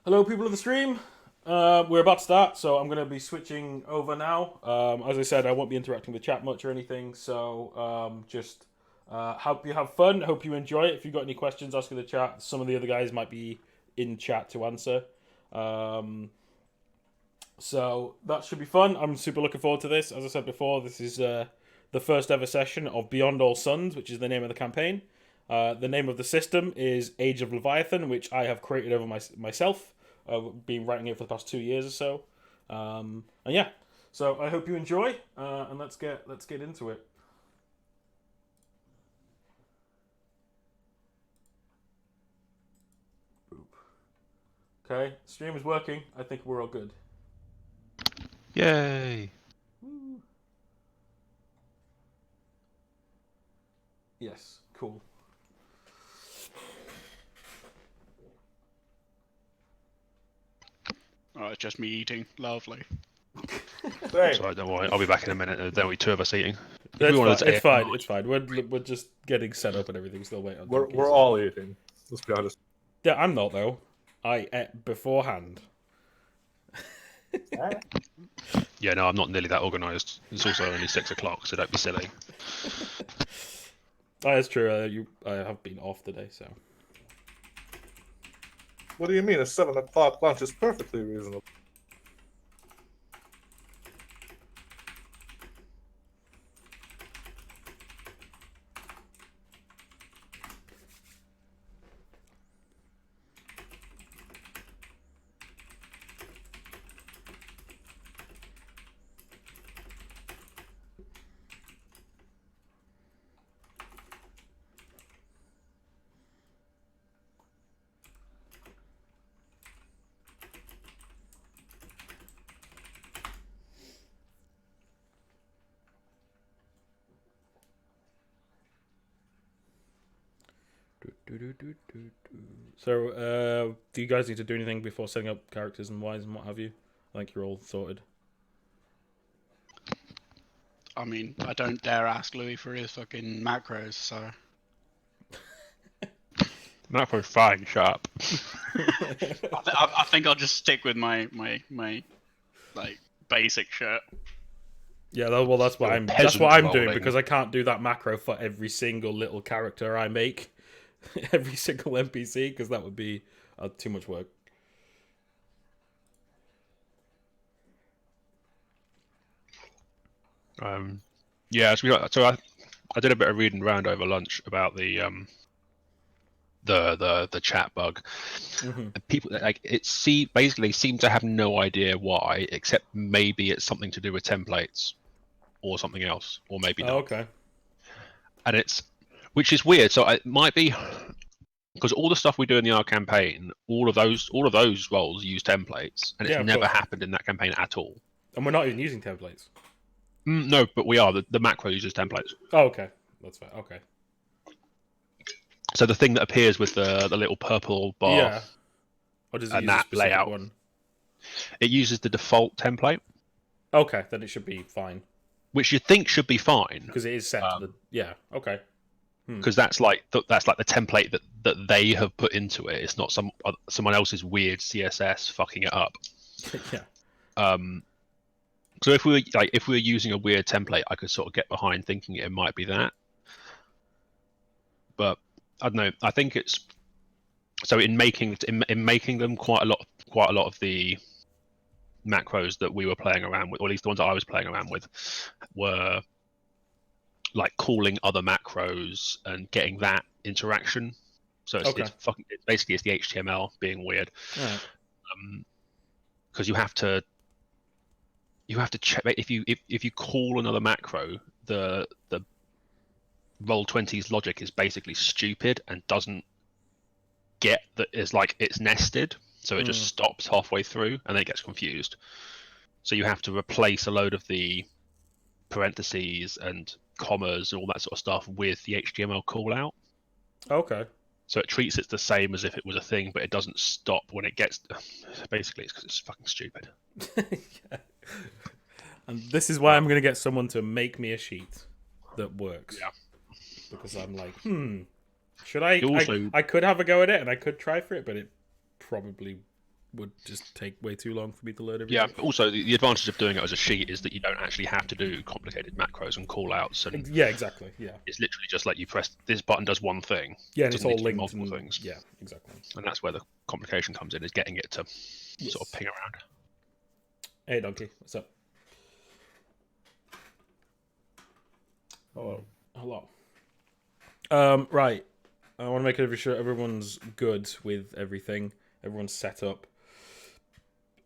Hello, people of the stream. We're about to start, so I'm going to be switching over now. As I said, I won't be interacting with the chat much or anything, so just hope you have fun. Hope you enjoy it. If you've got any questions, ask in the chat. Some of the other guys might be in chat to answer. Um, so that should be fun. I'm super looking forward to this. As I said before, this is the first ever session of Beyond All Suns, which is the name of the campaign. The name of the system is Age of Leviathan, which I have created over myself. Been writing it for the past 2 years or so. And yeah, so I hope you enjoy, and let's get into it. Okay, stream is working. I think we're all good. Yay! Woo. Yes, cool. Oh, it's just me eating. Lovely. Sorry, don't worry. I'll be back in a minute. There'll be two of us eating. It's fine. It's fine. We're just getting set up and everything. Still waiting on. We're all eating. Let's be honest. Yeah, I'm not though. I ate beforehand. Yeah, no, I'm not nearly that organised. It's also only 6 o'clock, so don't be silly. That's true. I have been off today, so. What do you mean? A 7 o'clock lunch is perfectly reasonable. So, do you guys need to do anything before setting up characters and wise and what have you? I think you're all sorted. I mean, I don't dare ask Louis for his fucking macros, so. Macro fine, sharp. I think I'll just stick with my like basic shirt. Yeah, well, that's what I'm doing because I can't do that macro for every single little character I make, every single NPC, because that would be too much work. Yeah, so I did a bit of reading around over lunch about the chat bug. Mm-hmm. And people basically seem to have no idea why, except maybe it's something to do with templates or something else, or maybe not. Okay. And which is weird. So it might be because all the stuff we do in the R campaign, all of those roles use templates, and it's never happened in that campaign at all. And we're not even using templates. No, but we are. The macro uses templates. Oh, okay, that's fair. Okay. So the thing that appears with the little purple bar, yeah, or does it use that layout one? It uses the default template. Okay, then it should be fine. Which you think should be fine because it is set to the okay. Because that's like the template that they have put into it. It's not someone else's weird CSS fucking it up. Yeah. So if we were using a weird template, I could sort of get behind thinking it might be that. But I don't know. I think it's so in making them quite a lot of the macros that we were playing around with, or at least the ones that I was playing around with, were like calling other macros and getting that interaction. So it's basically the HTML being weird. Because you have to check if you call another macro, the Roll20's logic is basically stupid and doesn't get that it's nested, so it just stops halfway through and then it gets confused. So you have to replace a load of the parentheses and commas and all that sort of stuff with the HTML call out. Okay. So it treats it the same as if it was a thing, but it doesn't stop when it gets. Basically, it's because it's fucking stupid. Yeah. And this is why I'm going to get someone to make me a sheet that works. Yeah. Because I'm like, should I? I could have a go at it and I could try for it, but it probably would just take way too long for me to load everything. Yeah. Also, the advantage of doing it as a sheet is that you don't actually have to do complicated macros and callouts, and Yeah, exactly. Yeah. it's literally just like you press this button does one thing. Yeah, It and it's doesn't all need to do linked. multiple And, things. yeah, exactly. And that's where the complication comes in, is getting it to sort of ping around. Hey, Donkey, what's up? Hello. Hello. Right. I want to make sure everyone's good with everything. Everyone's set up.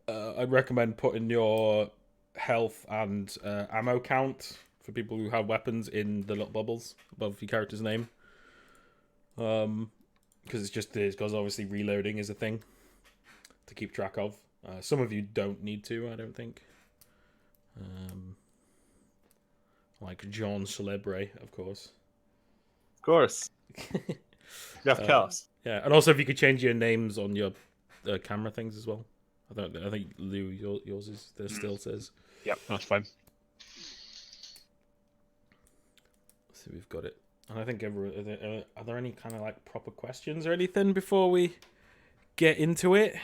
I'd recommend putting your health and ammo count for people who have weapons in the little bubbles above your character's name. Because because obviously reloading is a thing to keep track of. Some of you don't need to, I don't think. Like John Celebre, of course. Of course. You have chaos. Yeah, and also if you could change your names on your camera things as well. I think Lou, yours is there still says. Yep, that's fine. So we've got it, and I think are there any kind of like proper questions or anything before we get into it?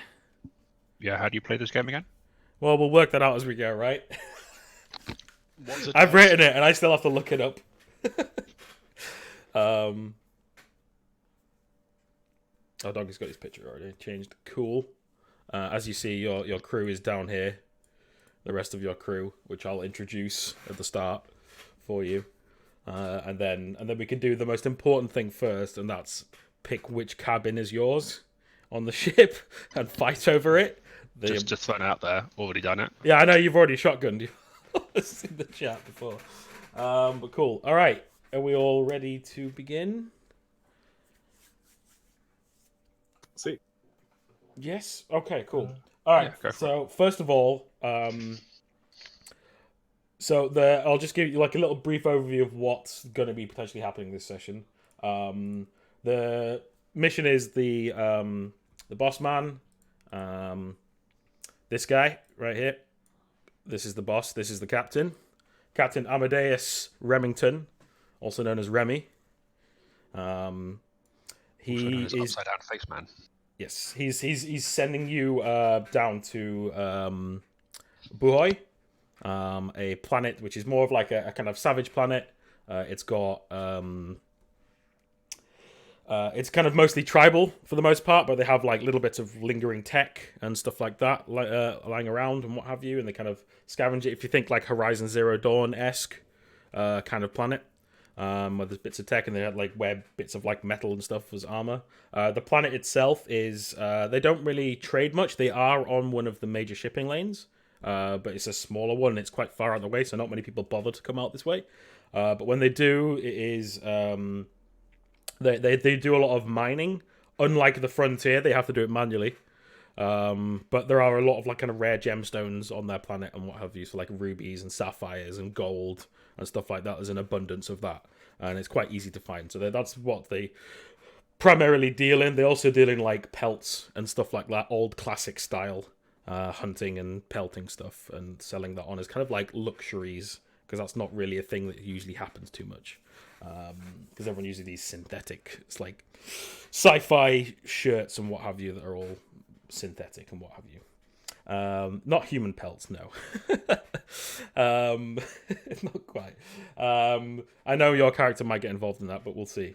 Yeah, how do you play this game again? Well, we'll work that out as we go, right? What's it? I've written it, and I still have to look it up. Oh, Doggy's got his picture already changed. Cool. As you see, your crew is down here. The rest of your crew, which I'll introduce at the start for you, and then we can do the most important thing first, and that's pick which cabin is yours on the ship and fight over it. Just thrown out there, already done it. Yeah, I know you've already shotgunned. It's in the chat before. But cool. All right, are we all ready to begin? See. Yes. Okay. Cool. All right. Yeah, So first of all, I'll just give you like a little brief overview of what's going to be potentially happening this session. The mission is the boss man. This guy right here. This is the boss. This is the captain. Captain Amadeus Remington, also known as Remy. He Also known as is Upside Down Face Man. Yes, he's sending you down to Buhoi, a planet which is more of like a kind of savage planet. It's got it's kind of mostly tribal for the most part, but they have like little bits of lingering tech and stuff like that lying around and what have you, and they kind of scavenge it. If you think like Horizon Zero Dawn-esque kind of planet. Where there's bits of tech and they had like wear bits of like metal and stuff as armor. The planet itself is they don't really trade much. They are on one of the major shipping lanes, but it's a smaller one and it's quite far out of the way, so not many people bother to come out this way. But when they do, it is they do a lot of mining. Unlike the frontier, they have to do it manually. But there are a lot of like kind of rare gemstones on their planet and what have you, so like rubies and sapphires and gold and stuff like that. There's an abundance of that, and it's quite easy to find. So that's what they primarily deal in. They also deal in like pelts and stuff like that, old classic style hunting and pelting stuff, and selling that on as kind of like luxuries, because that's not really a thing that usually happens too much. Because everyone uses these synthetic, it's like sci-fi shirts and what have you that are all synthetic and what have you. Not human pelts, no. Not quite. I know your character might get involved in that, but we'll see.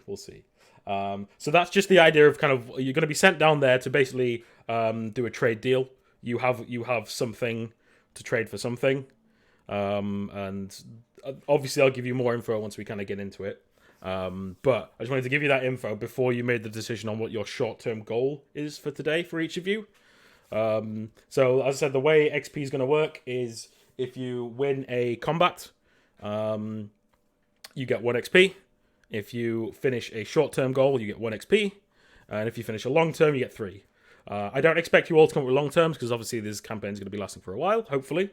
So that's just the idea of kind of, you're going to be sent down there to basically do a trade deal. You have something to trade for something, and obviously I'll give you more info once we kind of get into it. But I just wanted to give you that info before you made the decision on what your short-term goal is for today for each of you. So as I said, the way XP is going to work is if you win a combat, you get 1 XP. If you finish a short-term goal, you get 1 XP. And if you finish a long-term, you get 3. I don't expect you all to come up with long terms because obviously this campaign is going to be lasting for a while, hopefully.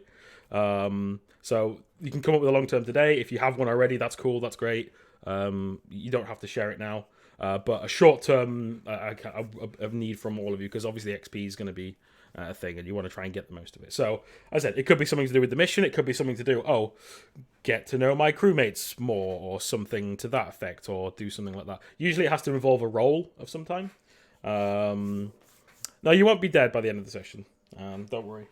So you can come up with a long term today. If you have one already, that's cool, that's great. You don't have to share it now. But a short term of need from all of you, because obviously XP is going to be a thing and you want to try and get the most of it. So, as I said, it could be something to do with the mission. It could be something to do, get to know my crewmates more or something to that effect, or do something like that. Usually it has to involve a role of some time. No, you won't be dead by the end of the session. Don't worry.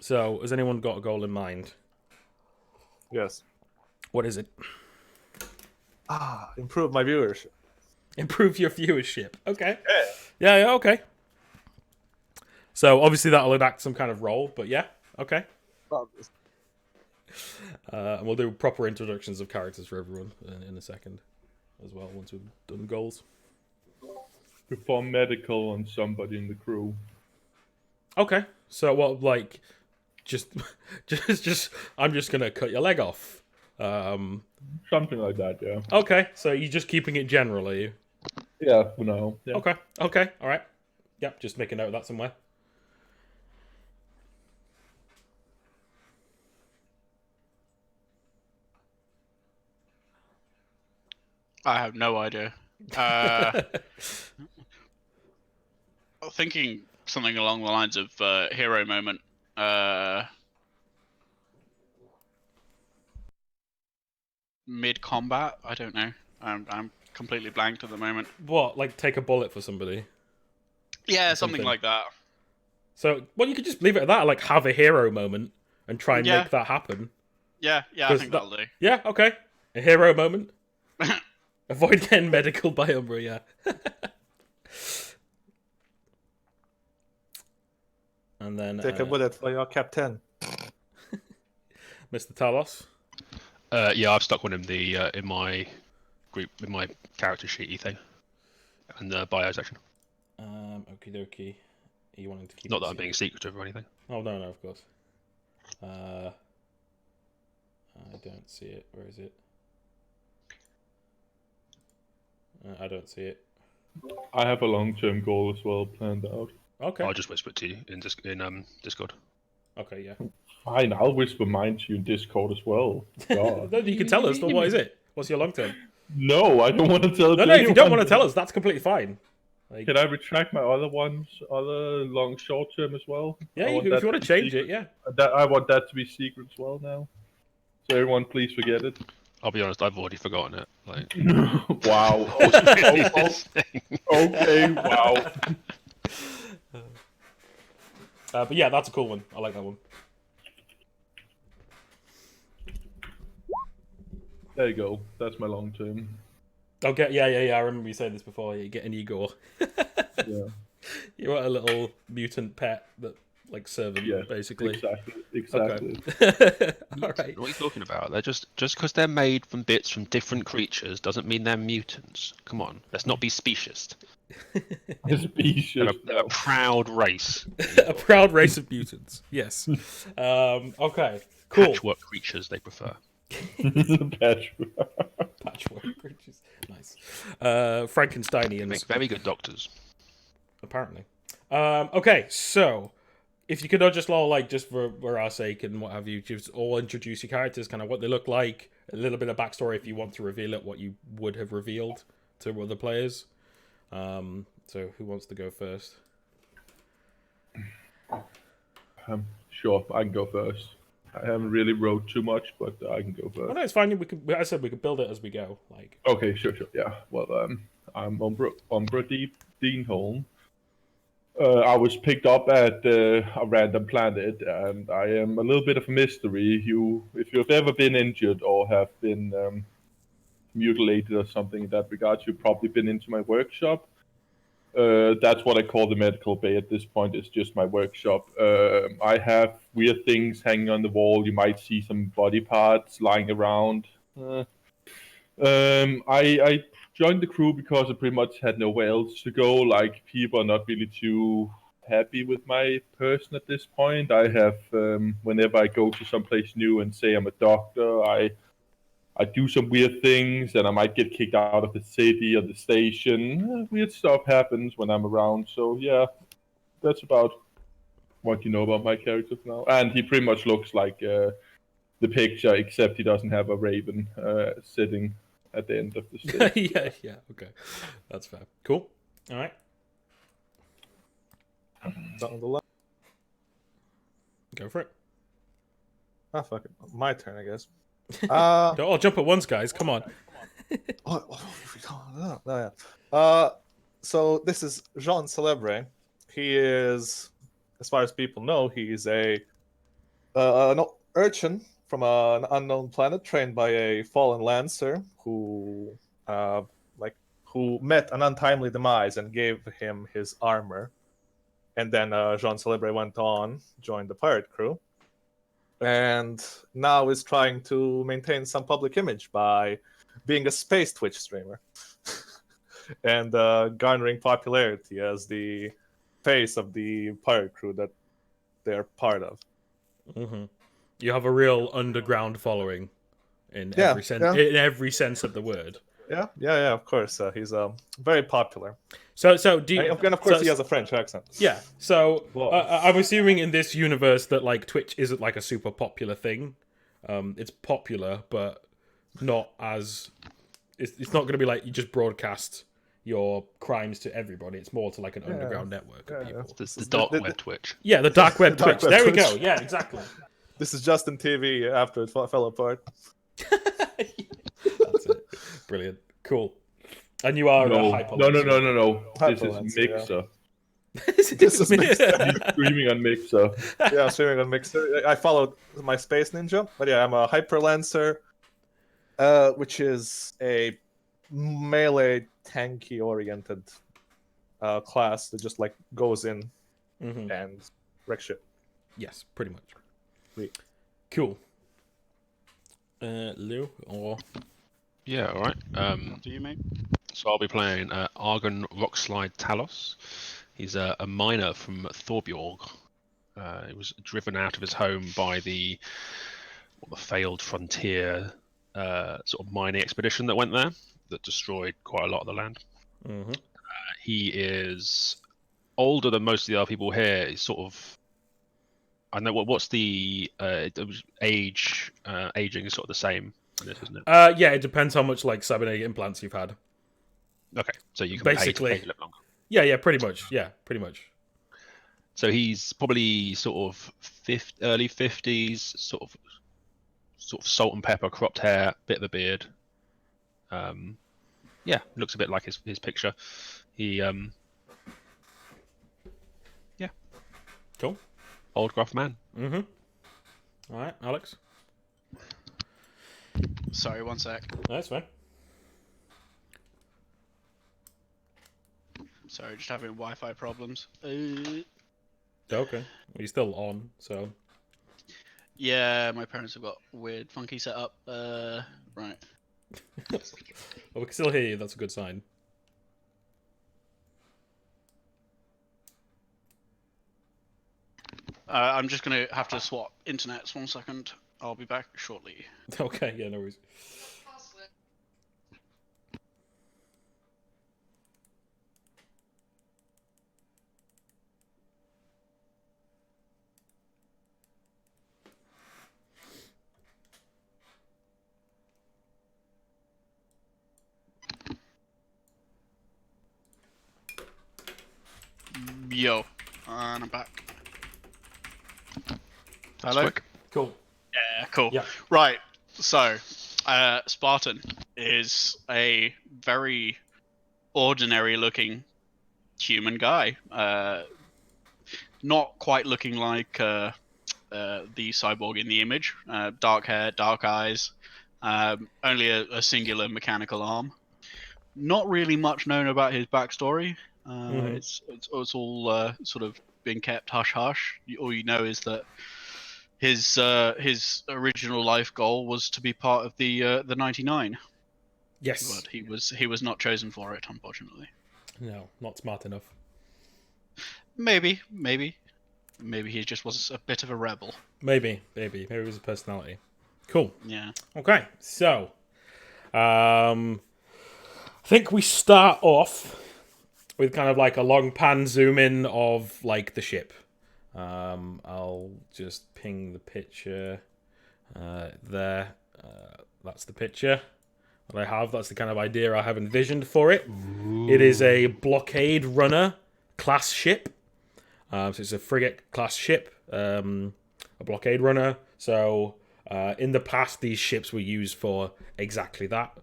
So, has anyone got a goal in mind? Yes. What is it? Improve my viewership. Improve your viewership. Okay. Yeah. Yeah, okay. So, obviously, that'll enact some kind of role, but yeah, okay. And we'll do proper introductions of characters for everyone in a second as well, once we've done goals. Perform medical on somebody in the crew. Okay. So, what, like, just, I'm just gonna cut your leg off. Something like that, yeah. Okay. So, you're just keeping it general, are you? Yeah, for now. Yeah. Okay. Okay. All right. Yep. Just make a note of that somewhere. I have no idea. Thinking something along the lines of hero moment. Mid combat. I don't know. I'm completely blanked at the moment. What? Like, take a bullet for somebody? Yeah, something. something like that. So, well, you could just leave it at that. Like, have a hero moment and try and Yeah. make that happen. Yeah, I 'Cause think that- that'll do. Yeah. Okay. A hero moment. Avoid getting medical by Umbra. Yeah. And then Take a bullet for your captain. Mr. Talos. Yeah, I've stuck one in the in my group in my character sheety thing, in the bio section. Okie dokie. Are you wanting to keep? Not it that I'm secret? being secretive or anything. Oh no, of course. I don't see it. Where is it? I don't see it. I have a long-term goal as well planned out. Okay. I'll just whisper it to you in Discord. Okay. Yeah. Fine, I'll whisper mine to you in Discord as well. God. No, you can tell us. But what is it? What's your long term? No, I don't want to tell. No, no. If you don't want to tell us, that's completely fine. Like, Can I retract my other ones, other long short term as well? yeah, I you want can, that if you want be to change secret. it, yeah. I want that to be secret as well now. So everyone, please forget it. I'll be honest, I've already forgotten it. Like, Wow. Okay. Wow. But yeah, that's a cool one. I like that one. There you go. That's my long term. Okay, yeah. I remember you saying this before. You get an Igor. Yeah. You want a little mutant pet that, like, servant, Yeah. basically. Exactly. All right. what are you talking about? They're just because they're made from bits from different creatures doesn't mean they're mutants. Come on, let's not be specious. Species. They're a proud race. A proud race of mutants. Yes. Okay. Cool. Patchwork creatures they prefer. Patchwork. Patchwork creatures. Nice. Frankensteinians. Make very good doctors. Apparently. Okay, so if you could all just all, like, just for our sake and what have you, just all introduce your characters, kind of what they look like, a little bit of backstory if you want to reveal it, what you would have revealed to other players. So who wants to go first? Sure, I can go first. I haven't really wrote too much, but I can go Oh first. no, it's fine. I said we could build it as we go. Like, Okay, sure. Yeah. Well, I'm Umbra Deanholm. I was picked up at a random planet, and I am a little bit of a mystery. If you've ever been injured or have been mutilated or something in that regard, you've probably been into my workshop. That's what I call the medical bay at this point. It's just my workshop. I have weird things hanging on the wall. You might see some body parts lying around. I joined the crew because I pretty much had nowhere else to go. Like, people are not really too happy with my person at this point. I have, whenever I go to someplace new and say I'm a doctor, I do some weird things, and I might get kicked out of the city or the station. Weird stuff happens when I'm around. So yeah, that's about what you know about my character for now. And he pretty much looks like the picture, except he doesn't have a raven sitting at the end of the stage. yeah, okay, that's fair. Cool. All right, On the left. go for it. Ah, fuck it. My turn, I guess. Don't all jump at once, guys. Come on. No, yeah. So this is Jean Celebre. He is, as far as people know, he is an urchin from an unknown planet trained by a fallen lancer who who met an untimely demise and gave him his armor. And then Jean Celebre went on, joined the pirate crew, and now is trying to maintain some public image by being a space Twitch streamer and garnering popularity as the face of the pirate crew that they're part of. Mm-hmm. You have a real underground following in Yeah, every sense, yeah. in every sense of the word. Yeah. Of course, he's very popular. So do you? And of course, he has a French accent. Yeah. So Whoa. I'm assuming in this universe that like Twitch isn't like a super popular thing. It's popular, but not as. It's not going to be like you just broadcast your crimes to everybody. It's more to like an underground network of people. The dark web Twitch. Yeah, the dark web Dark Twitch. web There we Twitch. go. Yeah, exactly. This is Justin TV after it fell apart. That's it. Brilliant. Cool. And you are a No. hyper. This is Hyperlancer, Mixer. This is Mixer. Streaming on Mixer. Yeah, I'm streaming on Mixer. I followed my Space Ninja, but yeah, I'm a Hyperlancer, which is a melee tanky oriented class that just like goes in Mhm. and wreck shit. Yes, pretty much. Sweet. Cool. Lou or Yeah, all right. Do you, mate? So I'll be playing Argon Rockslide Talos. He's a miner from Thorbjorg. He was driven out of his home by the failed frontier sort of mining expedition that went there, that destroyed quite a lot of the land. Mhm. He is older than most of the other people here. He's sort of, I know what's the age. Aging is sort of the same in this, isn't it? yeah, it depends how much like cybernetic implants you've had. Okay, so you can basically- pay to live longer. Yeah, pretty much. Yeah, pretty much. So he's probably sort of early 50s, sort of salt and pepper, cropped hair, bit of a beard. Yeah, looks a bit like his picture. He Cool. old gruff man. Mhm. All right, Alex. Sorry, one sec. That's fine. Sorry, just having Wi-Fi problems. Okay. You're still on, so. Yeah, my parents have got weird, funky setup. Right. Well, we can still hear you. That's a good sign. I'm just gonna have to swap internets. 1 second. I'll be back shortly. Okay. Yeah. No worries. Yo, and I'm back. Hello. Quick. Cool. Yeah, cool. Yeah. Right. So, Spartan is a very ordinary-looking human guy. Not quite looking like the cyborg in the image. Dark hair, dark eyes. Only a singular mechanical arm. Not really much known about his backstory. It's all sort of been kept hush hush. All you know is that his original life goal was to be part of the 99, Yes. but he was not chosen for it, unfortunately. No, not smart enough. Maybe he just was a bit of a rebel. Maybe it was a personality. Cool. Yeah. Okay, so I think we start off with kind of like a long pan zoom in of like the ship. I'll just ping the picture there. That's the picture that I have. That's the kind of idea I have envisioned for it. Ooh. It is a blockade runner class ship. So it's a frigate class ship, a blockade runner. So in the past, these ships were used for exactly that.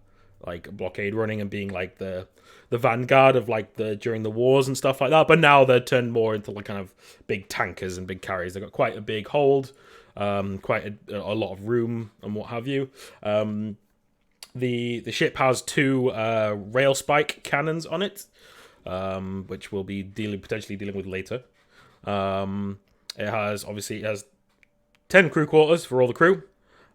like blockade running and being like the vanguard of like during the wars and stuff like that. But now they're turned more into like kind of big tankers and big carriers. They've got quite a big hold, quite a lot of room and what have you. The ship has 2 rail spike cannons on it, which we'll be potentially dealing with later. It has 10 crew quarters for all the crew,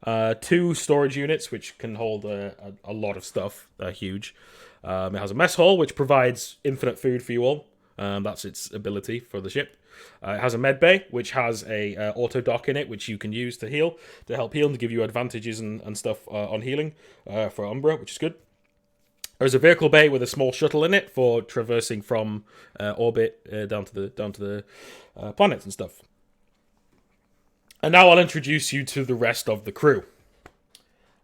2 storage units which can hold a lot of stuff. They're huge. It has a mess hall which provides infinite food for you all. That's its ability for the ship. It has a med bay which has a auto dock in it which you can use to help heal and to give you advantages and stuff on healing for Umbra, which is good. There's a vehicle bay with a small shuttle in it for traversing from orbit down to the planets and stuff. And now I'll introduce you to the rest of the crew.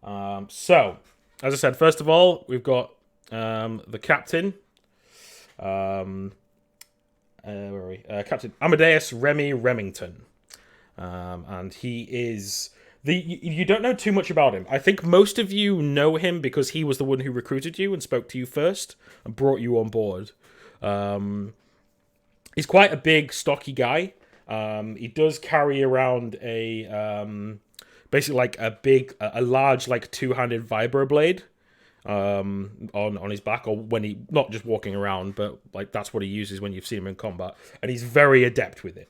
So, as I said, first of all, we've got the captain. Where are we? Captain Amadeus Remy Remington. And he is... You don't know too much about him. I think most of you know him because he was the one who recruited you and spoke to you first and brought you on board. He's quite a big, stocky guy. He does carry around basically like a large, like 2-handed vibroblade on his back, or when he not just walking around, but like that's what he uses when you've seen him in combat, and he's very adept with it.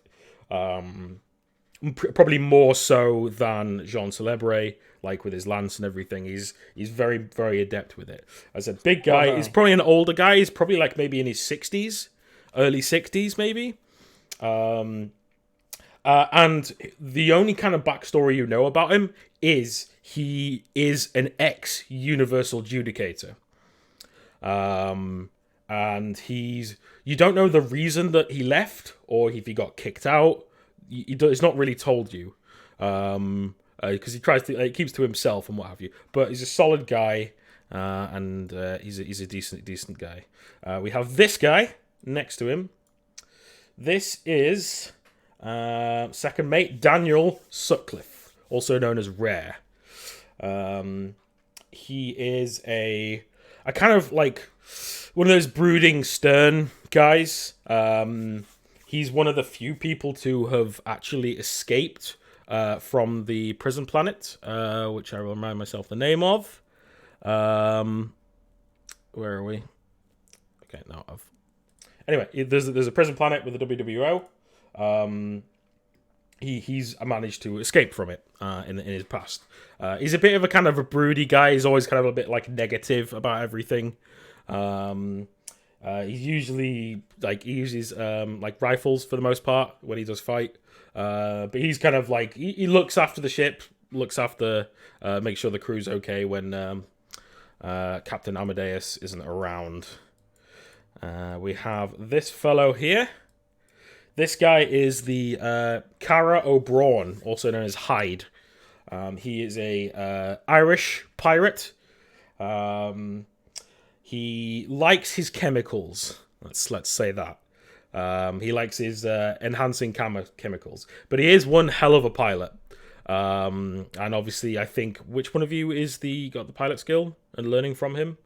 Probably more so than Jean Celebre, like with his lance and everything. He's very, very adept with it. As a big guy, he's probably an older guy. He's probably like maybe in his 60s, early 60s maybe. And the only kind of backstory you know about him is he is an ex-Universal Judicator. And you don't know the reason that he left or if he got kicked out. It's not really told you, because he keeps to himself and what have you. But he's a solid guy, and he's a decent guy. We have this guy next to him. This is second mate Daniel Sutcliffe, also known as Rare. He is a kind of like one of those brooding, stern guys. He's one of the few people to have actually escaped from the prison planet, which I will remind myself the name of. Where are we? Okay, no. Anyway, there's a prison planet with the WWO. He's managed to escape from it in his past. He's a bit of a kind of a broody guy. He's always kind of a bit like negative about everything. He's usually he uses like rifles for the most part when he does fight. But he's kind of like he looks after the ship, makes sure the crew's okay when Captain Amadeus isn't around. We have this fellow here. This guy is the Cara O'Braun, also known as Hyde. He is a Irish pirate. He likes his chemicals. Let's say that. He likes his enhancing chemicals. But he is one hell of a pilot. And obviously, I think, which one of you got the pilot skill and learning from him?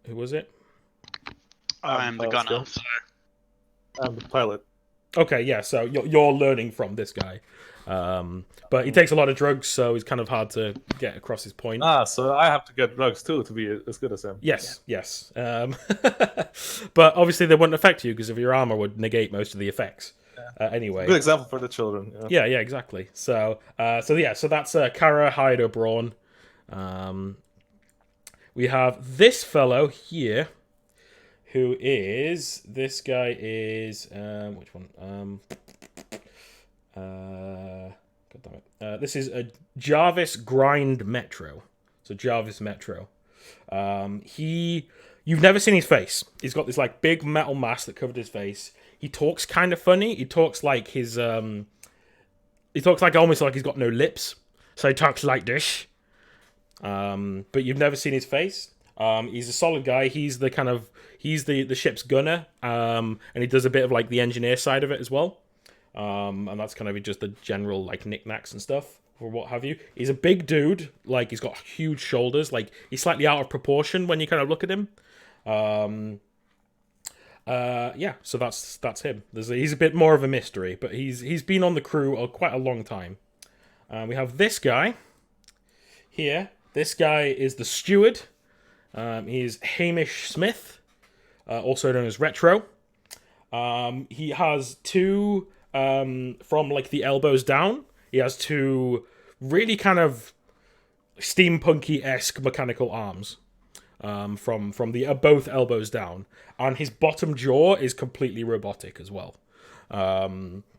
Who was it? I'm the gunner. So. I'm the pilot. Okay, yeah, so you're learning from this guy. But he takes a lot of drugs, so he's kind of hard to get across his point. So I have to get drugs too to be as good as him. Yes. But obviously they wouldn't affect you because of your armor would negate most of the effects. Anyway. Good example for the children. Yeah, exactly. So that's Cara Hyde O'Braun. We have this fellow here, who is this guy is which one? God damn it. This is a Jarvis Grind Metro. So Jarvis Metro. You've never seen his face. He's got this like big metal mask that covered his face. He talks kind of funny. He talks like he talks like almost like he's got no lips. So he talks like this. But you've never seen his face. He's a solid guy. He's the ship's gunner. And he does a bit of like the engineer side of it as well. And that's kind of just the general like knickknacks and stuff. or what have you. He's a big dude, like he's got huge shoulders, like he's slightly out of proportion when you kind of look at him. Yeah, so that's him. He's a bit more of a mystery, but he's been on the crew quite a long time. We have this guy here. This guy is the steward. He's Hamish Smith, also known as Retro. He has two, from like the elbows down, he has two really kind of steampunky-esque mechanical arms. From the both elbows down, and his bottom jaw is completely robotic as well.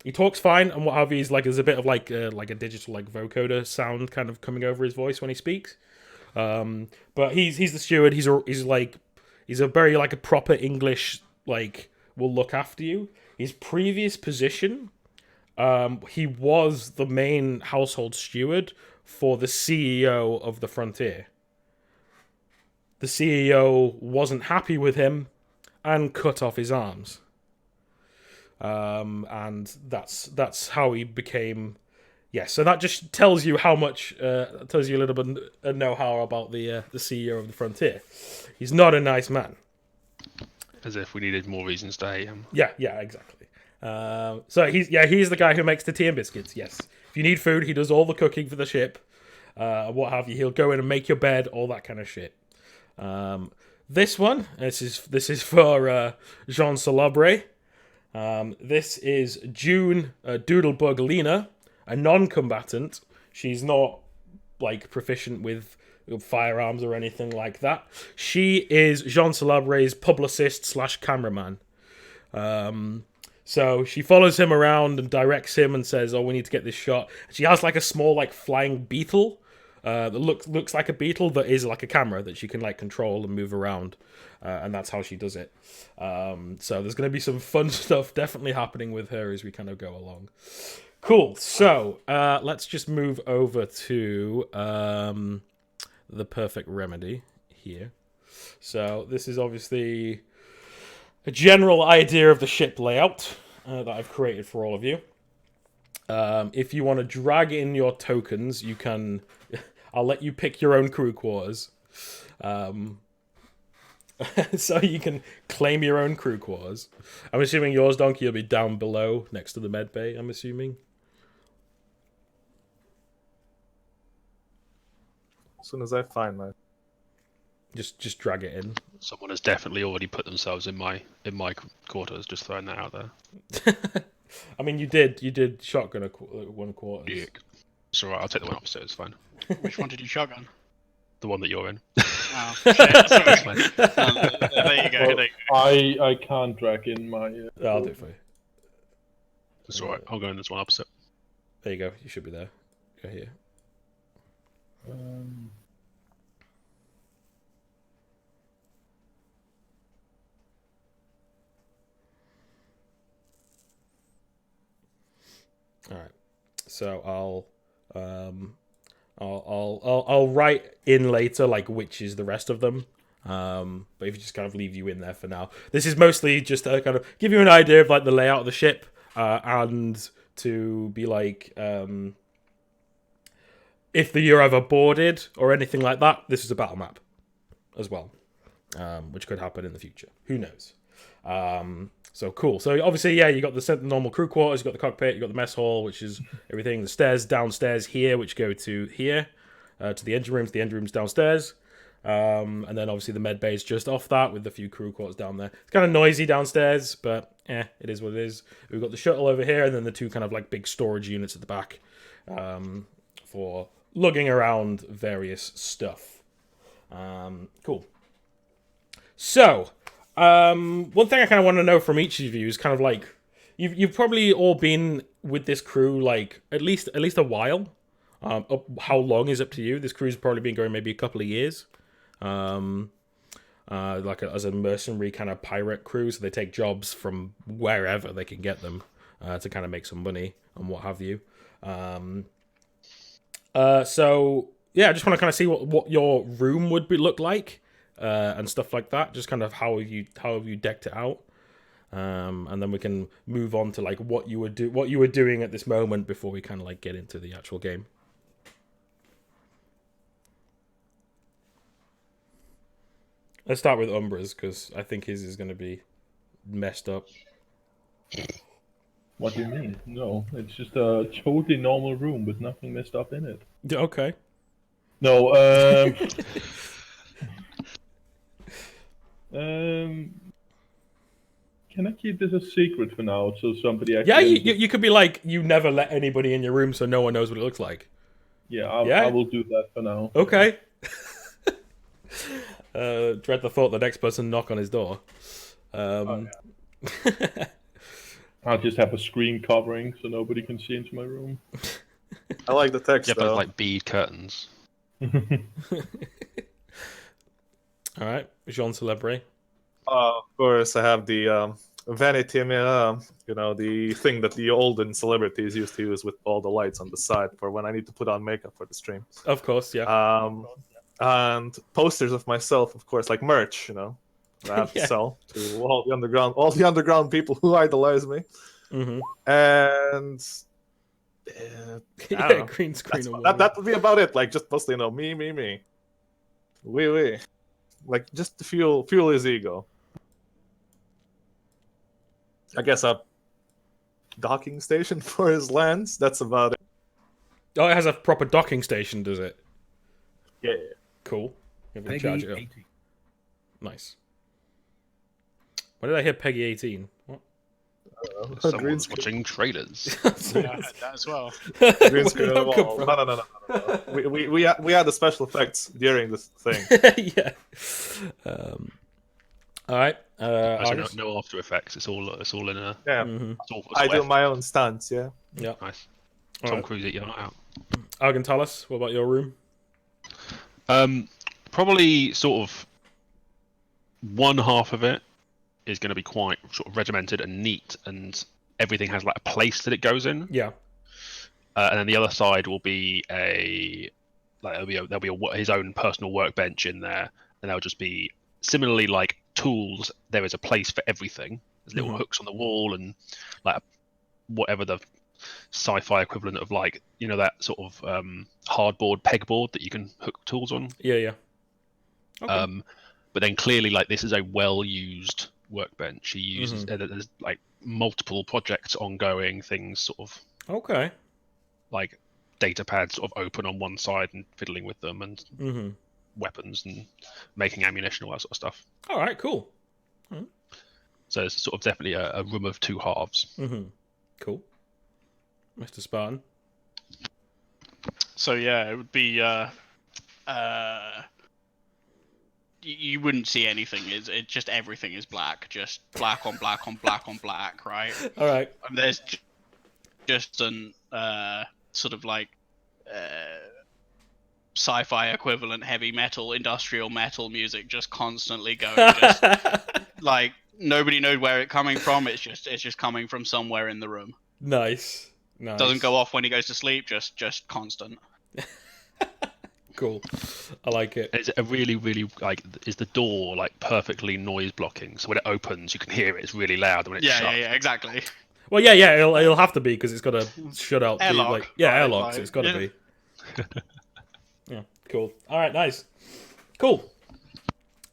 He talks fine and what have you. He's like, there's a bit of like a digital like vocoder sound kind of coming over his voice when he speaks. But he's the steward. He's a very like a proper English, like, will look after you. His previous position, he was the main household steward for the CEO of the Frontier. The CEO wasn't happy with him and cut off his arms. And that's how he became. Yeah, so that just tells you how much, tells you a little bit of know-how about the CEO of the Frontier. He's not a nice man. As if we needed more reasons to hate him. Yeah, exactly. So he's the guy who makes the tea and biscuits. Yes, if you need food, he does all the cooking for the ship. What have you? He'll go in and make your bed, all that kind of shit. This is for Jean Celebre. This is June Doodlebug Lena, a non-combatant. She's not like proficient with firearms or anything like that. She is Jean Celebre's publicist / cameraman. So she follows him around and directs him and says, "Oh, we need to get this shot." She has like a small like flying beetle. That looks like a beetle that is like a camera that she can like control and move around, and that's how she does it. So there's going to be some fun stuff definitely happening with her as we kind of go along. Cool. So let's just move over to the perfect remedy here. So this is obviously a general idea of the ship layout that I've created for all of you. If you want to drag in your tokens, you can. I'll let you pick your own crew quarters. So you can claim your own crew quarters. I'm assuming yours, Donkey, will be down below next to the med bay, I'm assuming. As soon as I find my... Just drag it in. Someone has definitely already put themselves in my quarters, just throwing that out there. I mean, you did shotgun one quarters. Yeah. It's alright, I'll take the one upstairs, it's fine. Which one did you shotgun? The one that you're in. Oh, shit. That's fine. There you go. I can't drag in my... I'll do it for you. It's alright, I'll go in this one opposite. There you go, you should be there. Go here. All right, so I'll write in later like which is the rest of them. But if you just kind of leave you in there for now, this is mostly just to kind of give you an idea of like the layout of the ship, and to be like, if you're ever boarded or anything like that, this is a battle map as well, which could happen in the future. Who knows? So cool. So obviously, yeah, you got the normal crew quarters, you got the cockpit, you got the mess hall, which is everything. The stairs downstairs here, which go to here, to the engine rooms. The engine rooms downstairs, and then obviously the med bay is just off that with a few crew quarters down there. It's kind of noisy downstairs, but it is what it is. We've got the shuttle over here, and then the two kind of like big storage units at the back, for lugging around various stuff. Cool. So. One thing I kind of want to know from each of you is kind of like, you've probably all been with this crew like at least a while. How long is up to you? This crew's probably been going maybe a couple of years. As a mercenary kind of pirate crew, so they take jobs from wherever they can get them to kind of make some money and what have you. So yeah, I just want to kind of see what your room would look like. And stuff like that, just kind of how have you decked it out, and then we can move on to like what you were doing at this moment before we kind of like get into the actual game. Let's start with Umbra's, because I think his is going to be messed up. What do you mean? No, it's just a totally normal room with nothing messed up in it. Yeah, okay. No, can I keep this a secret for now, so somebody actually... Yeah, you could be like, you never let anybody in your room so no one knows what it looks like. Yeah, Yeah? I will do that for now. Okay. Dread the thought the next person knock on his door. Yeah. I'll just have a screen covering so nobody can see into my room. I like the text, Yeah, but though. like bead curtains. Alright, Jean Celebre. Of course, I have the vanity mirror, the thing that the olden celebrities used to use with all the lights on the side for when I need to put on makeup for the stream. Of course, yeah. And posters of myself, of course, like merch, that I have to Yeah. sell to all the underground people who idolize me. Mm-hmm. And I Yeah, don't know. green screen. That would be about it. Like, just mostly, me. We. Like, just to fuel his ego. I guess a docking station for his lands. That's about it. Oh, it has a proper docking station, does it? Yeah. Cool. You have to charge it up. Nice. Why did I hear Peggy 18? What? Someone's watching trailers. Yeah, I heard that as well. Green screen on the wall. No. We had the special effects during this thing. Yeah. All right. Actually, Argus? no After Effects. It's all in a. Yeah. Mhm. It's all I do sweat. my own stunts. Yeah. Yeah. Nice. All Tom right. Cruise, you're not out. Argentalis, what about your room? Probably sort of one half of it is going to be quite sort of regimented and neat, and everything has like a place that it goes in. Yeah. And then the other side will be there'll be his own personal workbench in there, and there'll just be similarly like tools. There is a place for everything. There's little Mhm. hooks on the wall and like whatever the sci-fi equivalent of like that sort of hardboard pegboard that you can hook tools on. Yeah. Okay. But then clearly like this is a well-used workbench. He uses there's like multiple projects ongoing, things sort of Okay. like data pads sort of open on one side and fiddling with them, and Mm-hmm. weapons and making ammunition, all that sort of stuff. All right, cool. So it's sort of definitely a room of two halves. Mm-hmm. Cool. Mr. Spartan. So yeah, it would be you wouldn't see anything. It just everything is black, just black on black on black on black, right? All right. And there's just an sort of like sci-fi equivalent heavy metal, industrial metal music just constantly going. Just, like nobody knows where it's coming from. It's just coming from somewhere in the room. Nice. Doesn't go off when he goes to sleep. Just constant. Cool. I like it. It's a really, really like is the door like perfectly noise blocking, so when it opens you can hear it. It's really loud. And when it's shut, Yeah, exactly. Well, yeah. It'll have to be because it's got to shut out. Airlock. Airlock. Right, So it's got to yeah. be. Yeah. Cool. All right. Nice. Cool.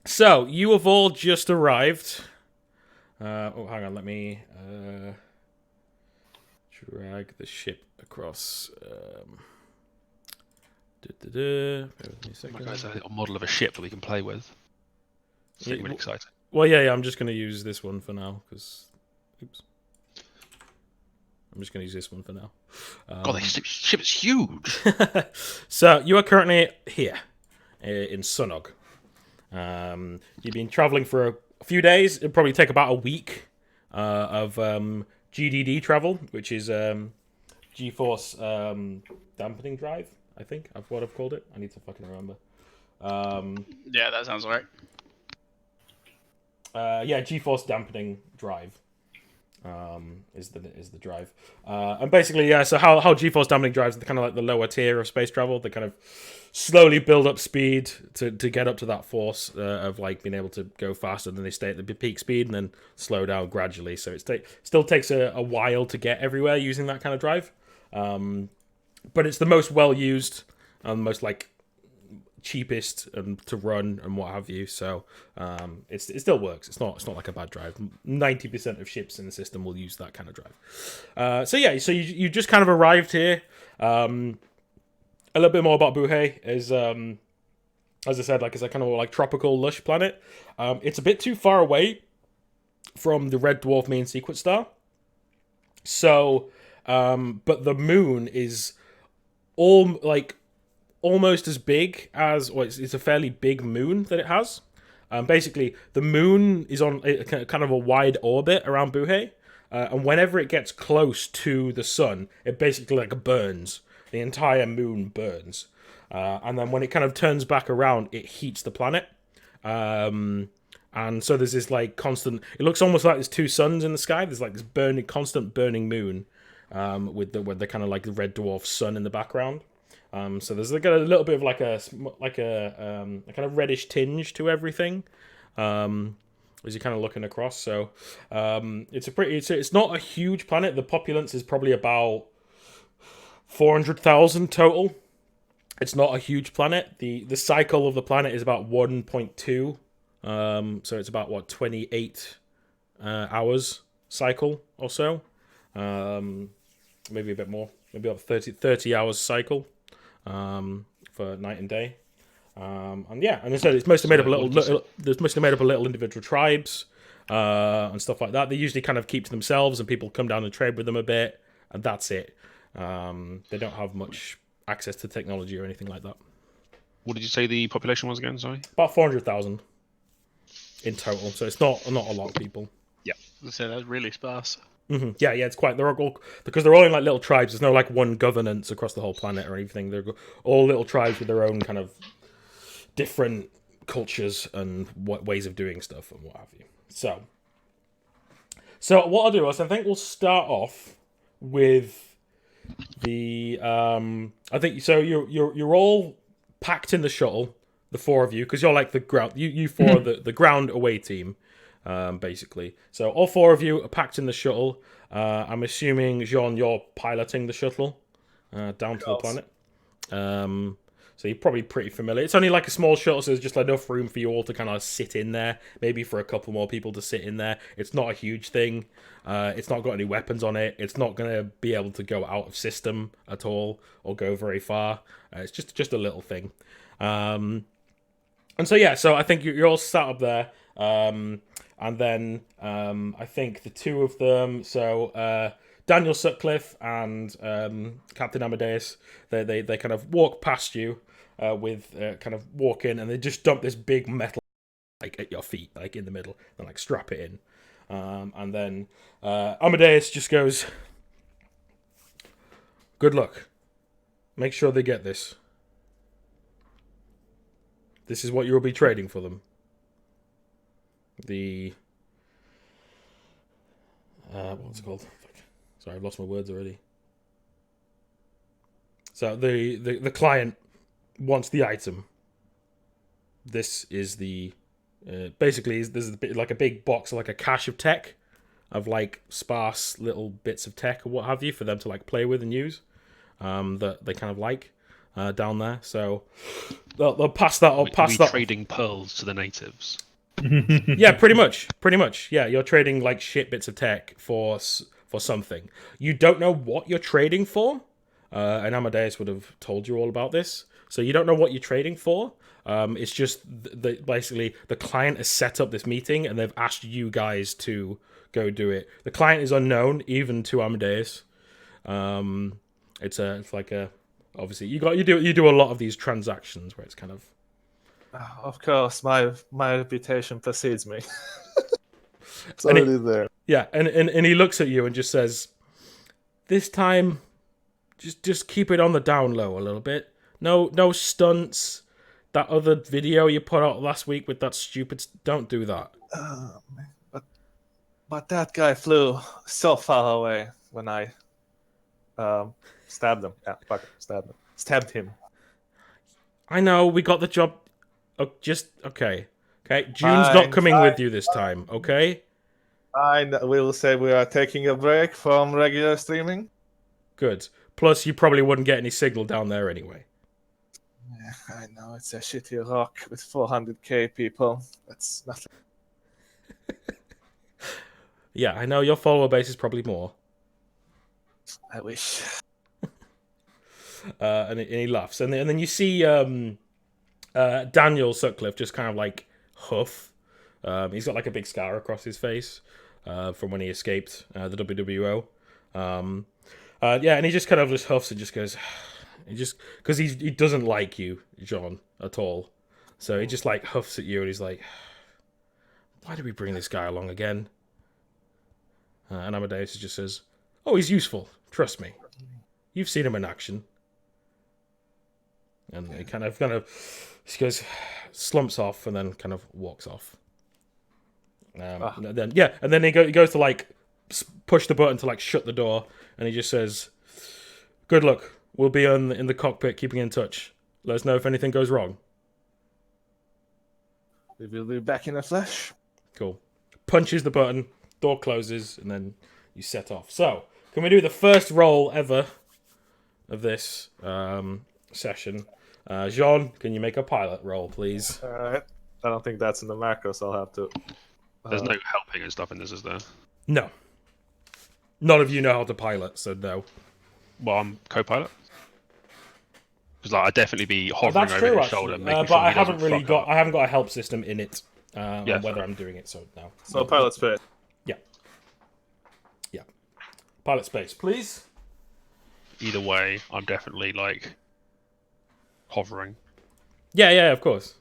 So you have all just arrived. Hang on. Let me drag the ship across. Bear with me a oh second. my God, it's a little model of a ship that we can play with. It's really exciting. Well, yeah. I'm just going to use this one for now because. Oops. I'm just going to use this one for now. God, this ship is huge. So you are currently here in Sunog. You've been traveling for a few days. It'll probably take about a week of GDD travel, which is GeForce dampening drive. I think I've what I've called it. I need to fucking remember. Yeah, that sounds right. Yeah, GeForce dampening drive. Is the drive, and basically, yeah. So how GeForce dampening drives are kind of like the lower tier of space travel. They kind of slowly build up speed to get up to that force of like being able to go faster, than they stay at the peak speed and then slow down gradually. So it still takes a while to get everywhere using that kind of drive, but it's the most well used and most like cheapest to run and what have you. So it still works. It's not like a bad drive. 90% of ships in the system will use that kind of drive. So you just kind of arrived here. A little bit more about Buhe is as I said, like it's a kind of like tropical lush planet. It's a bit too far away from the red dwarf main sequence star. So, but the moon is almost as big as, well, it's a fairly big moon that it has. Basically, the moon is on a kind of a wide orbit around Buhe, and whenever it gets close to the sun, it basically like burns. The entire moon burns. And then when it kind of turns back around, it heats the planet. And so there's this like constant, it looks almost like there's two suns in the sky. There's like this constant burning moon, with the kind of like the red dwarf sun in the background. So there's like a little bit of like a kind of reddish tinge to everything, as you're kind of looking across. So it's not a huge planet. The populace is probably about 400,000 total. It's not a huge planet. The cycle of the planet is about 1.2. So it's about 28 hours cycle or so. Maybe a bit more. Maybe about 30 hours cycle for night and day. And instead it's mostly made up of little individual tribes and stuff like that. They usually kind of keep to themselves, and people come down and trade with them a bit, and that's it. They don't have much access to technology or anything like that. What did you say the population was again? Sorry, about 400,000 in total. So it's not a lot of people. Yeah, So that's really sparse. Mm-hmm. Yeah, it's quite. They're all because they're all in like little tribes. There's no like one governance across the whole planet or anything. They're all little tribes with their own kind of different cultures and ways of doing stuff and what have you. So what I'll do is I think we'll start off with the I think so. You're all packed in the shuttle, the four of you, because you're like the ground. You four are the ground away team. Basically. So all four of you are packed in the shuttle. I'm assuming, Jean, you're piloting the shuttle down to the planet. So you're probably pretty familiar. It's only like a small shuttle, so there's just enough room for you all to kind of sit in there. Maybe for a couple more people to sit in there. It's not a huge thing. It's not got any weapons on it. It's not going to be able to go out of system at all or go very far. It's just a little thing. And so I think you're all sat up there. And then I think the two of them, so Daniel Sutcliffe and Captain Amadeus, they kind of walk past you with kind of walk in, and they just dump this big metal like at your feet, like in the middle, and like strap it in. And then Amadeus just goes, "Good luck. Make sure they get this. This is what you will be trading for them." What's it called? Sorry, I've lost my words already. So the client wants the item. This is the basically this is like a big box, like a cache of tech, of like sparse little bits of tech or what have you for them to like play with and use. That they kind of like down there. So they'll pass that. Or pass that. Trading pearls to the natives. Yeah, pretty much. Yeah, you're trading like shit bits of tech for something. You don't know what you're trading for, and Amadeus would have told you all about this. So you don't know what you're trading for. It's just basically the client has set up this meeting and they've asked you guys to go do it. The client is unknown even to Amadeus. It's like a obviously you do a lot of these transactions where it's kind of. Of course, my reputation precedes me. It's already there. Yeah, and he looks at you and just says, "This time, just keep it on the down low a little bit. No stunts. That other video you put out last week with that stupid. Don't do that." But that guy flew so far away when I stabbed him. Yeah, fuck it, stabbed him. I know we got the job. Oh, just okay. June's not coming with you this time. Okay. I will say we are taking a break from regular streaming. Good. Plus, you probably wouldn't get any signal down there anyway. Yeah, I know it's a shitty rock with 400k people. That's nothing. Yeah, I know your follower base is probably more. I wish. And he laughs, and then you see Daniel Sutcliffe just kind of like huff. He's got like a big scar across his face from when he escaped the WWO. Yeah, and he just kind of just huffs and just goes, because he doesn't like you, John, at all. So he just like huffs at you, and he's like, "Why did we bring this guy along again?" And Amadeus just says, "Oh, he's useful. Trust me. You've seen him in action." And he kind of he goes, slumps off, and then kind of walks off. And then he goes to like push the button to like shut the door, and he just says, "Good luck. We'll be in the cockpit, keeping in touch. Let us know if anything goes wrong." We will be back in a flash. Cool. Punches the button, door closes, and then you set off. So, can we do the first roll ever of this session? Jean, can you make a pilot roll, please? Alright. I don't think that's in the macro, so I'll have to. There's no helping and stuff in this, is there? No. None of you know how to pilot, so no. Well, I'm co-pilot. Because like, I'd definitely be hovering That's over true, his actually. shoulder, making but sure I he haven't doesn't really fuck up. I haven't got a help system in it. On whether fair. I'm doing it, so no. So pilot spirit. Yeah. Pilot space, please. Either way, I'm definitely like hovering. Yeah, of course.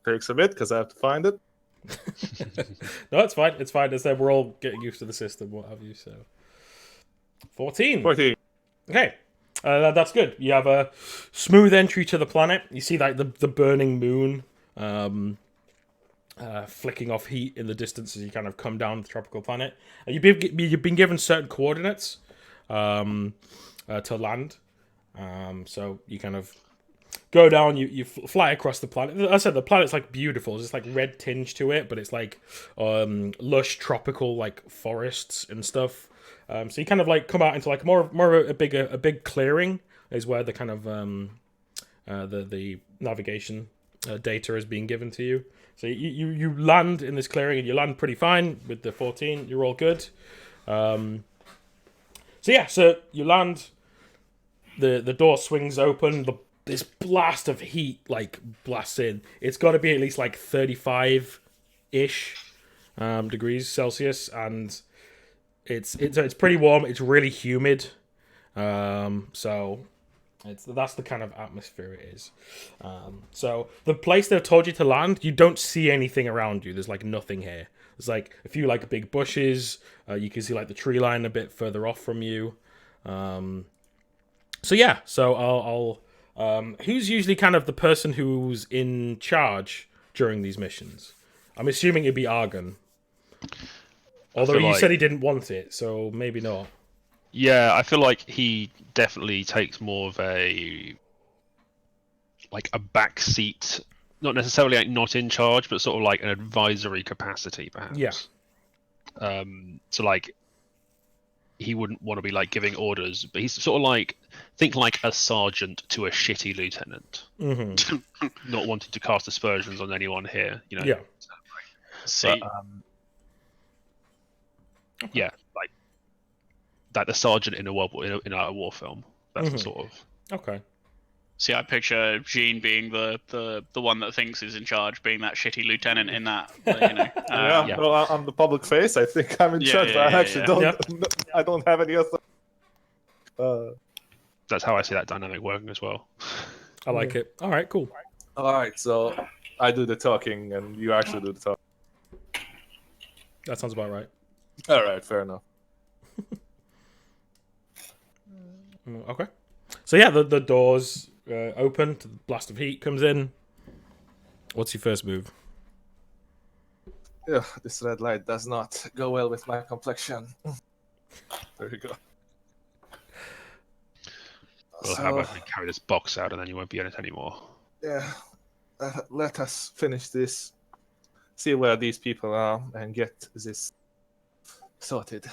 Takes a bit because I have to find it. No, it's fine. It's fine. As I said, we're all getting used to the system, what have you, so. 14. 14. Okay. That's good. You have a smooth entry to the planet. You see like the burning moon flicking off heat in the distance as you kind of come down the tropical planet. You've been given certain coordinates to land. So you kind of go down, you fly across the planet. As I said, the planet's like beautiful. There's like red tinge to it, but it's like lush tropical like forests and stuff. So you kind of like come out into like more a big clearing is where the kind of the navigation data is being given to you. So you land in this clearing, and you land pretty fine with the 14. You're all good. So you land. The door swings open. This blast of heat like blasts in. It's got to be at least like 35-ish degrees Celsius, and it's pretty warm. It's really humid. So that's the kind of atmosphere it is. So the place they've told you to land, you don't see anything around you. There's like nothing here. There's like a few like big bushes. You can see like the tree line a bit further off from you. So I'll who's usually kind of the person who's in charge during these missions? I'm assuming it'd be Argon. Although you said he didn't want it, so maybe not. Yeah, I feel like he definitely takes more of a back seat, not necessarily like not in charge, but sort of like an advisory capacity, perhaps. Yeah. So like he wouldn't want to be like giving orders, but he's sort of like think like a sergeant to a shitty lieutenant, not wanting to cast aspersions on anyone here. You know. Yeah. See, Yeah, like the sergeant in a war film. That's the sort of. Okay. see, I picture Jean being the one that thinks is in charge, being that shitty lieutenant in that. Yeah. Well, I'm the public face. I think I'm in charge, but I actually don't. I don't have any other. That's how I see that dynamic working as well. I like it. All right, cool. All right, so I do the talking, and you actually do the talking. That sounds about right. All right, fair enough. Okay. So yeah, the doors open. The blast of heat comes in. What's your first move? Yeah, this red light does not go well with my complexion. There you go. Well, how about we carry this box out and then you won't be in it anymore? Yeah, let us finish this. See where these people are and get this sorted.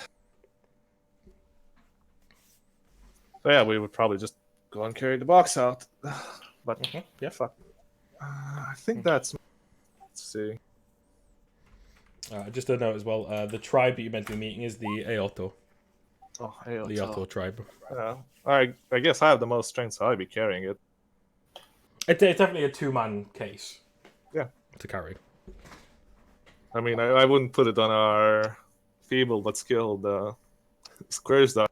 So yeah, we would probably just go and carry the box out. But Yeah. fuck. I think that's. Let's see. Just a note as well. The tribe that you meant to be meeting is the Eoto. Oh, hey, The Eoto tribe. yeah. I guess I have the most strength, so I'd be carrying it. It's definitely a 2-man case. Yeah. To carry. I mean, I wouldn't put it on our feeble but skilled squares dog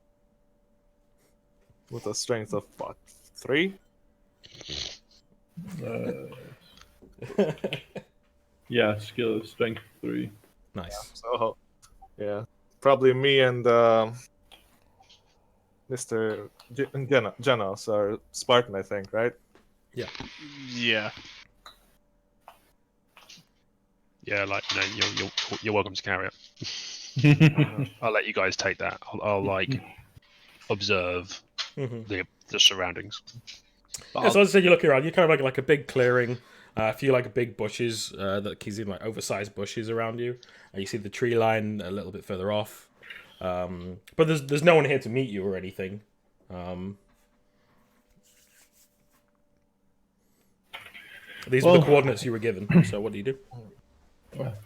with a strength of what, 3? Yeah, skill strength 3. Nice. So yeah, probably me and Mr. Genos or Spartan, I think, right? Yeah. Yeah, like you're welcome to carry it. I'll let you guys take that. I'll like observe the surroundings. Yeah, so as I said, you look around, you're kind of like a big clearing. A few like big bushes that keeps in like oversized bushes around you. You see the tree line a little bit further off, but there's no one here to meet you or anything. These are the coordinates you were given. So what do you do?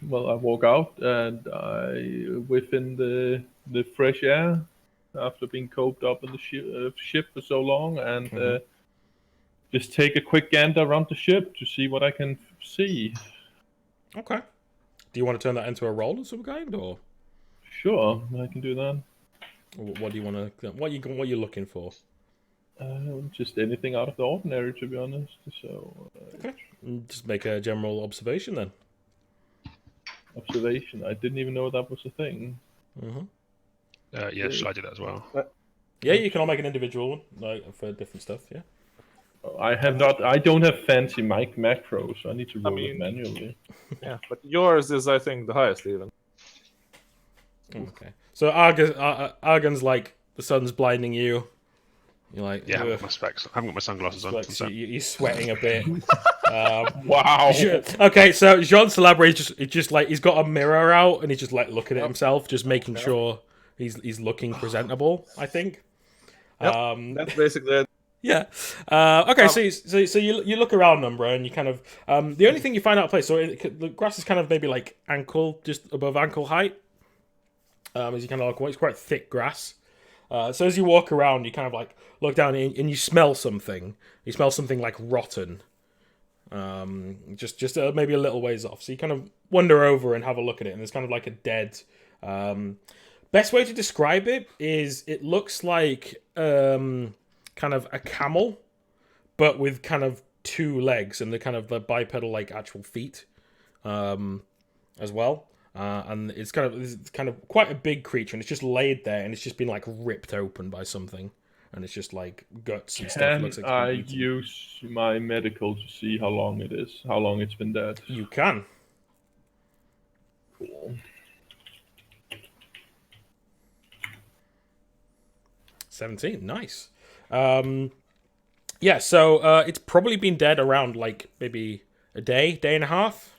Well, I walk out and I within the fresh air after being coped up in the ship for so long, and just take a quick gander around the ship to see what I can see. Okay. Do you want to turn that into a roll of some kind, or Sure, I can do that. what do you want to? What you looking for? Just anything out of the ordinary, to be honest. So Okay. Just make a general observation then. observation. I didn't even know that was a thing. Yeah, should I do that as well? Yeah, you can all make an individual one, like for different stuff. Yeah. I don't have fancy macros, so I need to roll it manually. Yeah, but yours is, I think, the highest even. Okay. So Argon's like the sun's blinding you. You're like, Yeah, I haven't got my specs. I haven't got my sunglasses on. like, so you're sweating a bit. Wow. Okay, so Jean Celebre is just like he's got a mirror out and he's just like looking at himself, just making sure he's looking presentable. I think. Yep, that's basically it. Yeah. Okay. So you look around, Umbra, and you kind of the only thing you find out of place. So the grass is kind of maybe like just above ankle height. As you kind of look, it's quite thick grass. So as you walk around, you kind of like look down and you smell something. You smell something like rotten. Just maybe a little ways off. So you kind of wander over and have a look at it, and there's kind of like a dead. Best way to describe it is it looks like kind of a camel, but with kind of 2 legs and the kind of the bipedal like actual feet, as well. And it's kind of quite a big creature, and it's just laid there, and it's just been like ripped open by something, and it's just like guts and stuff. Can Looks like I use my medical to see how long it is? How long it's been dead? You can. Cool. 17, nice. Yeah, so it's probably been dead around like maybe a day and a half.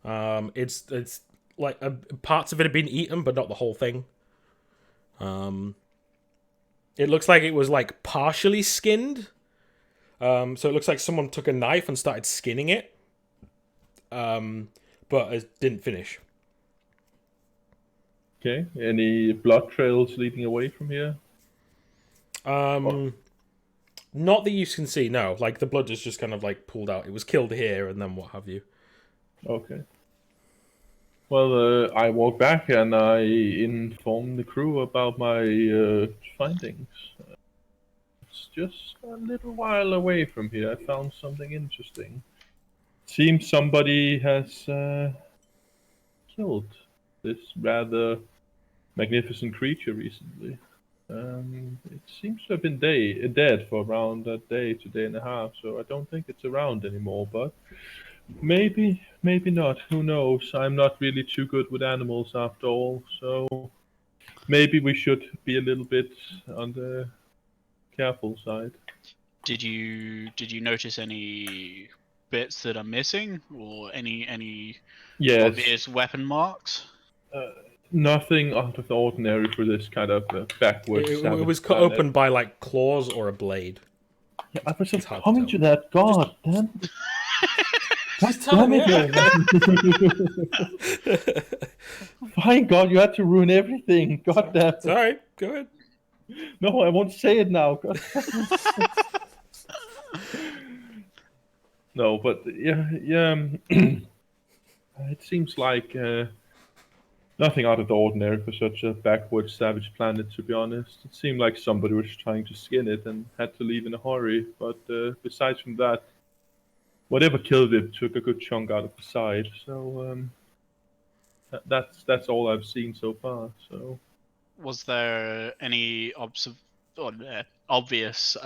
It's like parts of it have been eaten, but not the whole thing. It looks like it was like partially skinned. So it looks like someone took a knife and started skinning it. But it didn't finish. Okay. Any blood trails leading away from here? Not that you can see, no. Like the blood is just kind of like pulled out. It was killed here and then what have you. Okay. Well, I walk back and I inform the crew about my findings. It's just a little while away from here. I found something interesting. Seems somebody has killed this rather magnificent creature recently. It seems to have been dead for around a day to day and a half, so I don't think it's around anymore, but maybe not. Who knows? I'm not really too good with animals after all, so maybe we should be a little bit on the careful side. Did you notice any bits that are missing, or any Yes. obvious weapon marks? Nothing out of the ordinary for this kind of backwards. It savage was cut planet. open by like claws or a blade. Yeah, I was just hard to coming tell. to that. God damn. Just tell me. Fine, God, you had to ruin everything. God damn. Sorry, go ahead. No, I won't say it now. God. No, but yeah. It seems like nothing out of the ordinary for such a backward savage planet, to be honest. It seemed like somebody was trying to skin it and had to leave in a hurry. But besides from that, whatever killed it took a good chunk out of the side. So that's all I've seen so far. So Was there any obvious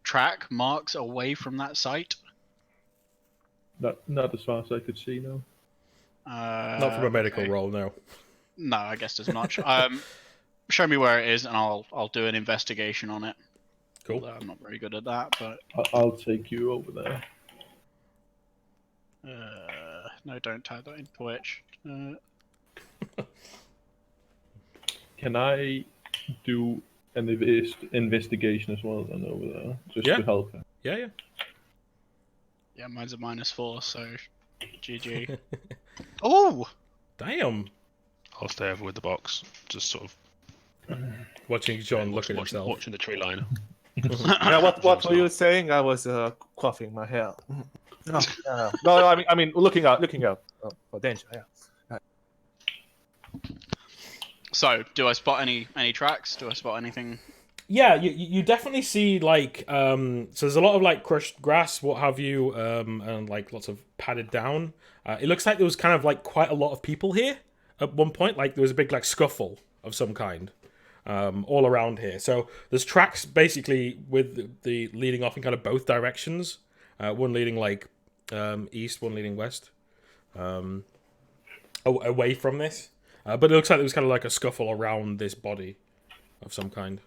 track marks away from that site? not as far as I could see, no. Not from a medical okay. role, no. No, I guess as much. Show me where it is, and I'll do an investigation on it. Cool. Although I'm not very good at that, but I'll take you over there. no, don't type that in Twitch. Can I do an investigation as well then over there, just Yeah. to help her? Yeah. Yeah, mine's a -4, so GG. Oh, Damn. I'll stay over with the box, just sort of Watching John look at himself. watching the tree line. Yeah, what were you saying? I was coughing my hair. No, no, I mean, looking out for danger. Yeah. so do I spot any tracks? Do I spot anything? Yeah, you definitely see like so there's a lot of like crushed grass, what have you, and like lots of padded down. It looks like there was kind of like quite a lot of people here at one point. Like there was a big like scuffle of some kind all around here. So there's tracks basically with the leading off in kind of both directions. One leading like east, one leading west, away from this. But it looks like there was kind of like a scuffle around this body of some kind.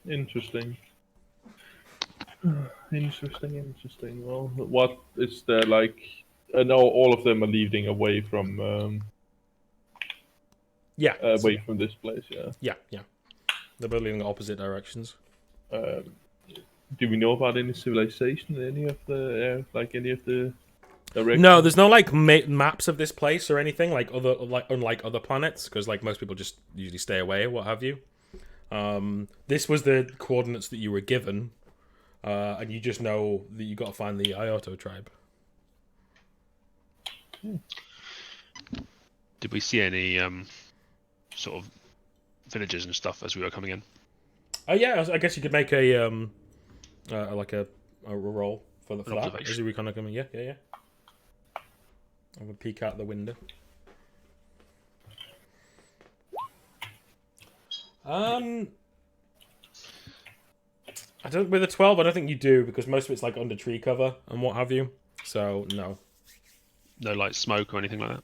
Interesting. Interesting. Well, what is there like? I know all of them are leading away from away from this place. Yeah. Yeah. They're both leading in opposite directions. Do we know about any civilization in any of the any of the directions? No, there's no like maps of this place or anything unlike other planets, because like most people just usually stay away, what have you. This was the coordinates that you were given, and you just know that you got to find the Ioto tribe. Did we see any sort of villages and stuff as we were coming in? Yeah, I guess you could make a like a roll for that Observation. as you were kind of coming. Yeah. I'm gonna peek out the window. I don't with a 12. I don't think you do, because most of it's like under tree cover and what have you. So no. No like smoke or anything like that?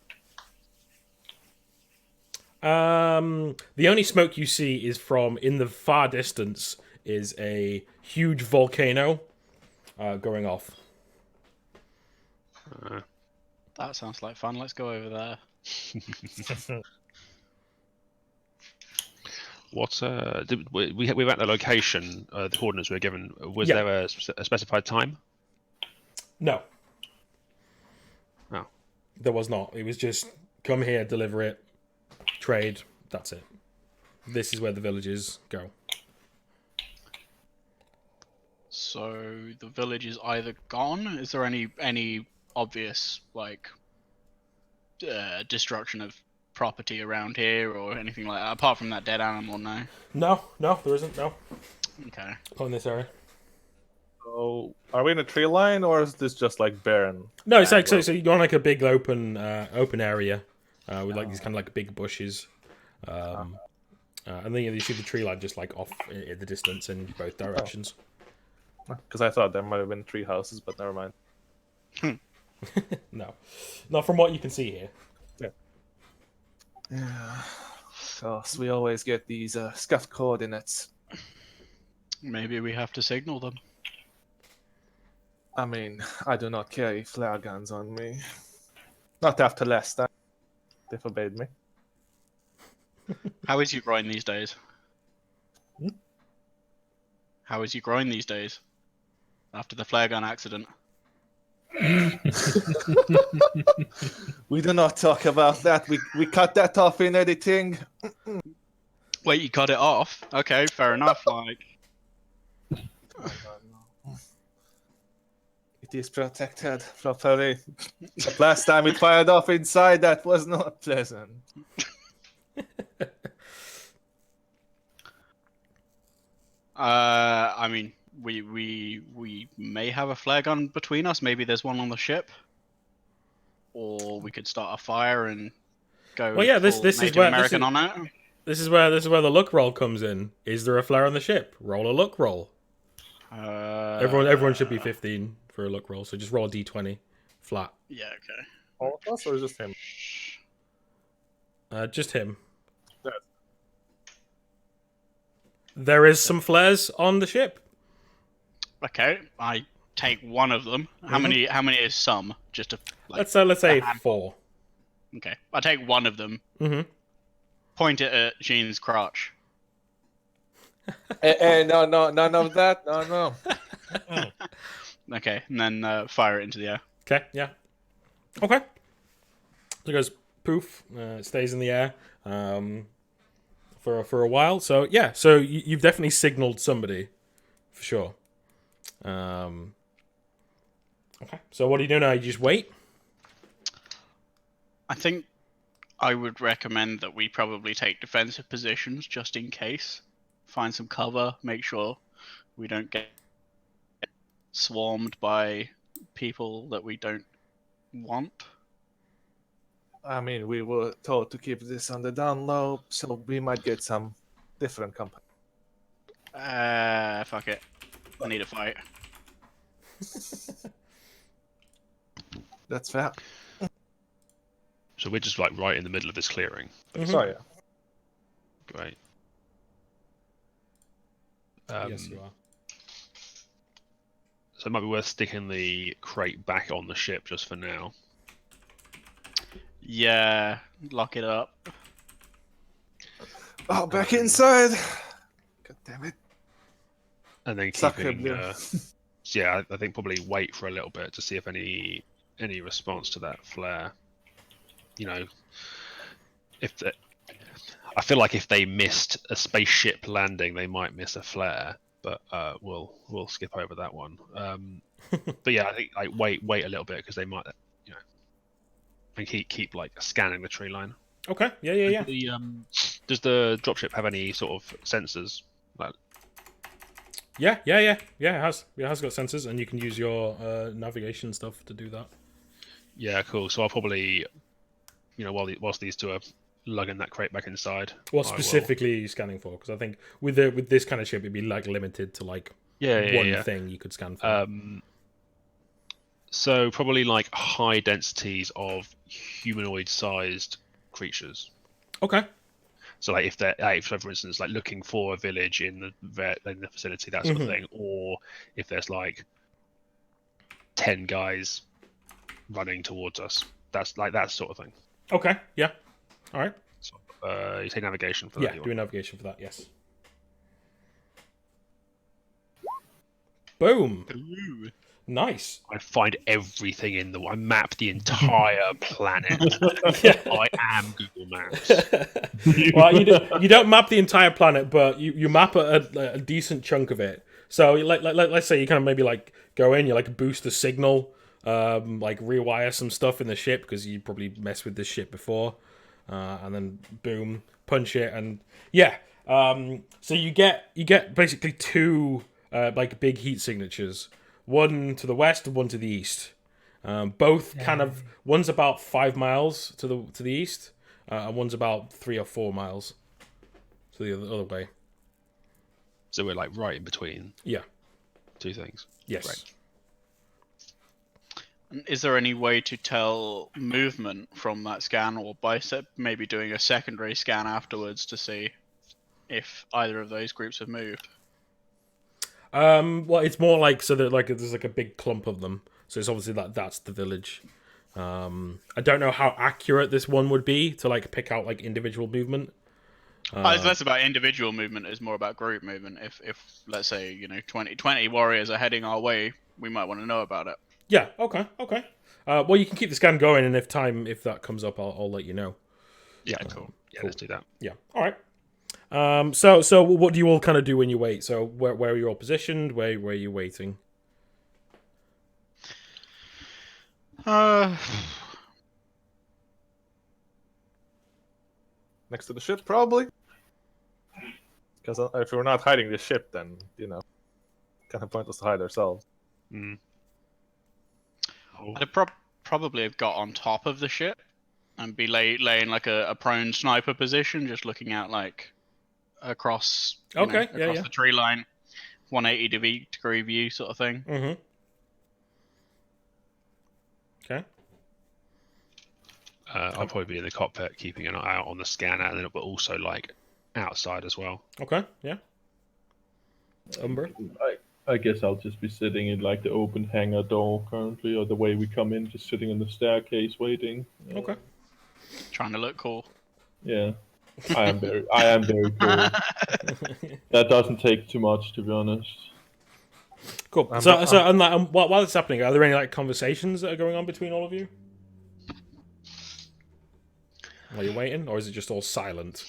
The only smoke you see is from in the far distance is a huge volcano going off. That sounds like fun. Let's go over there. What we were at the location, the coordinates we were given. Was Yeah. there a specified time? No. Oh. There was not. It was just come here, deliver it, trade. That's it. This is where the villages go. So the village is either gone. Is there any obvious like destruction of property around here or anything like that, apart from that dead animal? No. No, there isn't. No, Okay. not in this area. So, are we in a tree line, or is this just like barren? No, it's like so you're on like a big open area with like these kind of like big bushes, and then you see the tree line just like off in the distance in both directions. Because I thought there might have been tree houses, but never mind. No, not from what you can see here. Yeah. Because we always get these scuffed coordinates. Maybe we have to signal them. I mean, I do not carry flare guns on me. Not after last time. They forbade me. How is your groin these days? Hmm? How is your groin these days? After the flare gun accident. We do not talk about that. We cut that off in editing. Wait, you cut it off? Okay, fair enough. Like, It is protected properly. Last time it fired off inside, that was not pleasant. I mean, we may have a flare gun between us. Maybe there's one on the ship, or we could start a fire and go. Well, yeah, this full is Native where American on it. This is where the luck roll comes in. Is there a flare on the ship? Roll a luck roll. Everyone should be 15 for a luck roll, so just roll a d20 flat. Yeah. Okay. All of us or just him? Just him. Yes. There is some flares on the ship. Okay. I take one of them. How many? How many is some? Just a. Like, Let's say a handful. 4. Okay. I take one of them. Mm-hmm. Point it at Jean's crotch. No, none of that. No. Okay, and then fire it into the air. Okay, yeah. Okay. So it goes poof. It stays in the air for a while. So yeah, so you've definitely signaled somebody for sure. Okay. So what do you do now? You just wait. I think I would recommend that we probably take defensive positions just in case. Find some cover. Make sure we don't get swarmed by people that we don't want. I mean, we were told to keep this on the down low, so we might get some different company. Fuck it. I need a fight. That's fair. So we're just like right in the middle of this clearing. Mhm. Sorry. Great. Yes, you are. So it might be worth sticking the crate back on the ship just for now. Yeah, lock it up. Oh, back inside. God damn it. And then Sucker keeping, blue. yeah, I think probably wait for a little bit to see if any response to that flare. You know, I feel like if they missed a spaceship landing, they might miss a flare. But we'll skip over that one. But yeah, I think like wait a little bit because they might, you know, and keep like scanning the tree line. Okay. Yeah. Does the dropship have any sort of sensors? Like, Yeah. It has got sensors, and you can use your navigation stuff to do that. yeah, cool. So I'll probably, you know, whilst these two are lugging that crate back inside. What I will- specifically are you scanning for? Because I think with this kind of ship, it'd be like limited to like one thing you could scan for. So probably like high densities of humanoid-sized creatures. Okay. So like if they're, so for instance, like looking for a village in the facility, that sort of thing, or if there's like 10 guys running towards us, that's like that sort of thing. Okay. Yeah. All right. So, you say navigation for Yeah. that. Do a navigation for that. Yes. Boom. Ooh. Nice. I find everything in I map the entire planet. Yeah. I am Google Maps. Well, you don't map the entire planet, but you map a decent chunk of it. So let's say you kind of maybe like go in, you like boost the signal, like rewire some stuff in the ship because you probably messed with this ship before, and then boom, punch it, and yeah. So you get basically two like big heat signatures. One to the west and one to the east. Both kind of, one's about 5 miles to the east, and one's about 3 or 4 miles to the other way. So we're like right in between. Yeah. Two things. Yes. Right. Is there any way to tell movement from that scan, or bicep maybe doing a secondary scan afterwards to see if either of those groups have moved? Well, it's more like so that like there's like a big clump of them. So it's obviously that's the village. I don't know how accurate this one would be to like pick out like individual movement. It's less about individual movement; it's more about group movement. If let's say 20 warriors are heading our way, we might want to know about it. Yeah. Okay. Well, you can keep the scan going, and if that comes up, I'll let you know. Yeah, cool. Yeah, cool. let's do that. Yeah. All right. So what do you all kind of do when you wait? So where are you all positioned? Where are you waiting? Next to the ship, probably. Because if we're not hiding the ship, then kind of pointless to hide ourselves. Mm. I'd probably have got on top of the ship and be laying like a prone sniper position, just looking out like across the tree line, 180 degree view sort of thing. Mm-hmm. Okay. I'll probably be in the cockpit, keeping an eye out on the scanner, and then but also like outside as well. Okay. Yeah. Umber. I guess I'll just be sitting in like the open hangar door currently, or the way we come in, just sitting on the staircase waiting. Okay. Trying to look cool. Yeah, I am very cool. That doesn't take too much, to be honest. Cool. While it's happening, are there any like conversations that are going on between all of you? While you're waiting, or is it just all silent?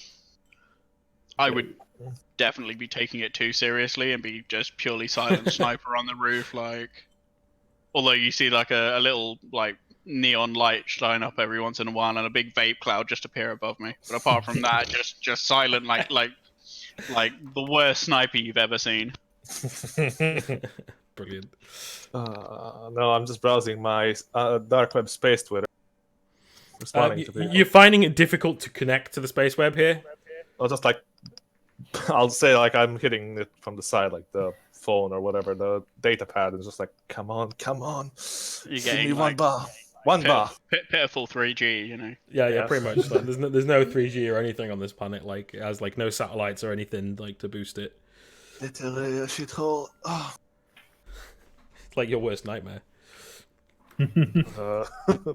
I would definitely be taking it too seriously and be just purely silent sniper on the roof, like. Although you see like a little like neon light shine up every once in a while and a big vape cloud just appear above me. But apart from that, just silent, like the worst sniper you've ever seen. Brilliant. No, I'm just browsing my dark web space Twitter. You're finding it difficult to connect to the space web here? I'll just like, I'll say like I'm hitting it from the side, like the phone or whatever, the data pad, and just like, come on. You're Give me getting one bar. One bar. Pitiful 3G, Yeah, Yeah. pretty much. Like, there's no 3G or anything on this planet. Like, it has like no satellites or anything like to boost it. Literally a shithole. Oh. It's like your worst nightmare.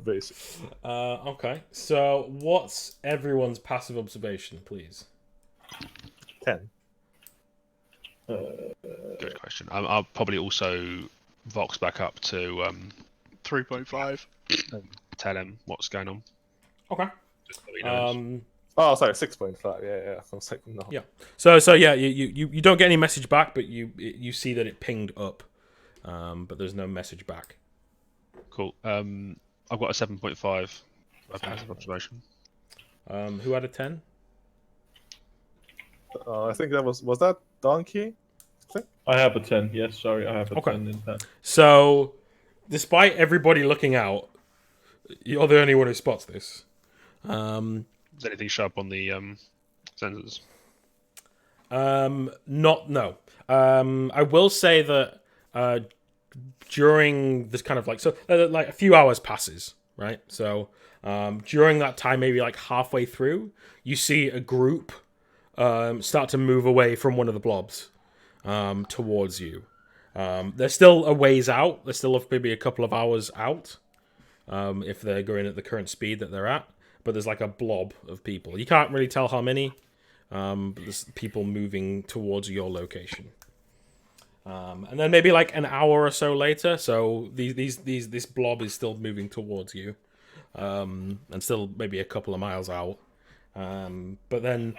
Basically. Okay. So, what's everyone's passive observation, please? 10. Good question. I'll probably also vox back up to 3.5. tell him what's going on. Okay. Just so he knows. Oh, sorry, 6.5. Yeah. I was like, no. Yeah. So yeah, you don't get any message back, but you see that it pinged up, but there's no message back. Cool. I've got a 7.5 passive observation. Who had a 10? I think that was that Donkey? I have a 10. Yes, sorry, I have a Okay. 10 in that. So, despite everybody looking out, you're the only one who spots this. Does anything show up on the sensors? No. I will say that during this kind of like like a few hours passes, right? So during that time, maybe like halfway through, you see a group start to move away from one of the blobs towards you. They're still a ways out. They're still maybe a couple of hours out if they're going at the current speed that they're at. But there's like a blob of people. You can't really tell how many, but there's people moving towards your location. And then maybe like an hour or so later, so this blob is still moving towards you, and still maybe a couple of miles out. But then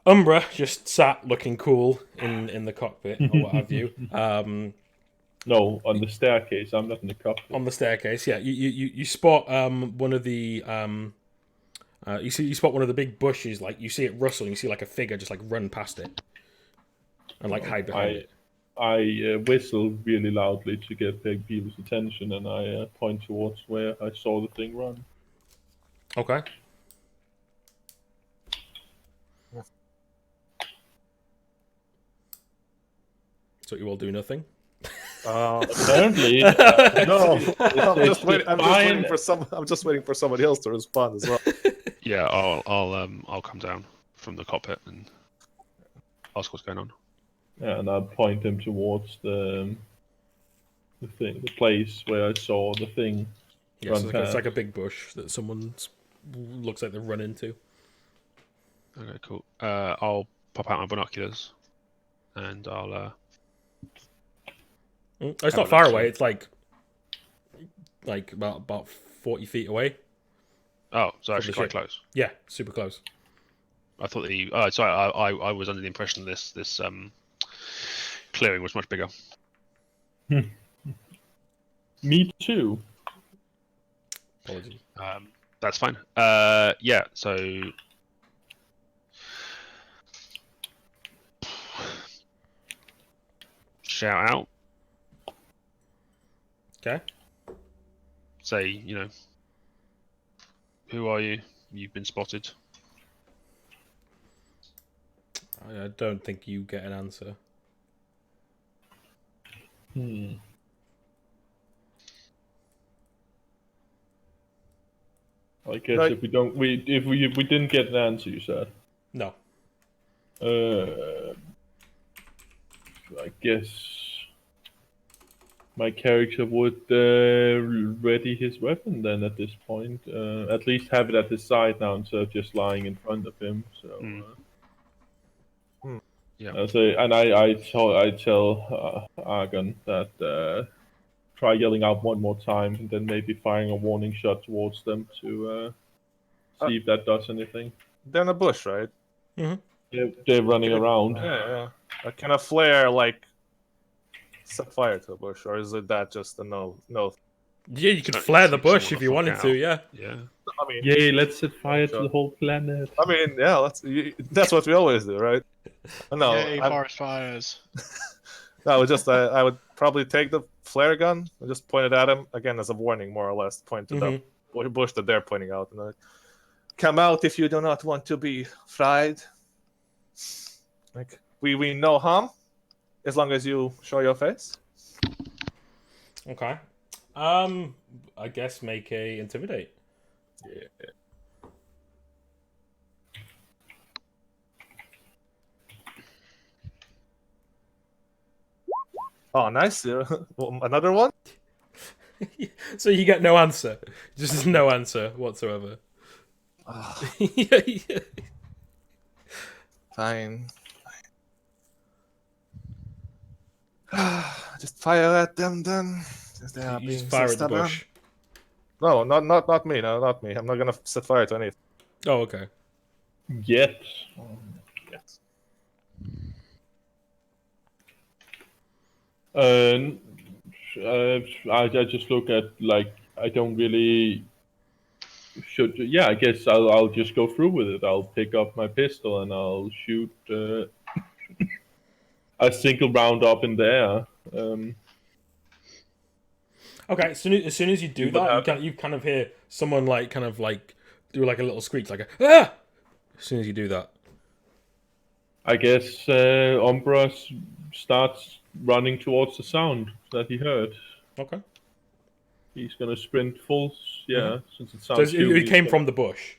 Umbra just sat looking cool in the cockpit or what have you. No, on the staircase. I'm not in the cockpit. On the staircase, yeah. You spot one of the you spot one of the big bushes. Like you see it rustle, and you see like a figure just like run past it and like hide behind it. I whistle really loudly to get people's attention, and I point towards where I saw the thing run. Okay. So you all do nothing? Apparently, no. I'm just waiting for somebody else to respond as well. Yeah, I'll come down from the cockpit and ask what's going on. and I'll point him towards the place where I saw the thing. Yeah, Run so it's like a past. big bush that someone's looks like they've run into. Okay, cool. I'll pop out my binoculars, and I'll. It's Have not a far look, away. see. It's like about 40 feet away. Oh, so From actually the quite ship. close. Yeah, super close. I thought the. Oh, sorry. I was under the impression this clearing was much bigger. Me too. Apologies. That's fine. Yeah. So. Shout out. Okay. Say, who are you? You've been spotted. I don't think you get an answer. I guess Right. if we didn't get an answer, you said. No. I guess my character would ready his weapon then at this point. At least have it at his side now instead of just lying in front of him. So. Yeah. I tell Argon that try yelling out one more time and then maybe firing a warning shot towards them to see if that does anything. They're in a bush, right? They're running around. Yeah. Can a flare set fire to the bush, or is it that just a no? Yeah, you could So- flare the so bush someone if you will wanted fuck to. out. Yeah. Yeah. I mean, Yay! Let's set fire to Sure. the whole planet. I mean, yeah, that's what we always do, right? No, Yay, forest fires. I would probably take the flare gun and just point it at him again as a warning, more or less. Point to the bush that they're pointing out, and come out if you do not want to be fried. Like we no harm, as long as you show your face. Okay. I guess make a intimidate. Yeah. Oh, nice. Another one? So you get no answer. Just no answer whatsoever. Yeah. Fine. Just fire at them then. They are You being just so fire at the stubborn. bush. No, not me. No, not me. I'm not gonna set fire to anything. Oh, okay. Yet. Yes. I just look at I don't really should. Yeah, I guess I'll just go through with it. I'll pick up my pistol and I'll shoot a single round up in the air. Okay, as soon as you do What that, happened? you kind of hear someone do like a little screech, like a ah! As soon as you do that. I guess Umbra starts running towards the sound that he heard. Okay. He's gonna sprint full. Yeah, since it So sounds. it came from the bush.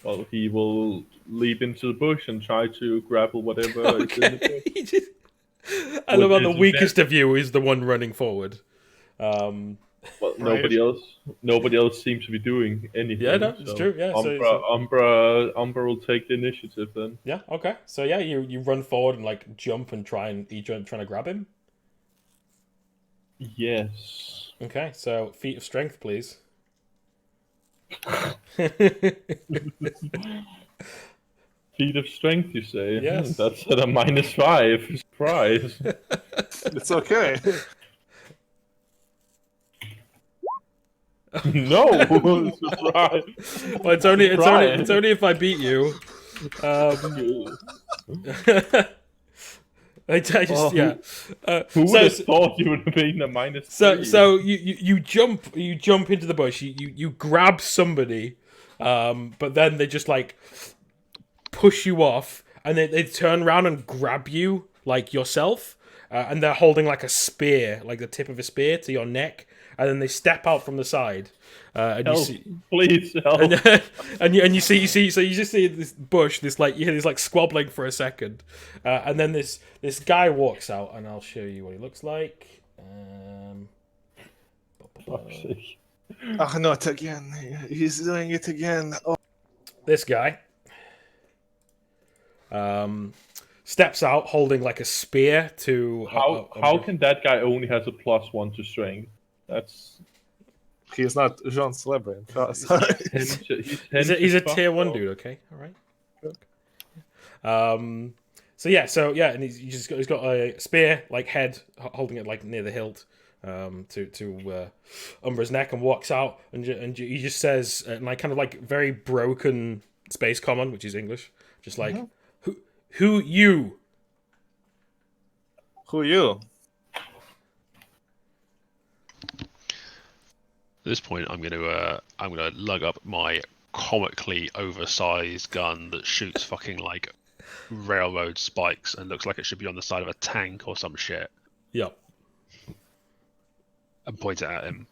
Well, he will leap into the bush and try to grapple whatever is in the bush. He just- I love how the his weakest of you is the one running forward. Well, nobody else seems to be doing anything. Yeah, no, it's true, yeah, Umbra will take the initiative then. Yeah, okay. So yeah, you run forward and like jump and trying to grab him. Yes. Okay, so feat of strength, please. Feat of strength, you say? Yes. That's at a -5. Surprise. It's okay. No, surprise. Well, it's only if I beat you. I just Oh, yeah. Who would So have thought you would have been a -3? so you jump into the bush. You grab somebody, but then they just like push you off, and they turn around and grab you like yourself, and they're holding like a spear, like the tip of a spear to your neck, and then they step out from the side, and you Help, see. please help. And you see so you just see this bush, this like you hear this like squabbling for a second, and then this guy walks out, and I'll show you what he looks like. Fuck's sake. Oh, not again. He's doing it again. Oh. This guy steps out holding like a spear to. How can that guy only has a +1 to strength? That's He's not Jean Celebre. Sorry. He's a tier 1 dude. Okay, all right. So yeah, and he's got a spear like head holding it like near the hilt to Umbra's neck, and walks out, and he just says like kind of like very broken space common, which is English, just like who you? Who you? At this point, I'm gonna lug up my comically oversized gun that shoots fucking like railroad spikes and looks like it should be on the side of a tank or some shit, Yep. and point it at him,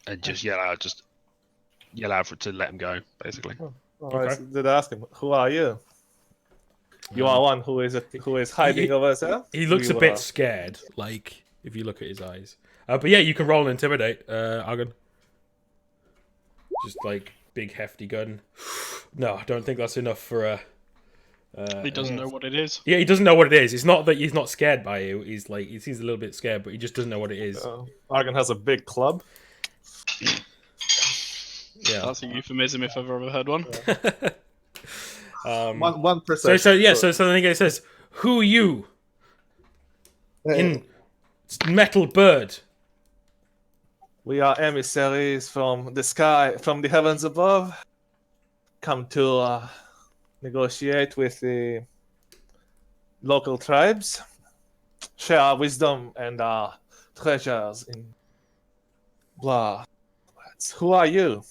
and just yell out to let him go, basically. Alright, so did I ask him? Who are you? You are one who is hiding over there. He looks a bit scared, like if you look at his eyes. But yeah, you can roll and intimidate, Argon. Just like big hefty gun. No, I don't think that's enough for a. He doesn't know what it is. Yeah, he doesn't know what it is. It's not that he's not scared by you. He's like he seems a little bit scared, but he just doesn't know what it is. Argon has a big club. Yeah, That's a euphemism if I've ever heard one. 1%. So then he says, "Who you?" In metal bird. We are emissaries from the sky, from the heavens above. Come to negotiate with the local tribes, share our wisdom and our treasures in blah. Who are you?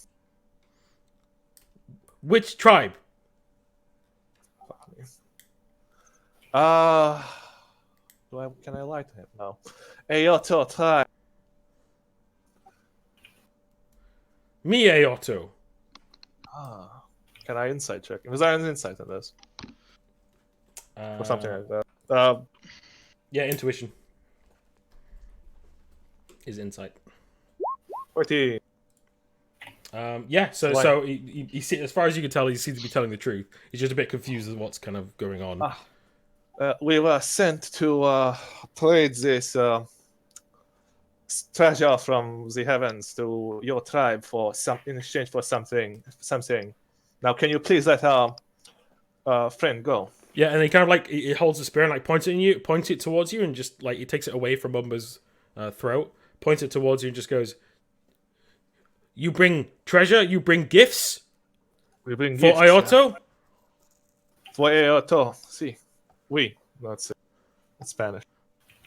Which tribe? Can I lie to him? No. Ayoto tribe. Me, Ayoto. Can I insight check? Was there an insight in this? Or something like that? Yeah, intuition is insight. 14. Yeah, so Why? so he as far as you can tell, he seems to be telling the truth. He's just a bit confused as what's kind of going on. We were sent to trade this treasure from the heavens to your tribe for in exchange for something. Now, can you please let our friend go? Yeah, and he kind of like he holds the spear and like points it towards you, and just like he takes it away from Umbra's throat, points it towards you, and just goes, "You bring treasure. You bring gifts. We bring for gifts, Ayoto." For Ayoto, see, we. That's it. In Spanish.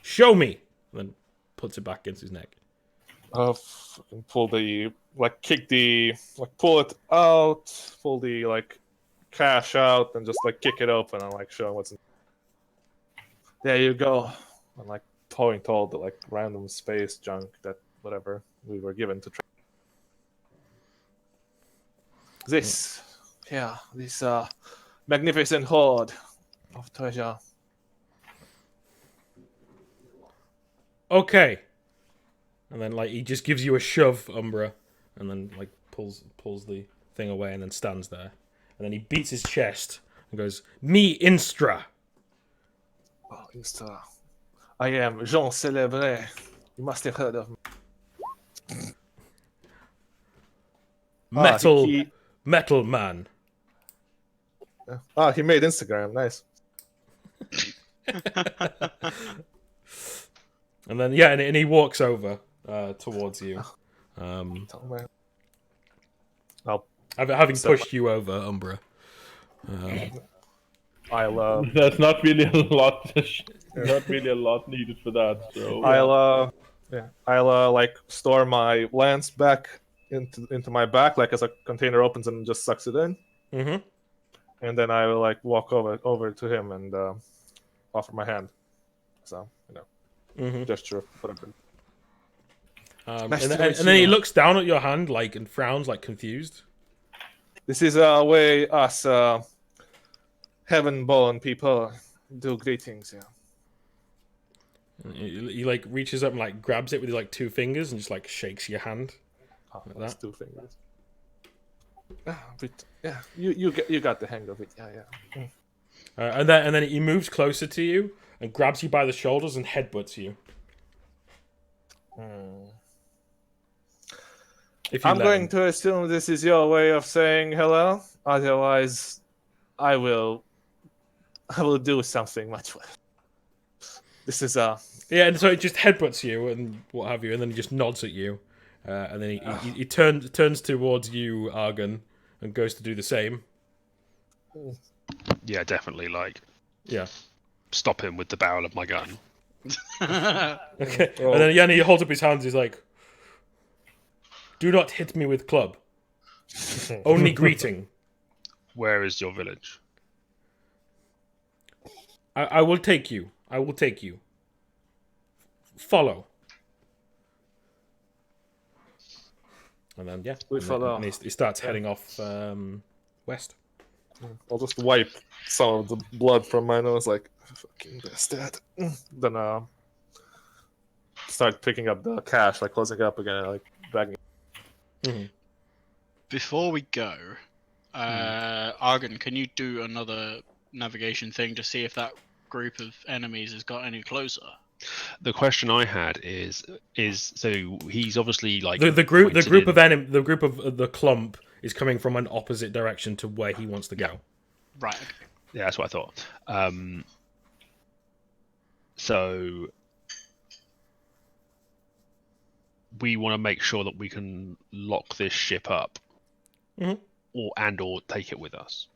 Show me. And then puts it back against his neck. Fucking pull it out, pull the cash out, and just kick it open and show what's in. There you go. And point all the random space junk that whatever we were given to try. This magnificent hoard of treasure. Okay. And then he just gives you a shove, Umbra, and then pulls the thing away and then stands there. And then he beats his chest and goes, "Me Instra." Oh, Instra. I am Jean Celebre. You must have heard of me. Metal man. He made Instagram. Nice. And then and he walks over towards you. Having pushed you over, Umbra. There's not really a lot. Not really a lot needed for that. So I'll store my lance back into my back, as a container opens and just sucks it in. Mm-hmm. And then I will walk over to him and offer my hand. So mm-hmm. gesture, whatever. And Nice to then, meet and then he you. looks down at your hand, like, and frowns, like, confused. This is a way us heaven-born people do greetings. Yeah. He like reaches up and like grabs it with his like 2 fingers and just like shakes your hand. Oh, Like that's that. 2 fingers. Yeah, you got the hang of it. Yeah. And then he moves closer to you and grabs you by the shoulders and headbutts you. If you I'm let going him. to assume this is your way of saying hello. Otherwise, I will do something much worse. This is Yeah, and so it just headbutts you and what have you, and then he just nods at you, and then he turns towards you, Argon, and goes to do the same. Yeah, definitely. Like, Yeah. stop him with the barrel of my gun. Okay. And then Yanni holds up his hands. He's like, "Do not hit me with club. Only greeting. Where is your village? I will take you. I will take you. Follow." And then We follow. And he starts heading off west. I'll just wipe some of the blood from my nose, like fucking bastard. Then start picking up the cash, like closing it up again, and, like dragging. Before we go, Argon, can you do another navigation thing to see if that group of enemies has got any closer? The question I had is so he's obviously like The group pointed of the clump is coming from an opposite direction to where he wants to go. Right. Okay. Yeah, that's what I thought. So we want to make sure that we can lock this ship up, or take it with us.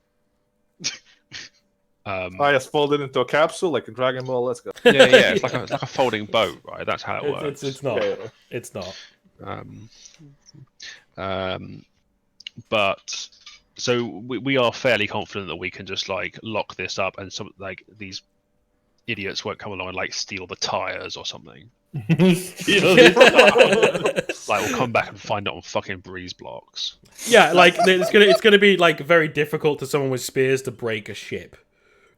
I just fold it into a capsule like a Dragon Ball. Let's go. Yeah, it's like a folding boat, right? That's how it works. It's not. Yeah. It's not. But so we are fairly confident that we can just like lock this up, and some like these idiots won't come along and like steal the tires or something. Like we'll come back and find it on fucking breeze blocks. Yeah, like it's gonna be like very difficult to someone with spears to break a ship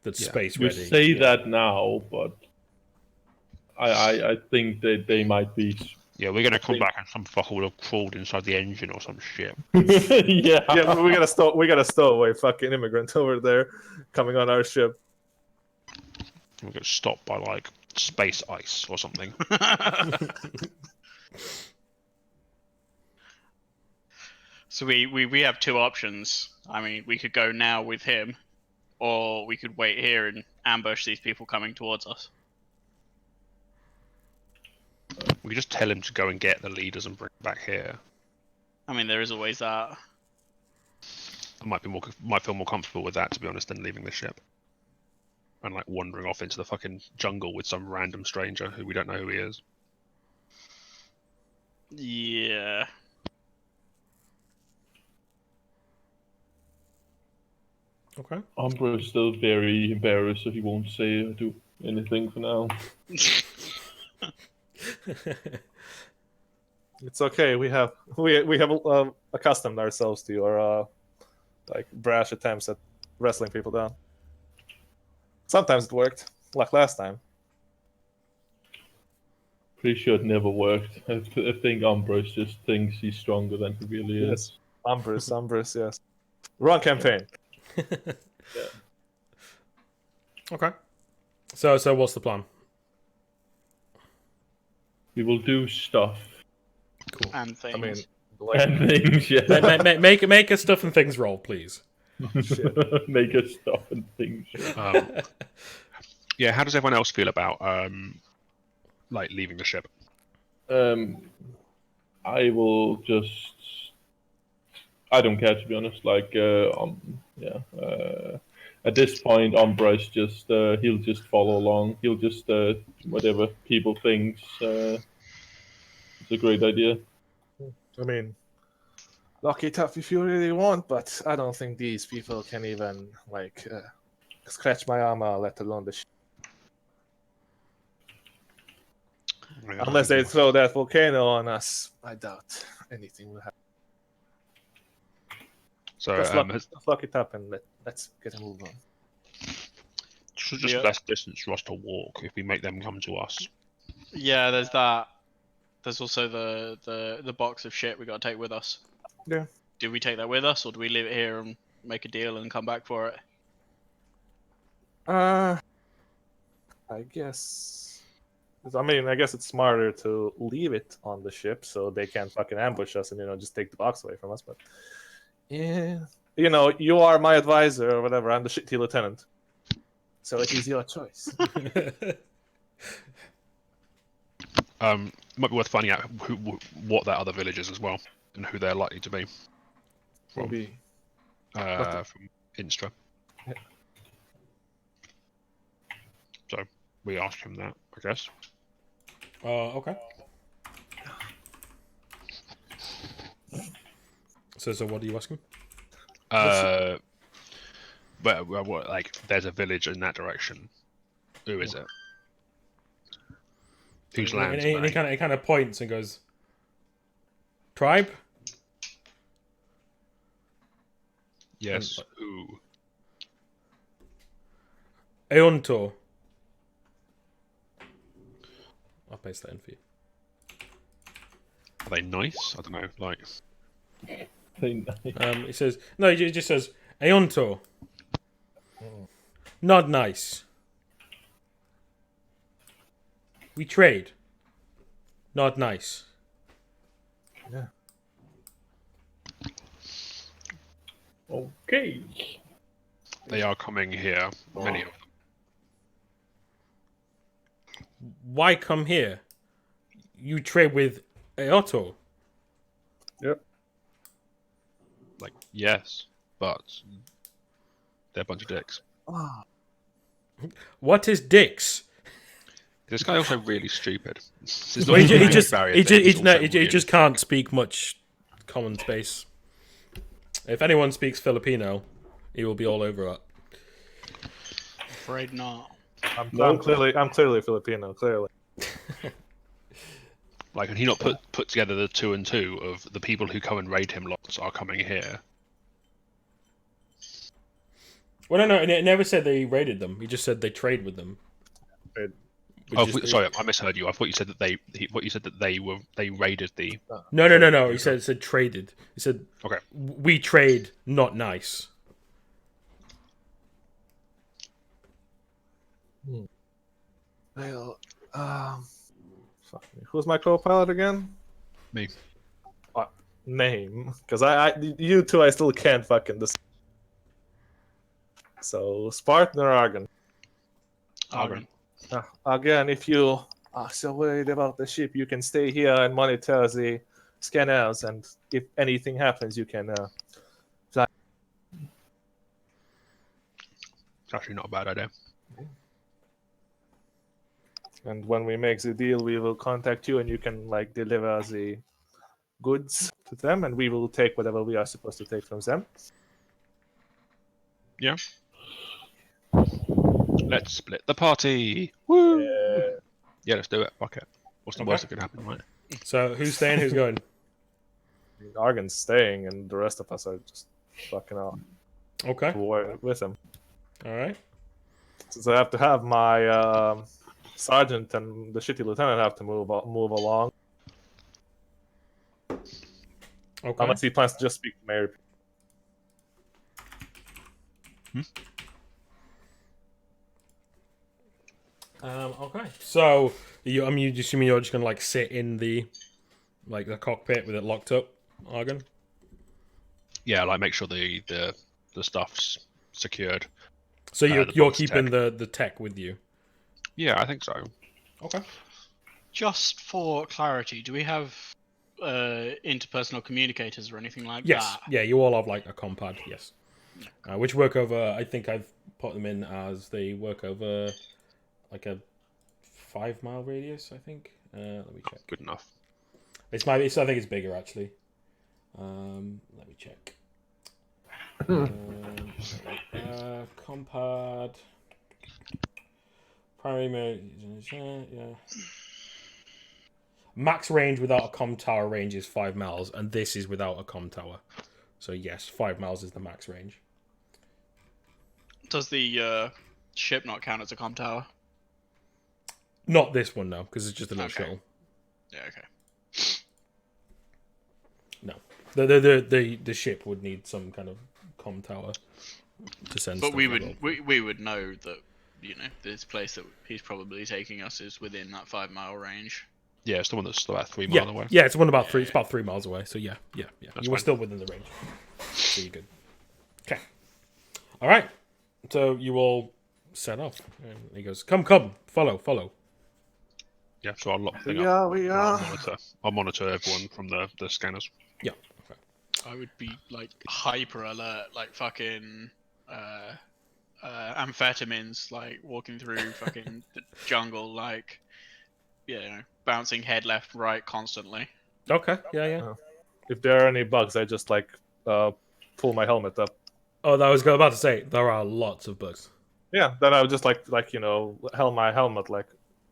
that's space You ready. say that now, but I think that they might be. Yeah, we're gonna come back and some fucker will have crawled inside the engine or some shit. Yeah, Yeah, we got a stowaway fucking immigrant over there coming on our ship. We'll get stopped by like space ice or something. So we have 2 options. I mean, we could go now with him, or we could wait here and ambush these people coming towards us. We could just tell him to go and get the leaders and bring them back here. I mean, there is always that. I might feel more comfortable with that, to be honest, than leaving the ship and like wandering off into the fucking jungle with some random stranger who we don't know who he is. Yeah. Okay. Umbra is still very embarrassed, so he won't say or do anything for now. It's okay. We have accustomed ourselves to your like brash attempts at wrestling people down. Sometimes it worked, like last time. Pretty sure it never worked. I think Umbra just thinks he's stronger than he really is. Umbrus, yes. Wrong campaign. Okay. So what's the plan? We will do stuff. Cool. And things. I mean, like, And things, yeah. Make a stuff and things roll, please. Make us stuff and things. Yeah, how does everyone else feel about like leaving the ship? I will just. I don't care, to be honest. Like, at this point, Umbra is just he'll just follow along. He'll just whatever people thinks it's a great idea. I mean, lock it up if you really want, but I don't think these people can even like scratch my armor, let alone the. Yeah, Unless they throw that volcano on us, I doubt anything will happen. So Just lock it up and let's get a move on. just Yeah. less distance for us to walk if we make them come to us. Yeah, there's that. There's also the box of shit we got to take with us. Yeah. Do we take that with us, or do we leave it here and make a deal and come back for it? I guess. I guess it's smarter to leave it on the ship so they can't fucking ambush us and just take the box away from us. But yeah, you are my advisor or whatever. I'm the shitty lieutenant, so it is your choice. It might be worth finding out what that other village is as well, and who they're likely to be. Maybe. From Instra. Yeah. So we ask him that, I guess. Okay. So what do you ask him? But what, like, there's a village in that direction. Who is it? Whose lands? And he kind of points and goes, "Tribe." Yes. Who? Eonto. I'll paste that in for you. Are they nice? I don't know. Like, He says no. He just says Eonto. Not nice. We trade. Not nice. Yeah. Okay. they are coming here. Many of them. Why come here? You trade with Eoto. Yep. Like, yes, but they're a bunch of dicks. What is dicks? This guy also really stupid. Well, he just can't speak much common space. If anyone speaks Filipino, he will be all over it. Afraid not. I'm clearly Filipino. Clearly. Like, can he not put together the 2 and 2 of the people who come and raid him lots are coming here? Well, no, it never said they raided them. He just said they trade with them. Sorry, I misheard you. I thought you said that they raided the. No. He said traded. He said, Okay. We trade, not nice. Well, fuck me. Who's my co-pilot again? Me. Name, because you two I still can't fucking decide. So Spartan or Argon? Argon. Again, if you are so worried about the ship, you can stay here and monitor the scanners, and if anything happens, you can fly. It's actually not a bad idea. And when we make the deal, we will contact you, and you can deliver the goods to them, and we will take whatever we are supposed to take from them. Yeah. Let's split the party. Woo! Yeah, let's do it. Fuck it. What's the worst that could happen, right? So who's staying? Who's going? Argon's staying, and the rest of us are just fucking off Okay. to war with him. All right. So I have to have my sergeant and the shitty lieutenant have to move along. Okay. Unless he plans to just speak to Mary. Okay. So I'm assuming you're just gonna sit in the cockpit with it locked up, Argon. Yeah, make sure the stuff's secured. So you're box keeping tech. the tech with you. Yeah, I think so. Okay. Just for clarity, do we have interpersonal communicators or anything like Yes. that? Yeah, you all have a compad. Yes. Which work over. I think I've put them in as they work over a 5-mile radius. I think. Let me check. Good enough. I think it's bigger actually. Let me check. Compad. Primary. Yeah. max range without a comm tower range is 5 miles, and this is without a comm tower. So yes, 5 miles is the max range. Does the ship not count as a comm tower? Not this one, no, because it's just a little Okay. shuttle. Yeah, okay. No, the ship would need some kind of comm tower to send. But stuff we as would well. we would know that, you know, this place that he's probably taking us is within that 5 mile range. Yeah, it's the one that's about 3 Yeah, miles away. yeah, it's one about 3. It's about 3 miles away. So yeah. That's You were fine. still within the range, so you're good. Okay, all right. So you all set off, and he goes, "Come, follow." Yeah, so I'll lock the thing We up. are. I'll monitor everyone from the scanners. Yeah. I would be like hyper alert, like fucking amphetamines, like walking through fucking the jungle, like, you know, bouncing head left, right constantly. Okay. Yeah. If there are any bugs, I just like pull my helmet up. Oh, that was about to say there are lots of bugs. Yeah, then I would just like my helmet like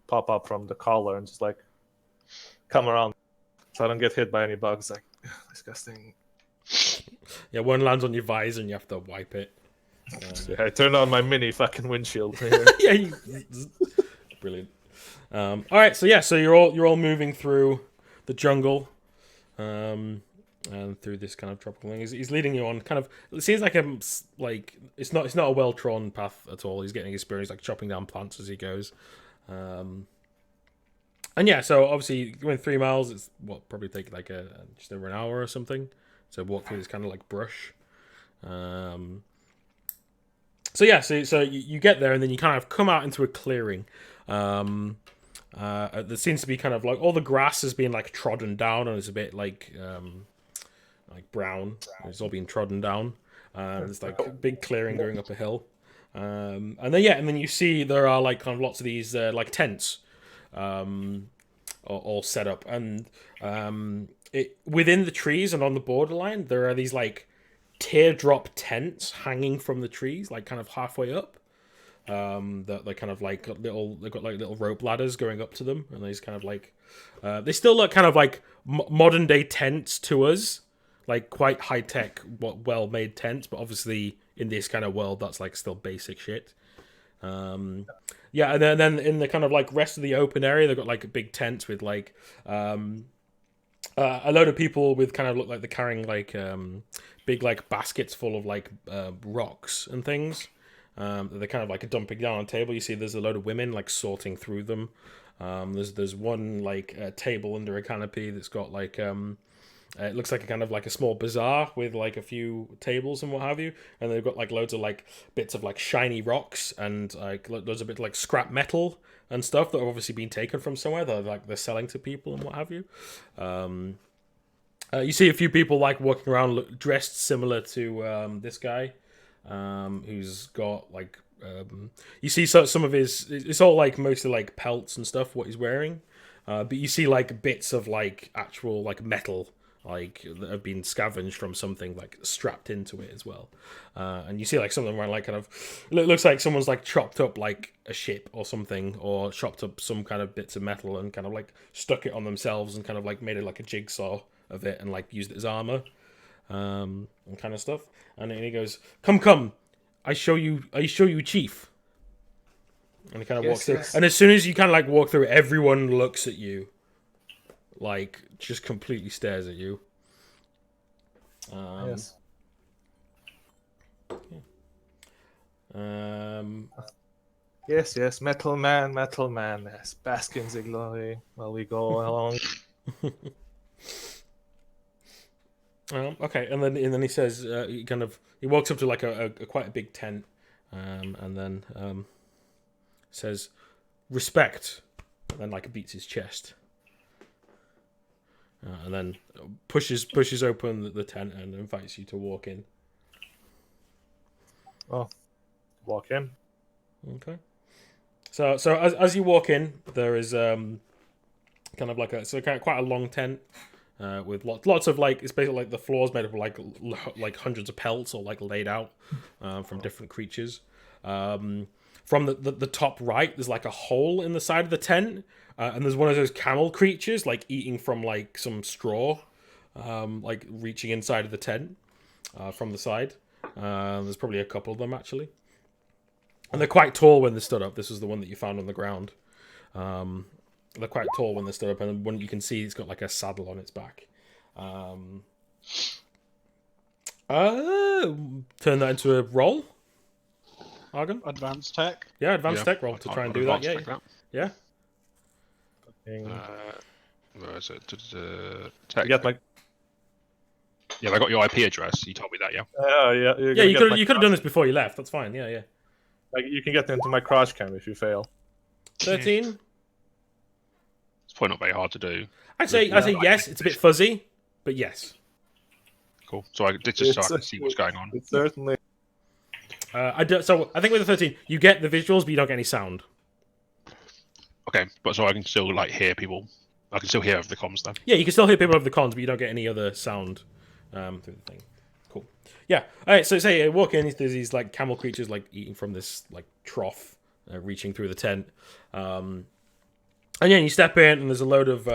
pop up from the collar and just like come around, so I don't get hit by any bugs. Like disgusting. Yeah, one lands on your visor and you have to wipe it. Yeah, I turn on my mini fucking windshield. Yeah, brilliant. All right, so you're all moving through the jungle, and through this kind of tropical thing. He's leading you on kind of. It seems like it's not a well trodden path at all. He's getting experience like chopping down plants as he goes, and yeah. So obviously going 3 miles, it's probably take like just over an hour or something. So walk through this kind of like brush. So you get there and then you kind of come out into a clearing. There seems to be kind of like all the grass has been like trodden down and it's a bit like brown. It's all been trodden down. There's like a big clearing going up a hill. And then you see there are like kind of lots of these like tents, all set up, and within the trees and on the borderline there are these like teardrop tents hanging from the trees, like kind of halfway up. That they kind of like they've got like little rope ladders going up to them, and these kind of like they still look kind of like modern day tents to us, like quite high tech, well made tents, but obviously in this kind of world that's like still basic shit. And then in the kind of like rest of the open area they've got like big tents with like a load of people with kind of look like they're carrying like big like baskets full of like rocks and things. They're kind of like dumping down on a table. You see there's a load of women like sorting through them. There's one like table under a canopy that's got like it looks like a kind of like a small bazaar with like a few tables and what have you, and they've got like loads of like bits of like shiny rocks and like loads of bit like scrap metal and stuff that have obviously been taken from somewhere that like they're selling to people and what have you. You see a few people like walking around dressed similar to this guy, who's got like you see some of his. It's all like mostly like pelts and stuff what he's wearing, but you see like bits of like actual like metal like that have been scavenged from something like strapped into it as well, and you see like some of them wearing like kind of it looks like someone's like chopped up like a ship or something, or chopped up some kind of bits of metal and kind of like stuck it on themselves and kind of like made it like a jigsaw of it and like used it as armor, and kind of stuff. And then he goes, "Come, I show you, chief." And he kind of walks through. And as soon as you kind of like walk through, everyone looks at you, like just completely stares at you. Yes. Yes, metal man, yes, bask in the glory while we go along. Okay, and then he says he walks up to like a quite a big tent, and then says respect, and then like beats his chest, and then pushes open the tent and invites you to walk in. Oh, walk in. Okay. So as you walk in, there is kind of like quite a long tent. With lots of like, it's basically like the floor's made of like hundreds of pelts or like laid out from different creatures. from the top right, there's like a hole in the side of the tent, and there's one of those camel creatures like eating from like some straw, like reaching inside of the tent from the side. There's probably a couple of them actually, and they're quite tall when they're stood up. This is the one that you found on the ground. They're quite tall when they're stood up, and when you can see, it's got like a saddle on its back. Turn that into a roll. Argon? Advanced tech. Yeah, advanced tech roll to try and do that. Yeah. Where is it? Tech. Get my Yeah, I got your IP address. You told me that, yeah. Yeah, you could have done this before you left. That's fine. Yeah. Like you can get into my crouch cam if you fail. 13. It's probably not very hard to do. I say yes. It's a bit fuzzy, but yes. Cool. So I did just so I can see what's going on. It's certainly. So I think with the 13, you get the visuals, but you don't get any sound. Okay, but so I can still like hear people. I can still hear over the comms then. Yeah, you can still hear people over the comms, but you don't get any other sound through the thing. Cool. Yeah. All right. So say you walk in, there's these like camel creatures like eating from this like trough, reaching through the tent. And yeah, you step in, and there's a load of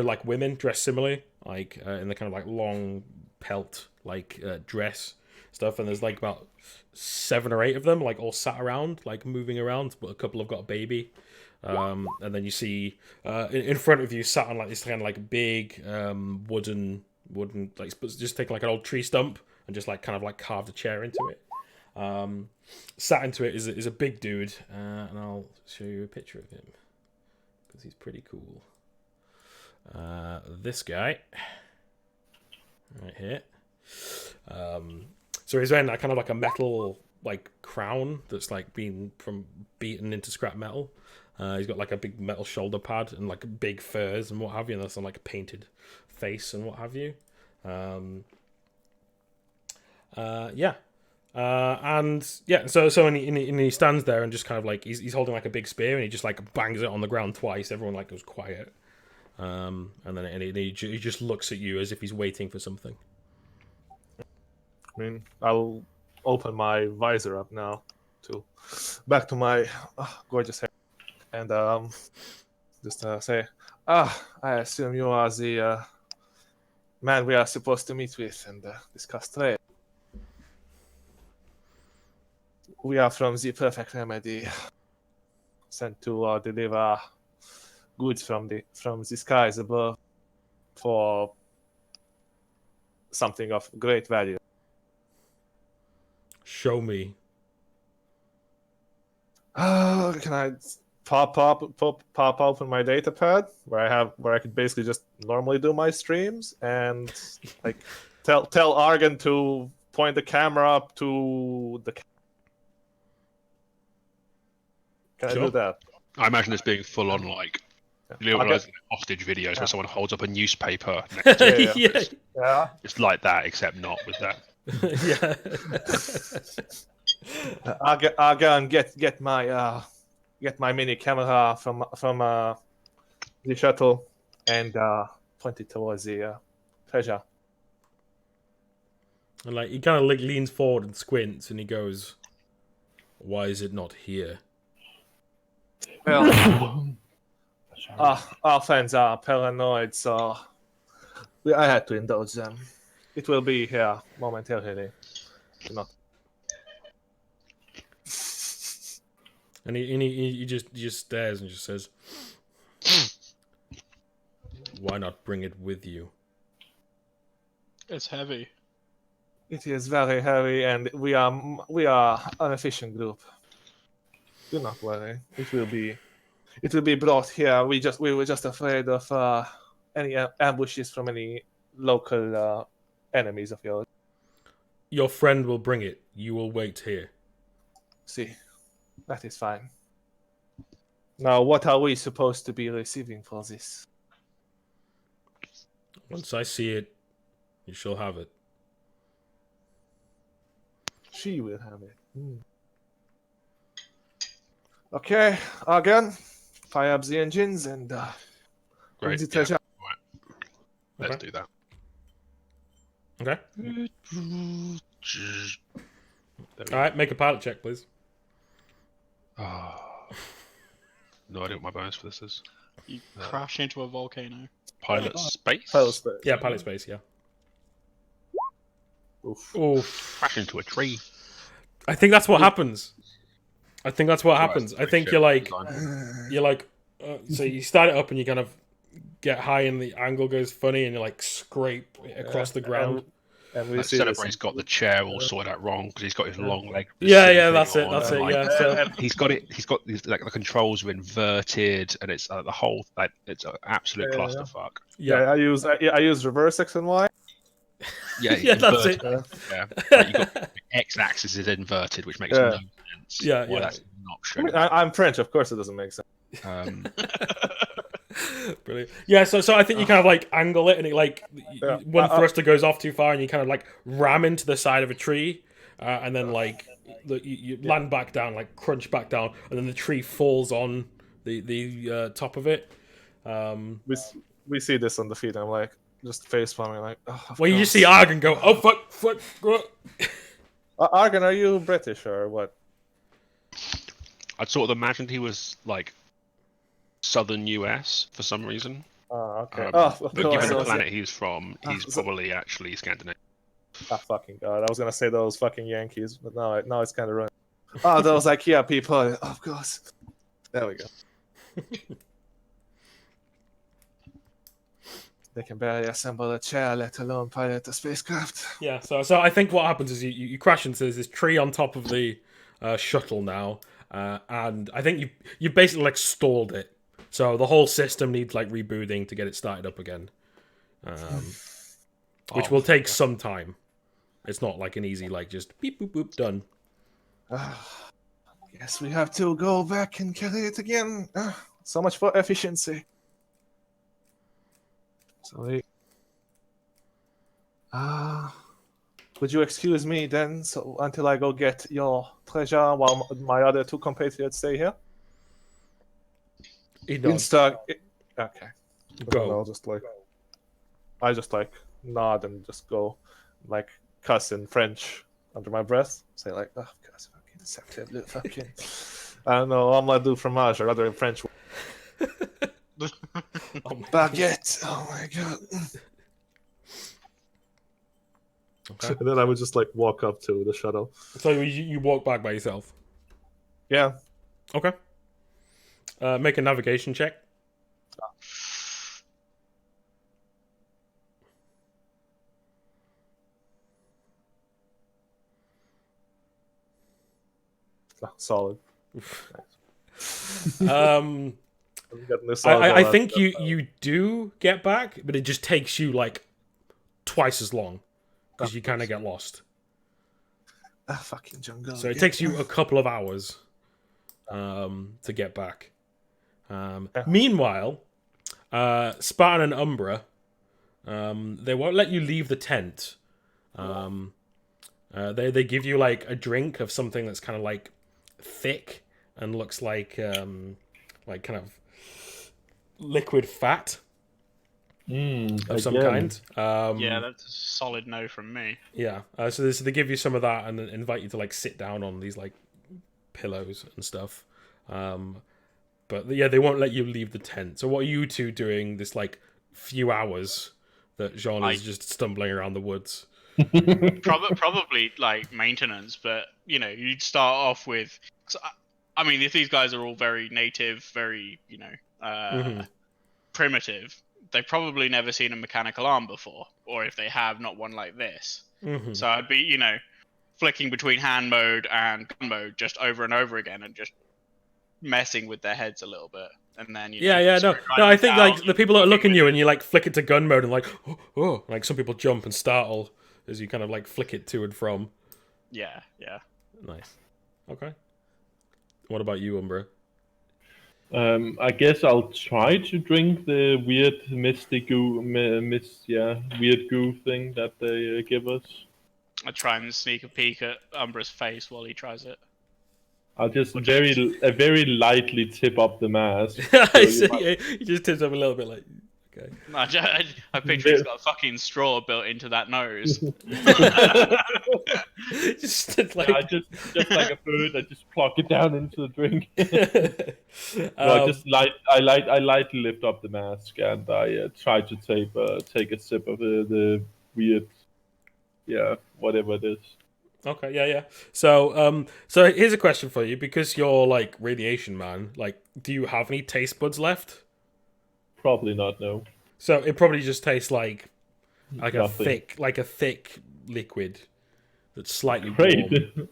like women dressed similarly, like in the kind of like long pelt like dress stuff, and there's like about 7 or 8 of them, like all sat around, like moving around, but a couple have got a baby. And then you see in front of you, sat on like this kind of like big wooden like just take like an old tree stump and just like kind of like carved a chair into it. Sat into it is a big dude, and I'll show you a picture of him because he's pretty cool. This guy right here. So he's wearing that kind of like a metal like crown that's like been beaten into scrap metal. He's got like a big metal shoulder pad and like big furs and what have you, and that's on like a painted face and what have you. And yeah, so when he stands there and just kind of like he's holding like a big spear and he just like bangs it on the ground twice. Everyone like goes quiet, and then he just looks at you as if he's waiting for something. I mean, I'll open my visor up now, back to my gorgeous hair, and just say, I assume you are the man we are supposed to meet with and discuss trade. We are from the Perfect Remedy, sent to deliver goods from the skies above for something of great value. Show me. Can I pop open my data pad where I could basically just normally do my streams and like tell Argon to point the camera up to the. Can Sure. I do that? I imagine this being full on like Okay. hostage videos where someone holds up a newspaper next to it. Yeah. Yeah. It's like that, except not with that. Yeah. I'll go and get my mini camera from the shuttle and point it towards the treasure. And like he kind of like leans forward and squints, and he goes, "Why is it not here?" Well, our fans are paranoid, so I had to indulge them. It will be here momentarily. Do not. And he just stares and just says, "Why not bring it with you?" It's heavy. It is very heavy, and we are an efficient group. Do not worry. It will be brought here. We were just afraid of any ambushes from any local enemies of yours. Your friend will bring it. You will wait here. See, that is fine. Now, what are we supposed to be receiving for this? Once I see it, you shall have it. She will have it. Okay, again, fire up the engines and bring Great. the Yeah. treasure. Right. Let's Okay. do that. Okay. There we All right. Make a pilot check, please. Oh, no idea what my bonus for this is. You crash into a volcano. Pilot space. Pilot space. Yeah, pilot space. Yeah. Oof. Oof. Crash into a tree. I think that's what happens. I think that's what Right, happens. I pretty think shit you're like, so you start it up and you kind of get high and the angle goes funny and you like scrape it across the ground. And we Like, see this. Celebrate's got the chair all sorted out wrong because he's got his long leg. Yeah, that's it. That's it. and, Yeah. So he's got it. He's got these, like the controls are inverted, and it's the whole like it's an absolute Yeah, clusterfuck. Yeah, I use reverse X and Y. Yeah, Yeah, that's it. inverted. Yeah, like, you got the x-axis is inverted, which makes no sense. Yeah, Why yeah. that's an I option. mean, I'm French, of course it doesn't make sense. Brilliant. Yeah, so I think you kind of like angle it, and it like Yeah. one thruster goes off too far, and you kind of like ram into the side of a tree, and then like you land back down, like crunch back down, and then the tree falls on the top of it. We see this on the feed. And I'm like, just face palming, like. Oh, of Well, you just course. see Argon go, oh fuck. Argon, are you British or what? I'd sort of imagined he was like southern US for some reason. Oh, okay. But of given course. the planet he's from, he's so- probably actually Scandinavian. Ah, fucking god! I was gonna say those fucking Yankees, but now it's kind of ruined. Oh, those IKEA people. Of course. There we go. They can barely assemble a chair, let alone pilot a spacecraft. Yeah, so I think what happens is you crash into this tree on top of the shuttle now, and I think you basically like stalled it. So the whole system needs like rebooting to get it started up again, which will take some time. It's not like an easy like just beep boop boop done. Guess we have to go back and carry it again. So much for efficiency. Sorry. Would you excuse me then, so until I go get your treasure while my other two compatriots stay here? He nods. Insta. Okay. Go. I just like nod and just go, like cuss in French under my breath. Say like, oh, gosh, fucking acceptable, fucking. I don't know. I'm gonna do fromage or other in French. Baguette. Oh my god. Okay. And then I would just like walk up to the shuttle. So you walk back by yourself. Yeah. Okay. Make a navigation check. Solid. Um, I think you do get back, but it just takes you like twice as long because you kind of get lost. Fucking jungle. So it takes you a couple of hours to get back. Meanwhile, Spartan and Umbra, they won't let you leave the tent. They give you like a drink of something that's kind of like thick and looks like kind of liquid fat of some kind. Yeah, that's a solid no from me. Yeah. So they give you some of that and then invite you to like sit down on these like pillows and stuff. But yeah, they won't let you leave the tent. So what are you two doing this like few hours that Jean is just stumbling around the woods? Probably like maintenance, but you know, you'd start off with. I mean, if these guys are all very native, very primitive, they've probably never seen a mechanical arm before, or if they have, not one like this. So I'd be, you know, flicking between hand mode and gun mode just over and over again, and just messing with their heads a little bit, and then no, I think like the people that are looking at you and you like flick it to gun mode and like oh, like some people jump and startle as you kind of like flick it to and from. Yeah. Nice. Okay. What about you, Umbra? I guess I'll try to drink the weird weird goo thing that they give us. I try and sneak a peek at Umbra's face while he tries it. I'll just very lightly tip up the mask. I see. You just tips up a little bit, like Okay. I picture he's got a fucking straw built into that nose. Just Yeah, just like a bird, I just pluck it down into the drink. No, I lightly lift up the mask and I try to take a sip of the weird, whatever it is. Okay, yeah. So so here's a question for you, because you're like radiation man. Like, do you have any taste buds left? Probably not. No. So it probably just tastes like Nothing. a thick liquid that's slightly Great. warm.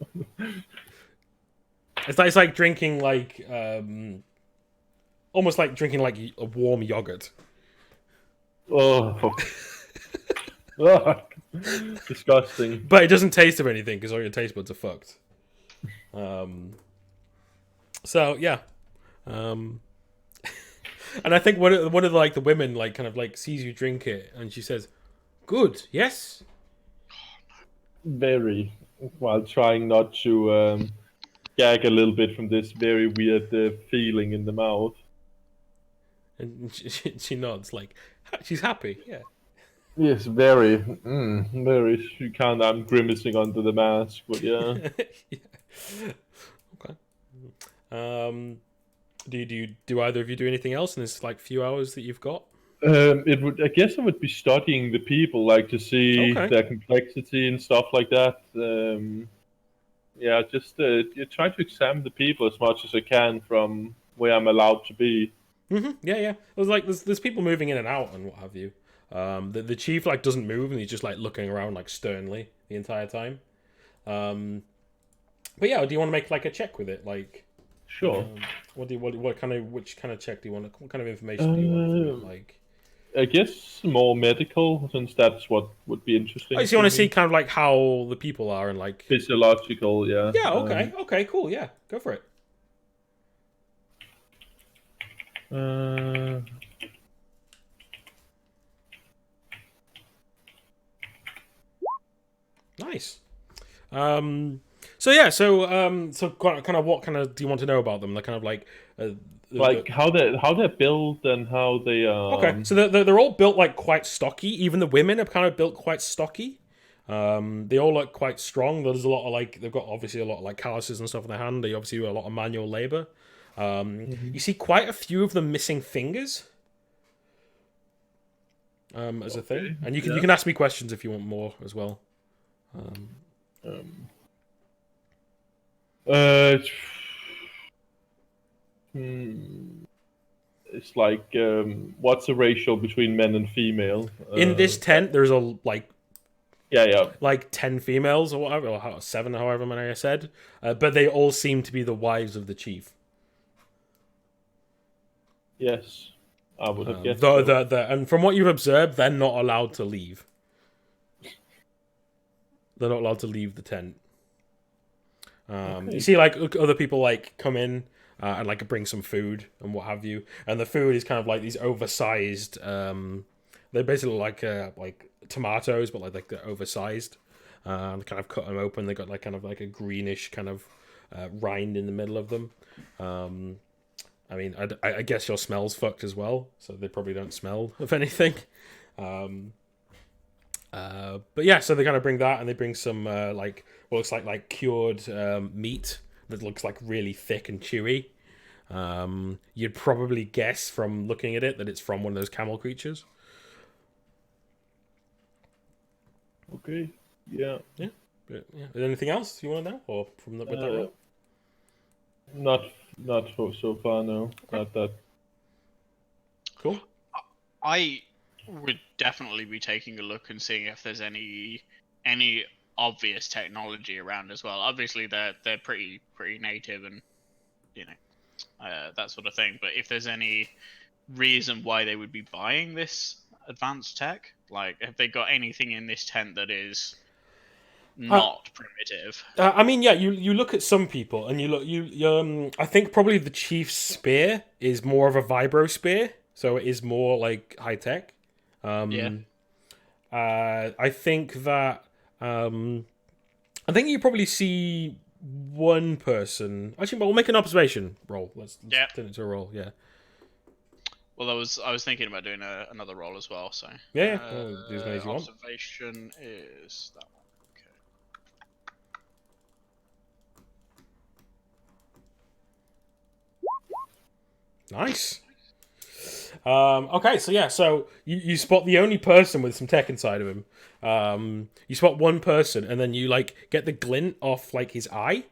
It's like drinking like almost like drinking like a warm yogurt. Oh. Ugh. Disgusting. But it doesn't taste of anything because all your taste buds are fucked. So yeah, and I think one of the, like the women like kind of like sees you drink it and she says, "Good, yes." Very. While trying not to gag a little bit from this very weird feeling in the mouth. And she nods like she's happy. Yeah. Yes, very. Very. You can't. I'm grimacing under the mask, but yeah. Yeah. Okay. Do either of you do anything else in this like few hours that you've got? It would. I guess I would be studying the people, like to see Okay. their complexity and stuff like that. Yeah, just try to examine the people as much as I can from where I'm allowed to be. Yeah. There's people moving in and out and what have you. The chief like doesn't move and he's just like looking around like sternly the entire time. But yeah, do you want to make like a check with it? Like, Sure. which kind of check do you want? What kind of information do you want from it? Like, I guess more medical, since that's what would be interesting. oh, so you want to see kind of like how the people are and like Physiological, yeah. Yeah. Okay. Cool. Yeah. Go for it. Nice. So yeah. So kind of what kind of do you want to know about them? Like kind of like how they're built and how they Okay, so they're all built like quite stocky. Even the women are kind of built quite stocky. They all look quite strong. There's a lot of like they've got obviously a lot of like calluses and stuff in their hand. They obviously do a lot of manual labor. You see quite a few of them missing fingers. As a thing, and you can ask me questions if you want more as well. It's like what's the ratio between men and female? In this tent, there's a yeah. like 10 females or whatever, or 7, however many I said. But they all seem to be the wives of the chief. Yes, I would have guessed. And from what you've observed, they're not allowed to leave. They're not allowed to leave the tent. You see, like other people like come in and like bring some food and what have you, and the food is kind of like these oversized. They're basically like tomatoes, but like they're oversized. Kind of cut them open. They got like kind of like a greenish kind of rind in the middle of them. I mean, I guess your smell's fucked as well, so they probably don't smell of anything. But yeah, so they kind of bring that, and they bring some like what looks like cured meat that looks like really thick and chewy. You'd probably guess from looking at it that it's from one of those camel creatures. Okay. Yeah. Yeah. Is there anything else you want to know, or from with that roll? Not so far. No. Okay. Not that. Cool. I would definitely be taking a look and seeing if there's any obvious technology around as well. Obviously, they're pretty native and that sort of thing. But if there's any reason why they would be buying this advanced tech, like have they got anything in this tent that is not primitive? I mean, yeah, you look at some people and you I think probably the chief's spear is more of a vibro spear, so it is more like high tech. I think that I think you probably see one person. Actually, we'll make an observation roll. Let's turn it to a roll. Yeah. Well, I was thinking about doing another roll as well. So Yeah, do as many as you want. observation is that one. Okay. Nice. Okay, so yeah, so you spot the only person with some tech inside of him. You spot one person, and then you like get the glint off like his eye,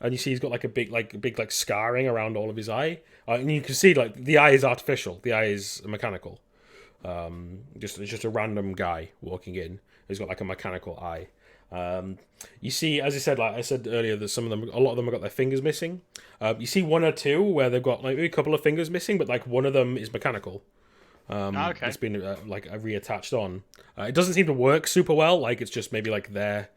and you see he's got like a big scarring around all of his eye, and you can see like the eye is artificial, the eye is mechanical. It's just a random guy walking in. He's got like a mechanical eye. You see, as I said, like I said earlier, that a lot of them have got their fingers missing. You see one or two where they've got like maybe a couple of fingers missing, but like one of them is mechanical. Okay. It's been reattached on. It doesn't seem to work super well. Like it's just maybe like there,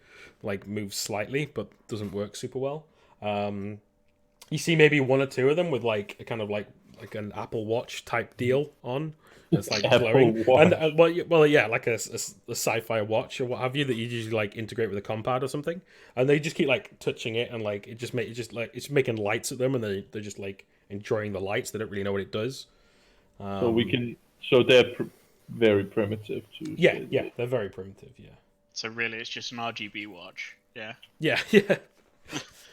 like moves slightly, but doesn't work super well. You see maybe one or two of them with like a kind of like an Apple Watch type deal on. It's like glowing, and well, yeah, like a sci-fi watch or what have you that you usually like integrate with a compad or something, and they just keep like touching it, and like it's making lights at them, and they're just like enjoying the lights. They don't really know what it does. So they're very primitive too. Yeah, they're very primitive. Yeah. So really, it's just an RGB watch. Yeah. Yeah.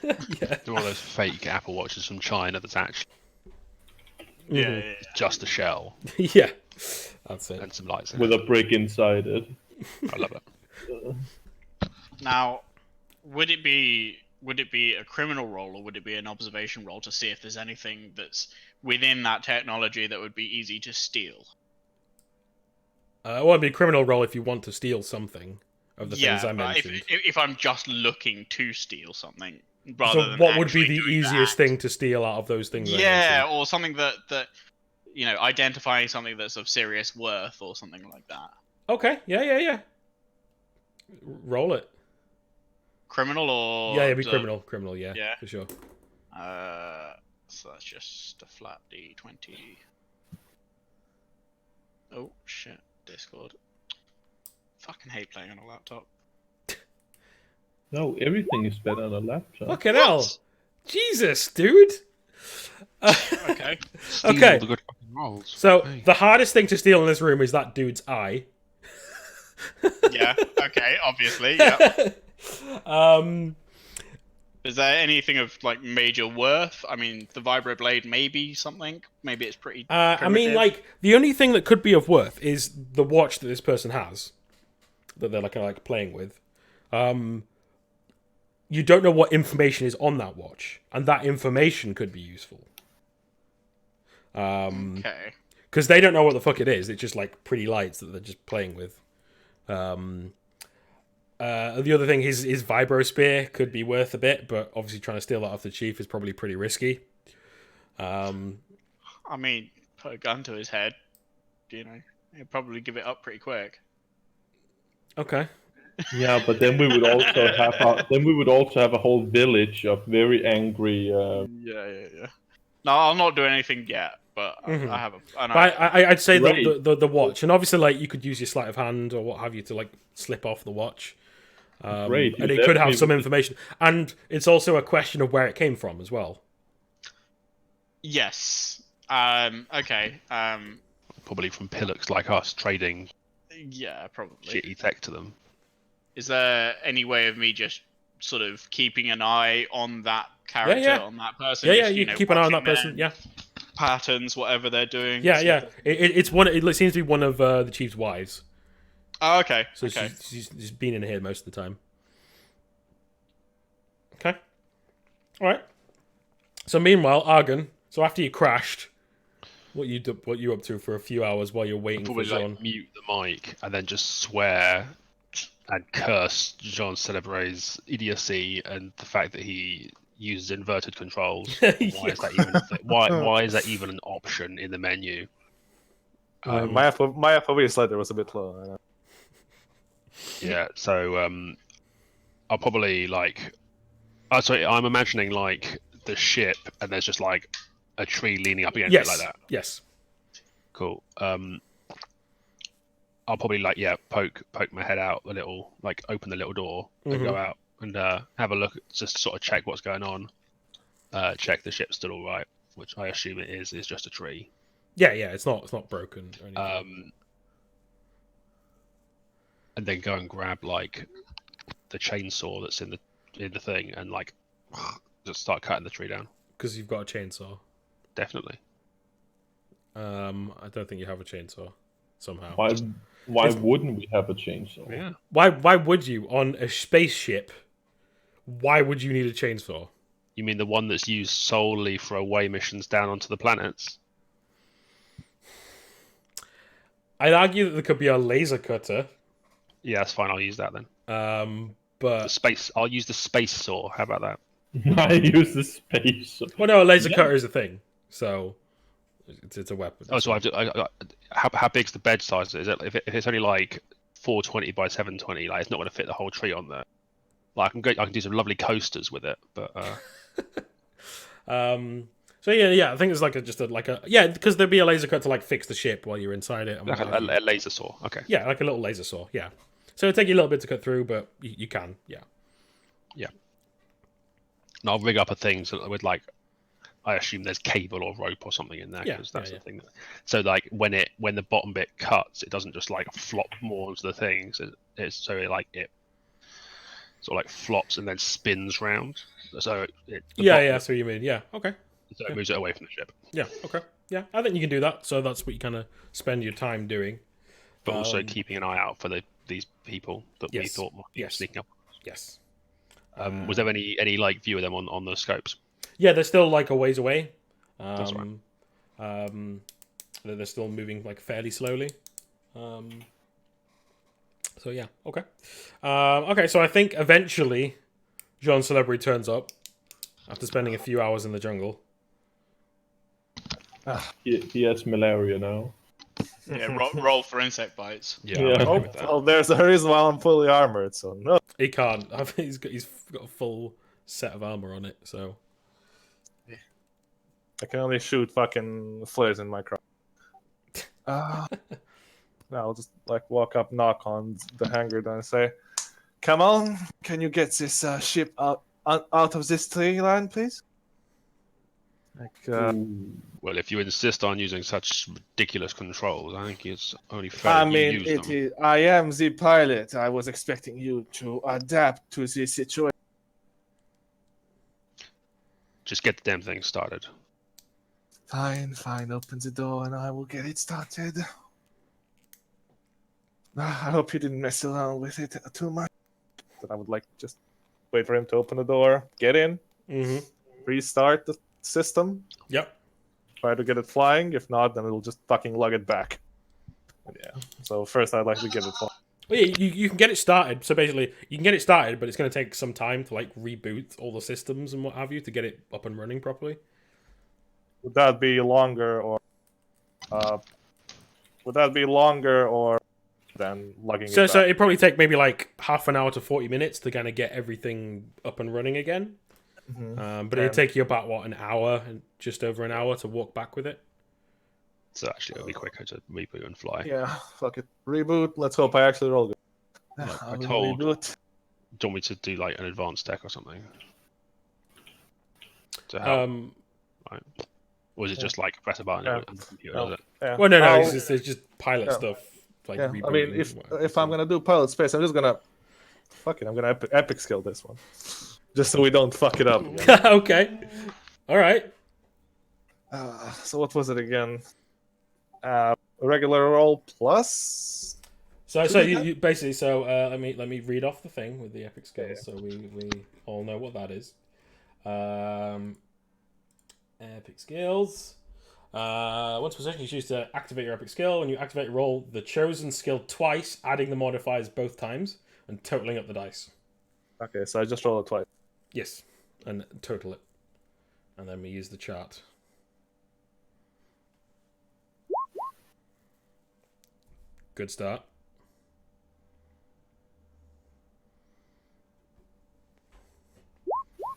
They're all those fake Apple Watches from China that's actually Yeah. just a shell. Yeah. That's it. And some lights with a brick inside it. I love it. Now, would it be a criminal roll or would it be an observation roll to see if there's anything that's within that technology that would be easy to steal? It would be a criminal roll if you want to steal something of the things I mentioned. If I'm just looking to steal something, rather So than what would be the doing easiest that. thing to steal out of those things? Yeah, or something that identifying something that's of serious worth or something like that. Okay. Yeah. Roll it. Criminal or Yeah, it'd be criminal. Criminal. Yeah. For sure. So that's just a flat D20. Oh shit! Discord. Fucking hate playing on a laptop. No, everything is better on a laptop. Fucking hell. Jesus, dude. Okay. Okay. The good fucking rolls. So Hey. the hardest thing to steal in this room is that dude's eye. Yeah. Okay. Obviously. Yeah. Is there anything of like major worth? I mean, the vibroblade maybe something. Maybe it's pretty. I mean, like the only thing that could be of worth is the watch that this person has, that they're like playing with. You don't know what information is on that watch, and that information could be useful. Okay. Because they don't know what the fuck it is. It's just like pretty lights that they're just playing with. The other thing, his vibro spear could be worth a bit, but obviously trying to steal that off the chief is probably pretty risky. I mean, put a gun to his head. He'd probably give it up pretty quick. Okay. Yeah, but then we would also have a whole village of very angry. Yeah. No, I'll not do anything yet, but I have a. I know. I'd say Right. the watch, and obviously like you could use your sleight of hand or what have you to like slip off the watch. Great, And it could have some information, and it's also a question of where it came from as well. Yes. Okay. Probably from pillocks like us trading Yeah, probably. shitty tech to them. Is there any way of me just sort of keeping an eye on that character, on that person? Yeah, just, you keep an eye on that watching person. their Yeah, patterns, whatever they're doing. yeah. It's one. It seems to be one of the chief's wives. Oh, okay. So Okay. she's been in here most of the time. Okay. All right. So meanwhile, Argon. So after you crashed, what you up to for a few hours while you're waiting for Probably Jean? like mute the mic and then just swear and curse Jean Celebre's idiocy and the fact that he uses inverted controls. Why is that even a thing? Why is that even an option in the menu? My FOV slider was a bit low. I know. Yeah, so I'll probably like. Sorry, I'm imagining like the ship, and there's just like a tree leaning up against it like that. Yes. Cool. I'll probably like poke my head out a little, like open the little door and go out and have a look, just sort of check what's going on. Check the ship's still all right, which I assume it is. It's just a tree. Yeah, it's not broken or anything. And then go and grab like the chainsaw that's in the thing and like just start cutting the tree down. Because you've got a chainsaw. Definitely. I don't think you have a chainsaw somehow. Why wouldn't we have a chainsaw? Yeah. Why would you on a spaceship? Why would you need a chainsaw? You mean the one that's used solely for away missions down onto the planets? I'd argue that there could be a laser cutter. Yeah, that's fine. I'll use that then. But I'll use the space saw. How about that? I use the space. well, no, a laser cutter is a thing, so it's a weapon. Oh, so how big's the bed size? Is it if it's only like 420 by 720? Like it's not going to fit the whole tree on there. Like I can do some lovely coasters with it, but. So yeah. I think it's because there'd be a laser cut to like fix the ship while you're inside it. And Like a laser saw. Okay. Yeah, like a little laser saw. Yeah. So it'd take you a little bit to cut through, but you can. Yeah. Yeah. And I'll rig up a thing with like, I assume there's cable or rope or something in there because that's the thing. So like when the bottom bit cuts, it doesn't just like flop more onto the thing. So it sort of like flops and then spins round. So That's what you mean. Yeah. Okay. So it moves it away from the ship. Yeah. Okay. Yeah, I think you can do that. So that's what you kind of spend your time doing. But also keeping an eye out for these people that we thought might be sneaking up. Yes. Was there any like view of them on the scopes? Yeah, they're still like a ways away. That's right. They're still moving like fairly slowly. So yeah, okay. Okay, so I think eventually Jean Celebrity turns up after spending a few hours in the jungle. He has malaria now. Yeah, roll for insect bites. Yeah. Oh, there's a reason why I'm fully armored, so no. He can't. I think he's got a full set of armor on it, so I can only shoot fucking flares in my crop. Now I'll just like walk up, knock on the hangar door and say, "Come on, can you get this ship out of this tree line, please?" Like, well, if you insist on using such ridiculous controls, I think it's only fair I you mean, use them. I am the pilot. I was expecting you to adapt to the situation. Just get the damn thing started. Fine. Open the door and I will get it started. I hope you didn't mess around with it too much. But I would like just wait for him to open the door, get in, restart the system. Yep. Try to get it flying. If not, then it'll just fucking lug it back. But yeah. So first, I'd like to get it flying. Well, yeah, you can get it started. So basically, you can get it started, but it's going to take some time to like reboot all the systems and what have you to get it up and running properly. Would that be longer than lugging it back? So it'd probably take maybe like half an hour to 40 minutes to kind of get everything up and running again. But it'd take you about an hour, just over an hour to walk back with it. So actually, it'll be quicker to reboot and fly. Yeah, fuck it. Reboot. Let's hope I actually roll good. I told. Reboot. Do you want me to do like an advanced deck or something? To help, right? Or is it just like press a button and the computer does it? Yeah. Well, no, it's just pilot stuff. Like I mean, rebooting if I'm gonna do pilot space, I'm just gonna I'm gonna epic skill this one, just so we don't fuck it up again. Okay. All right. So what was it again? Regular roll plus. So you basically let me read off the thing with the epic skills so we all know what that is. Epic skills. Once position, you choose to activate your epic skill. When you activate, roll the chosen skill twice, adding the modifiers both times, and totaling up the dice. Okay, so I just rolled it twice. Yes, and total it, and then we use the chart. Good start.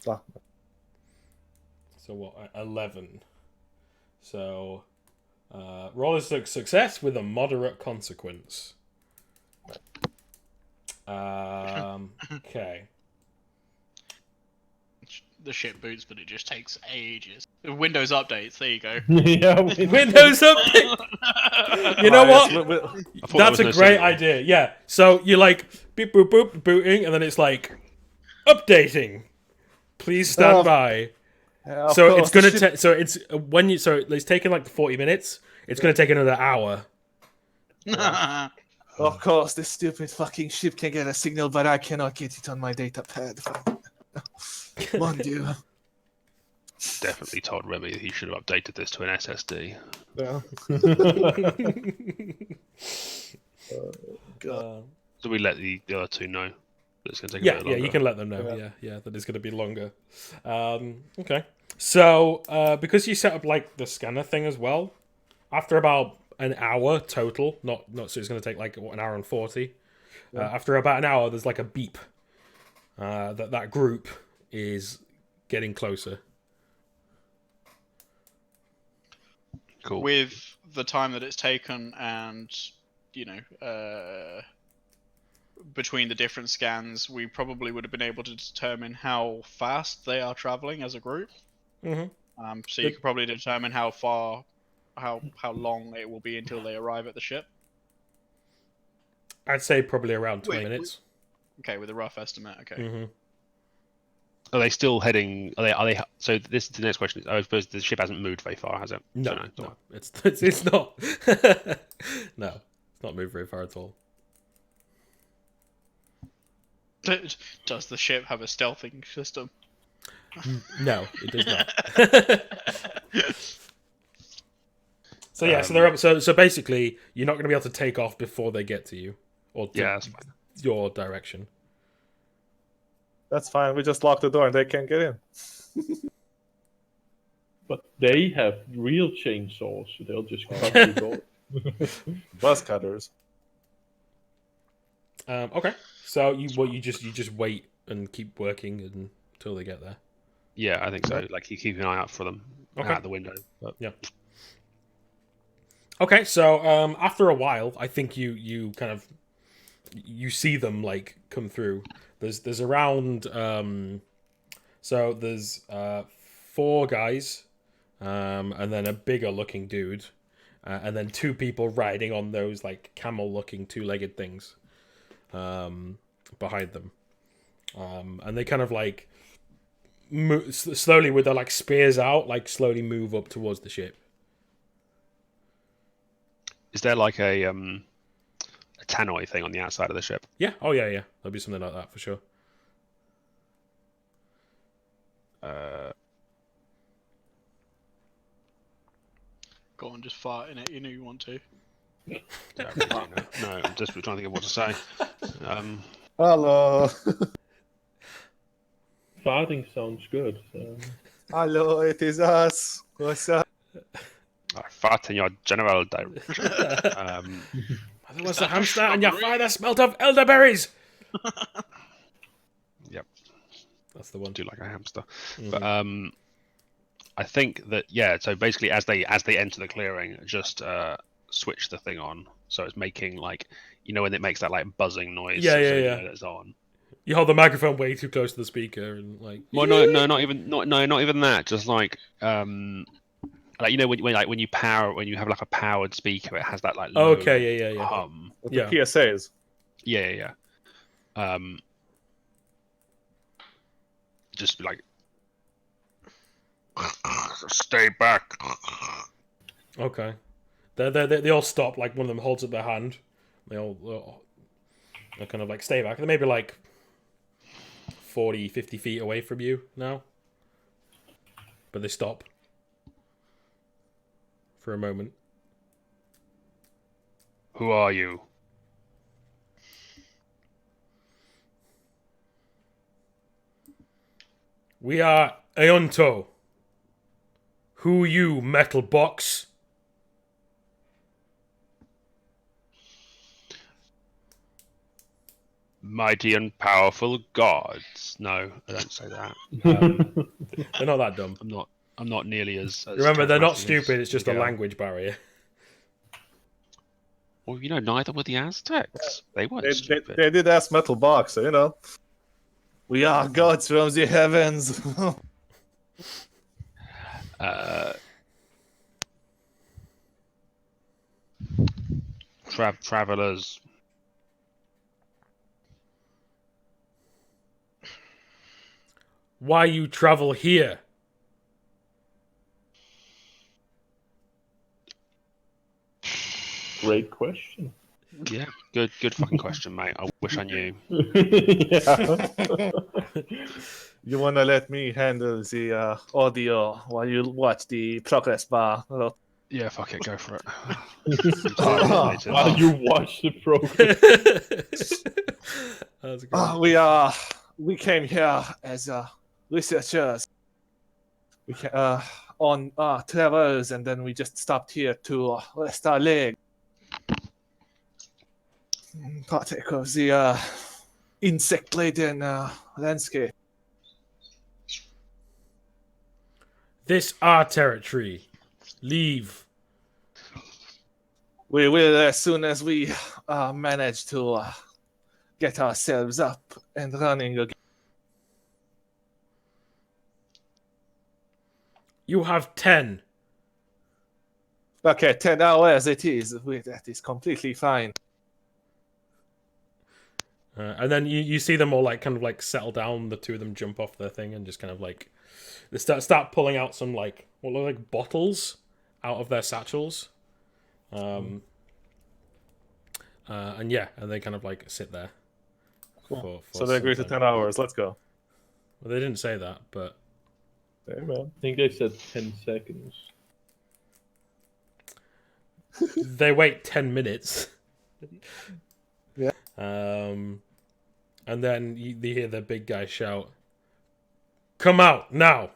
Ah. So what? 11. So roll a success with a moderate consequence. Okay. the ship boots, but it just takes ages. Windows updates. There you go. Yeah, Windows update. You know Yes, what? I thought That's that a was great signal. idea. Yeah. So you like beep boop boop booting, and then it's like updating. Please stand Oh, by. yeah, of So course, it's gonna the ship- take. So it's when you. So it's taking like 40 minutes. It's gonna take another hour. Of course, this stupid fucking ship can get a signal, but I cannot get it on my data pad. Mon Dieu. Definitely told Remy he should have updated this to an SSD. Yeah. So we let the other two know that it's going to take a Yeah, bit yeah, longer. you can let them know. Yeah, that it's going to be longer. Okay. So because you set up like the scanner thing as well, after about an hour total, not so it's going to take like an hour and 40. After about an hour, there's like a beep that group is getting closer. Cool. With the time that it's taken, and you know, between the different scans, we probably would have been able to determine how fast they are traveling as a group. Mm-hmm. So you could probably determine how long it will be until they arrive at the ship. I'd say probably around 20 Wait, minutes. Okay, with a rough estimate. Okay. Mm-hmm. Are they still heading? Are they? So this the next question is: I suppose the ship hasn't moved very far, has it? No, So it's all no, it's not. No, it's not moved very far at all. Does the ship have a stealthing system? No, it does not. So yeah, so they're up, so basically you're not going to be able to take off before they get to you or to Yeah, that's fine. your direction. That's fine. We just lock the door and they can't get in. But they have real chainsaws, so they'll just cut through doors. Buzz cutters. Okay, so you just wait and keep working until they get there. Yeah, I think so. Like you keep an eye out for them Okay. out the window. But Yeah. Okay, so after a while, I think you kind of you see them like come through. There's around so there's 4 guys, and then a bigger looking dude, and then 2 people riding on those like camel looking 2-legged things, behind them, and they kind of like slowly with their like spears out, like slowly move up towards the ship. is there like a tannoy thing on the outside of the ship? Yeah. Oh, yeah. There'll be something like that for sure. Go on, just fart in it. You know you want to. No, I'm just trying to think of what to say. Hello. Farting sounds good. Hello, it is us. What's up? I fart in your general direction. There was a hamster and your father smelt of elderberries. Yep. That's the one. Do like a hamster. Mhm. But I think that so basically as they enter the clearing, just switch the thing on so it's making like when it makes that like buzzing noise. Yeah. You know it's on. You hold the microphone way too close to the speaker and like. Well, no, not even that. Just like when you have like a powered speaker, it has that like low Okay. Yeah. hum. With Yeah. the PSAs. Yeah. Just like stay back. Okay. They all stop. Like one of them holds up their hand. They all kind of like stay back. They're maybe like 40, 50 feet away from you now. But they stop for a moment. Who are you? We are Aonto. Who you, metal box? Mighty and powerful gods. No, I don't say that. They're not that dumb. I'm not nearly as Remember, they're not charismatic as stupid. It's just a Miguel. language barrier. Well, neither were the Aztecs. They weren't stupid. They did ask Metal Box, so, We are gods from the heavens. Travelers. Why you travel here? Great question. Yeah, good fucking question, mate. I wish I knew. Yeah. You wanna let me handle the audio while you watch the progress bar? Yeah, fuck it, go for it. While you watch the program. That's great. We came here as researchers. We on travels, and then we just stopped here to rest our leg. Partake of the insect-laden landscape. This our territory. Leave. We will as soon as we manage to get ourselves up and running again. You have 10. Okay, 10 hours it is. That is completely fine. And then you see them all like kind of like settle down. The two of them jump off their thing and just kind of like they start pulling out some like what look like bottles out of their satchels. And yeah, and they kind of like sit there. Cool. For So they agree to some time. 10 hours. Let's go. Well, they didn't say that, but Hey, man. I think they said 10 seconds. they wait 10 minutes. Yeah. And then you hear the big guy shout, "Come out now!"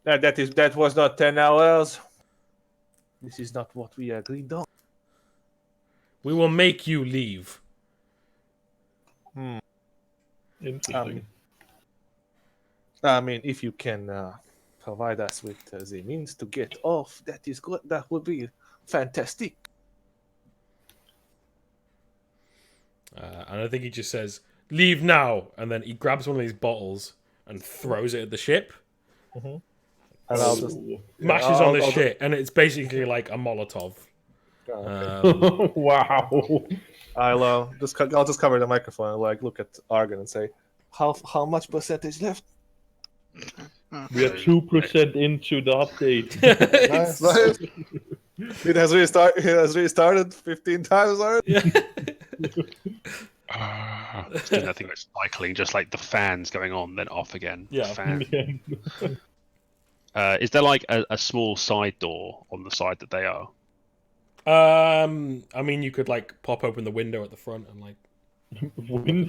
That was not 10 hours. This is not what we agreed on. We will make you leave. Interesting. I mean, if you can provide us with the means to get off, that is good. That would be fantastic. And I think he just says, "Leave now!" And then he grabs one of these bottles and throws it at the ship. And I'll just Mashes on this shit, and it's basically like a Molotov. Wow. I'll just cover the microphone and like look at Argon and say, how much percentage left? We are 2% into the update. Nice. It has restarted 15 times already. Yeah. It's doing that thing that's cycling, just like the fans going on, then off again. Yeah. Fan. Is there like a small side door on the side that they are? I mean, you could like pop open the window at the front and like.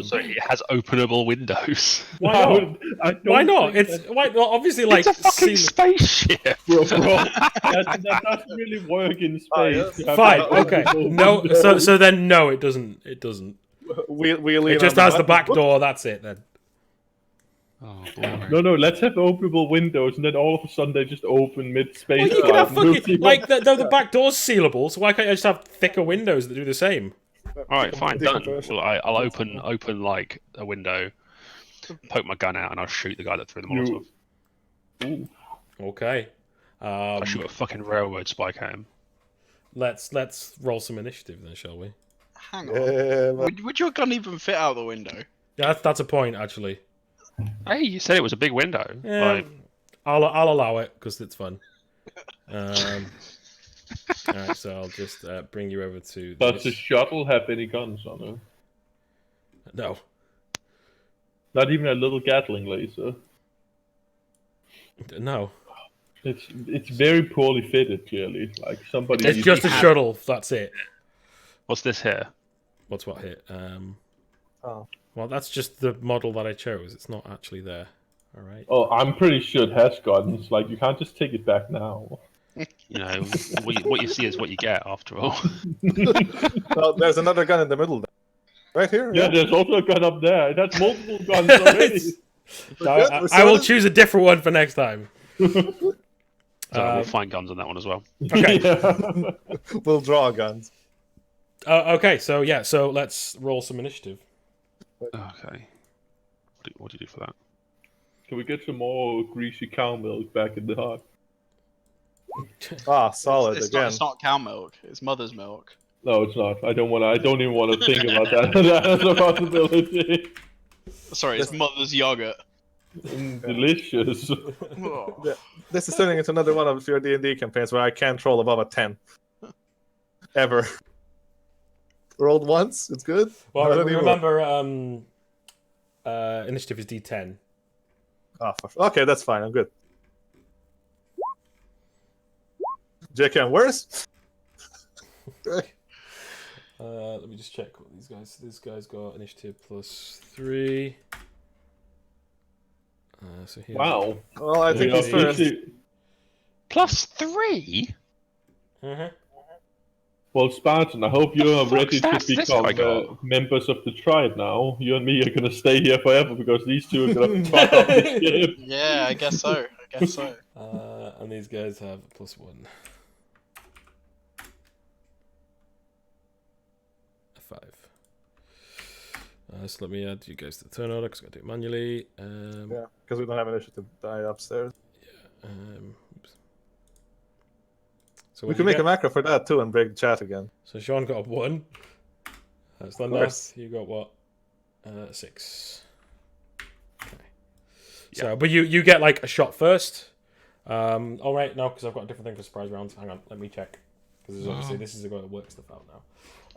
So it has openable windows. Why not? Why not? It's obviously like It's a fucking seam- spaceship. Bro, that doesn't really work in space. Fine. Okay. No. So then no, it doesn't. It doesn't. It just has the back door. That's it then. Oh, boy. No, let's have openable windows, and then all of a sudden they just open mid-space. Well, you can have fucking like the back door's sealable. So why can't I just have thicker windows that do the same? All right, fine, done. Well, I'll open like a window, poke my gun out, and I'll shoot the guy that threw the Molotov. Ooh. Okay. I shoot a fucking railroad spike at him. Let's roll some initiative then, shall we? Hang on. Would your gun even fit out the window? Yeah, that's a point actually. Hey, you said it was a big window. Yeah, Like, I'll allow it because it's fun. All right, so I'll just bring you over to. Does the shuttle have any guns on it? No. Not even a little Gatling laser. No. It's very poorly fitted, clearly. Like somebody. It's just a shuttle. That's it. what's this here? What's what hit? Oh. Well, that's just the model that I chose. It's not actually there. All right. Oh, I'm pretty sure it has guns. Like you can't just take it back now. You know, what you see is what you get. After all. Well, there's another gun in the middle there. Right here. Yeah, there's also a gun up there. It has multiple guns already. I will choose a different one for next time. So we'll find guns on that one as well. Okay. Yeah. We'll draw guns. Okay. So yeah. So let's roll some initiative. Okay. What do you do for that? Can we get some more greasy cow milk back in the hut? Ah, solid It's again. not, it's not cow milk. It's mother's milk. No, it's not. I don't even want to think about that as a possibility. Sorry, it's mother's yogurt. Delicious. Oh. This is turning into another one of your D&D campaigns where I can't roll above a 10. Ever. Rolled once, it's good. Well, Not anymore. remember, initiative is D10. Ah, okay, that's fine. I'm good. JK, worse? Let me just check what these guys. This guy's got initiative +3. So here's Wow. Well, I think We are he's first. literally- +3? Uh-huh. Well, Spartan, I hope you are Fuck, ready to that's this become guy got. members of the tribe now. You and me are going to stay here forever because these two are going to fuck up the ship. Yeah, I guess so. I guess so. And these guys have +1. A 5. So let me add you guys to the turn order because I got to do it manually. Yeah, because we don't have initiative die upstairs. Oops. So We what could you make get? a macro for that too and break the chat again. So Sean got a 1. Slendath, course. you got what? 6. Okay. Yeah. So, but you get like a shot first. All right, no, because I've got a different thing for surprise rounds. Hang on, let me check. Because obviously this is going to work stuff out now.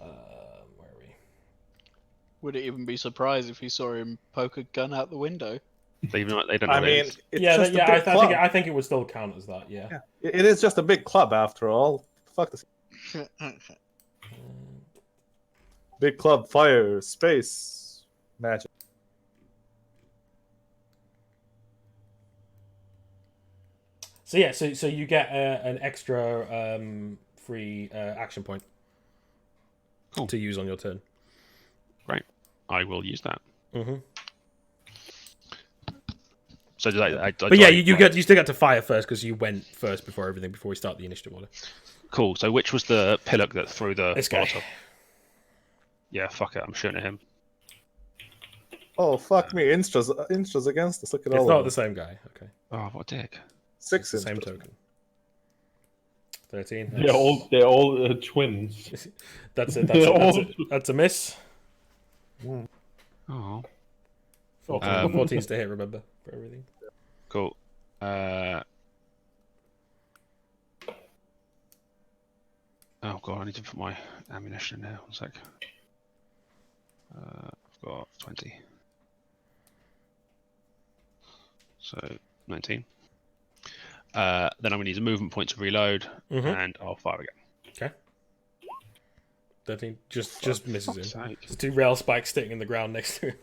Where are we? Would it even be surprised if you saw him poke a gun out the window? They don't know. I mean, this. it's Yeah, just a big I club. think it would still count as that. Yeah. It is just a big club after all. Fuck this. Big club, fire, space, magic. So yeah, so you get an extra free action point Cool. to use on your turn. Right. I will use that. Mm-hmm. So did I But yeah, you still get to fire first because you went first before everything before we start the initiative order. Cool. So which was the pillock that threw the This guy. Molotov? Yeah, fuck it. I'm shooting at him. Oh, fuck me. Instras against us. Look at It's all not of the them. same guy. Okay. Oh, what a dick. 6 It's the same Instras. token. 13. They're all twins. That's a miss. Oh, 14's to hit, remember, for everything. cool. Oh god, I need to put my ammunition in there. 1 sec. I've got 20. So 19. Then I'm going to use a movement point to reload, and I'll fire again. Okay. 13 just misses him. Sake. There's 2 rail spikes sitting in the ground next to him.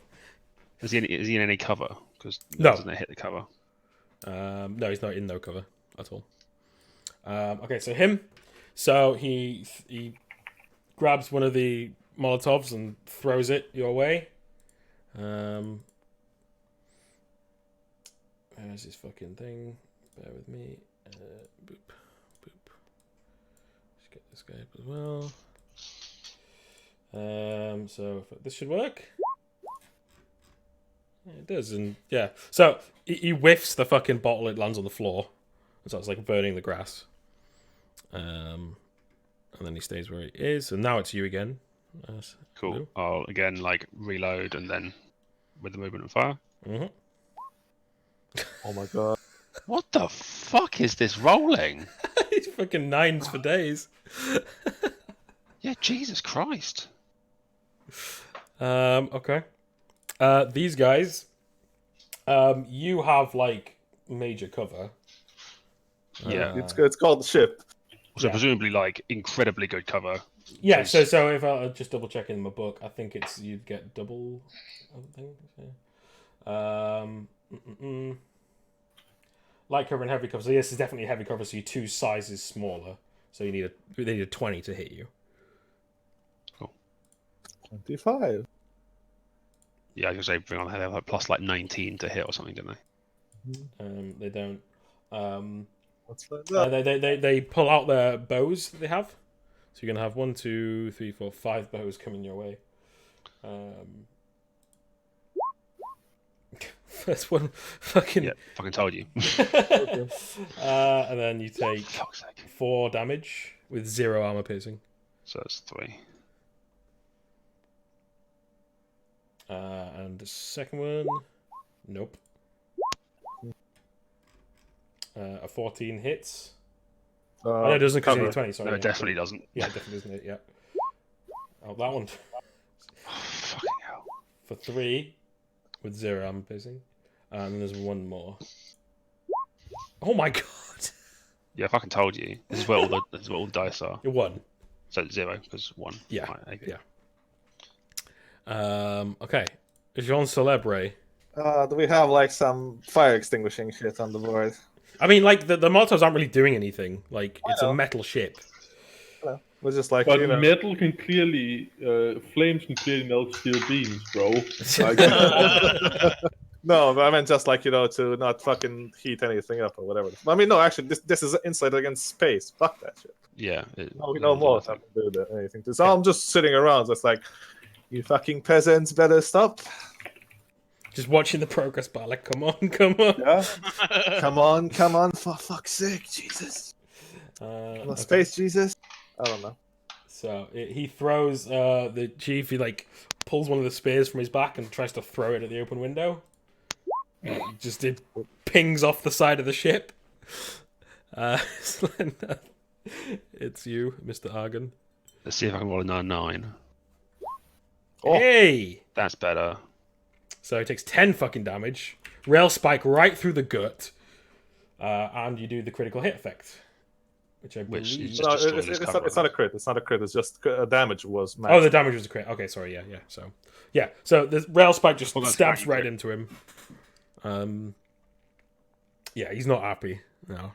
Is he in any cover? Because No. doesn't it hit the cover? No, he's not in no cover at all. Okay, so him. So he grabs one of the Molotovs and throws it your way. Where's his fucking thing? Bear with me. Boop. Boop. Let's get this guy up as well. So this should work. Yeah, it does, and yeah. So he whiffs the fucking bottle. It lands on the floor, so it's like burning the grass. And then he stays where he is, and now it's you again. Cool. Blue. I'll again reload and then with the movement and fire. Mm-hmm. Oh my god. What the fuck is this rolling? He's fucking 9s for days. Yeah, Jesus Christ. Okay. These guys, you have major cover. Yeah. It's called the ship. So Yeah. presumably incredibly good cover. Yeah, So so if I just double check in my book, I think it's you'd get double. Light cover and heavy cover. So this is definitely heavy cover. So you're 2 sizes smaller. So they need a 20 to hit you. 25. Yeah, I was gonna say bring on they have plus 19 to hit or something, didn't they? They don't. What's that? They pull out their bows that they have. So you're gonna have 1, 2, 3, 4, 5 bows coming your way. That's one fucking. Yeah, fucking told you. And then you take Fuck's sake. 4 damage with 0 armor piercing. So that's 3. And the second one, nope. A 14 hits. Oh, no, it doesn't because you need 20. Sorry. No, it definitely doesn't. Yeah, it definitely doesn't. Yeah. Oh, that one. Oh, fucking hell. For 3 with 0 armor piercing. And then there's one more. Oh my god. Yeah, I fucking told you. This is where all the dice are. You're 1. So 0 because 1. Yeah. Right, Yeah. Okay. Jean Celebre. Do we have like some fire extinguishing shit on the board? I mean, like, the Molotovs aren't really doing anything. Like, it's a metal ship. We're just like, But you know. metal can clearly, flames can clearly melt steel beams, bro. Like, No, but I meant just like, you know, to not fucking heat anything up or whatever. I mean, no, actually, this is inside against space. Fuck that shit. Yeah. No more have to do that, anything. So I'm just sitting around, just like, you fucking peasants better stop. Just watching the progress bar, like, come on, come on. Yeah. come on, for fuck's sake, Jesus. Okay. Space Jesus. I don't know. So he throws the chief. He like pulls one of the spears from his back and tries to throw it at the open window. It pings off the side of the ship. Slendath, it's you, Mr. Argon. Let's see if I can roll a 9-9. Oh. Hey! That's better. So he takes 10 fucking damage. Rail spike right through the gut. And you do the critical hit effect. Which I believe... is No, just destroying his cover. it's not a crit. It's not a crit. It's just damage was Oh, maxed. the damage was a crit. Okay, sorry, yeah. So the rail spike just Well, that's stabs fucking right crit. into him. Yeah, he's not happy. No.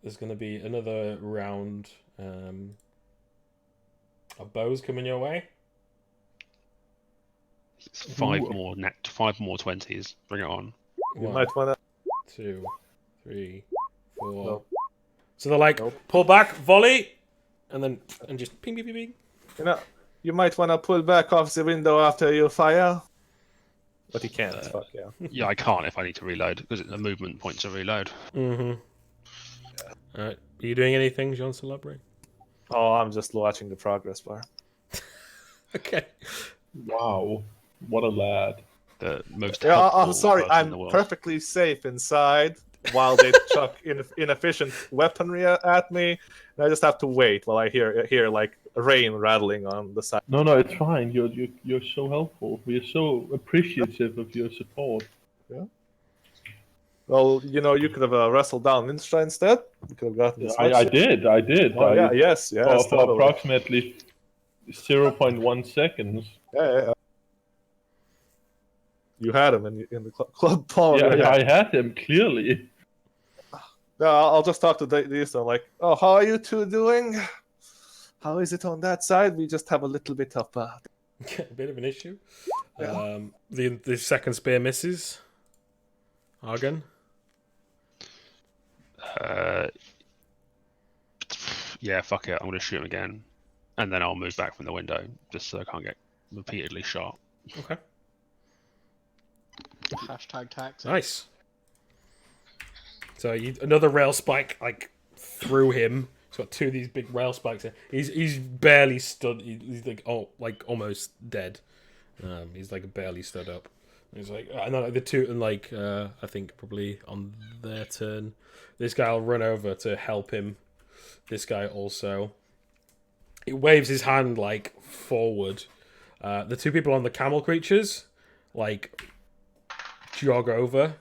There's going to be another round of bows coming your way. It's 5 more 20s. Bring it on. You 1, might wanna. 2, 3, 4. Nope. So they're like, pull back, volley, and just ping, ping, ping, ping. You know, you might wanna pull back off the window after you fire. But he can't. Fuck yeah. Yeah, I can't if I need to reload because it's a movement point to reload. Mm-hmm. Alright. Are you doing anything, Jean Celebre? Oh, I'm just watching the progress bar. Okay. wow, what a lad. The most Yeah, helpful I'm sorry. person in I'm the world. perfectly safe inside while they chuck inefficient weaponry at me. And I just have to wait while I hear like rain rattling on the side. No, it's fine. You're so helpful. We are so appreciative of your support. Well, you know, you could have wrestled down Instra instead. You could have gotten this. I did. Oh, yeah, yes, For totally. approximately 0.1 seconds. Yeah. You had him in the club palm. Yeah, I had him clearly. No, I'll just talk to these. I'm like, oh, how are you two doing? How is it on that side? We just have a little bit of A bit of an issue. Yeah. The second spear misses. Argon. Yeah, fuck it. I'm gonna shoot him again, and then I'll move back from the window just so I can't get repeatedly shot. Okay. Hashtag tax. Nice. So another rail spike like through him. He's got 2 of these big rail spikes. He's barely stood. He's like almost dead. He's like barely stood up. He's like, and then the 2, and like I think probably on their turn, this guy will run over to help him. This guy also. He waves his hand like forward. The 2 people on the camel creatures like jog over.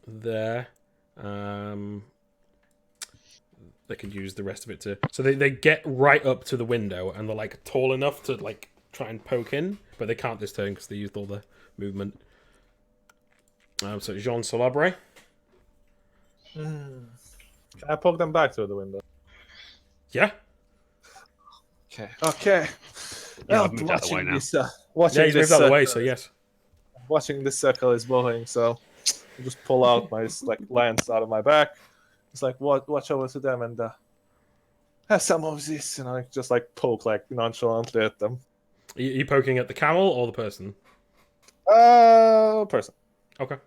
There. They could use the rest of it to. So they get right up to the window and they're like tall enough to like try and poke in, but they can't this turn because they used all the movement. So Jean Celebre. Can I poke them back through the window? Yeah. Okay. Yeah, I've moved out of the way now. Yeah, he's moved out of the way, so yes. Watching this circle is blowing, so I just pull out my like lance out of my back. It's like, watch over to them and have some of this, and I just like poke like nonchalantly at them. Are you poking at the camel or the person? Person. Okay.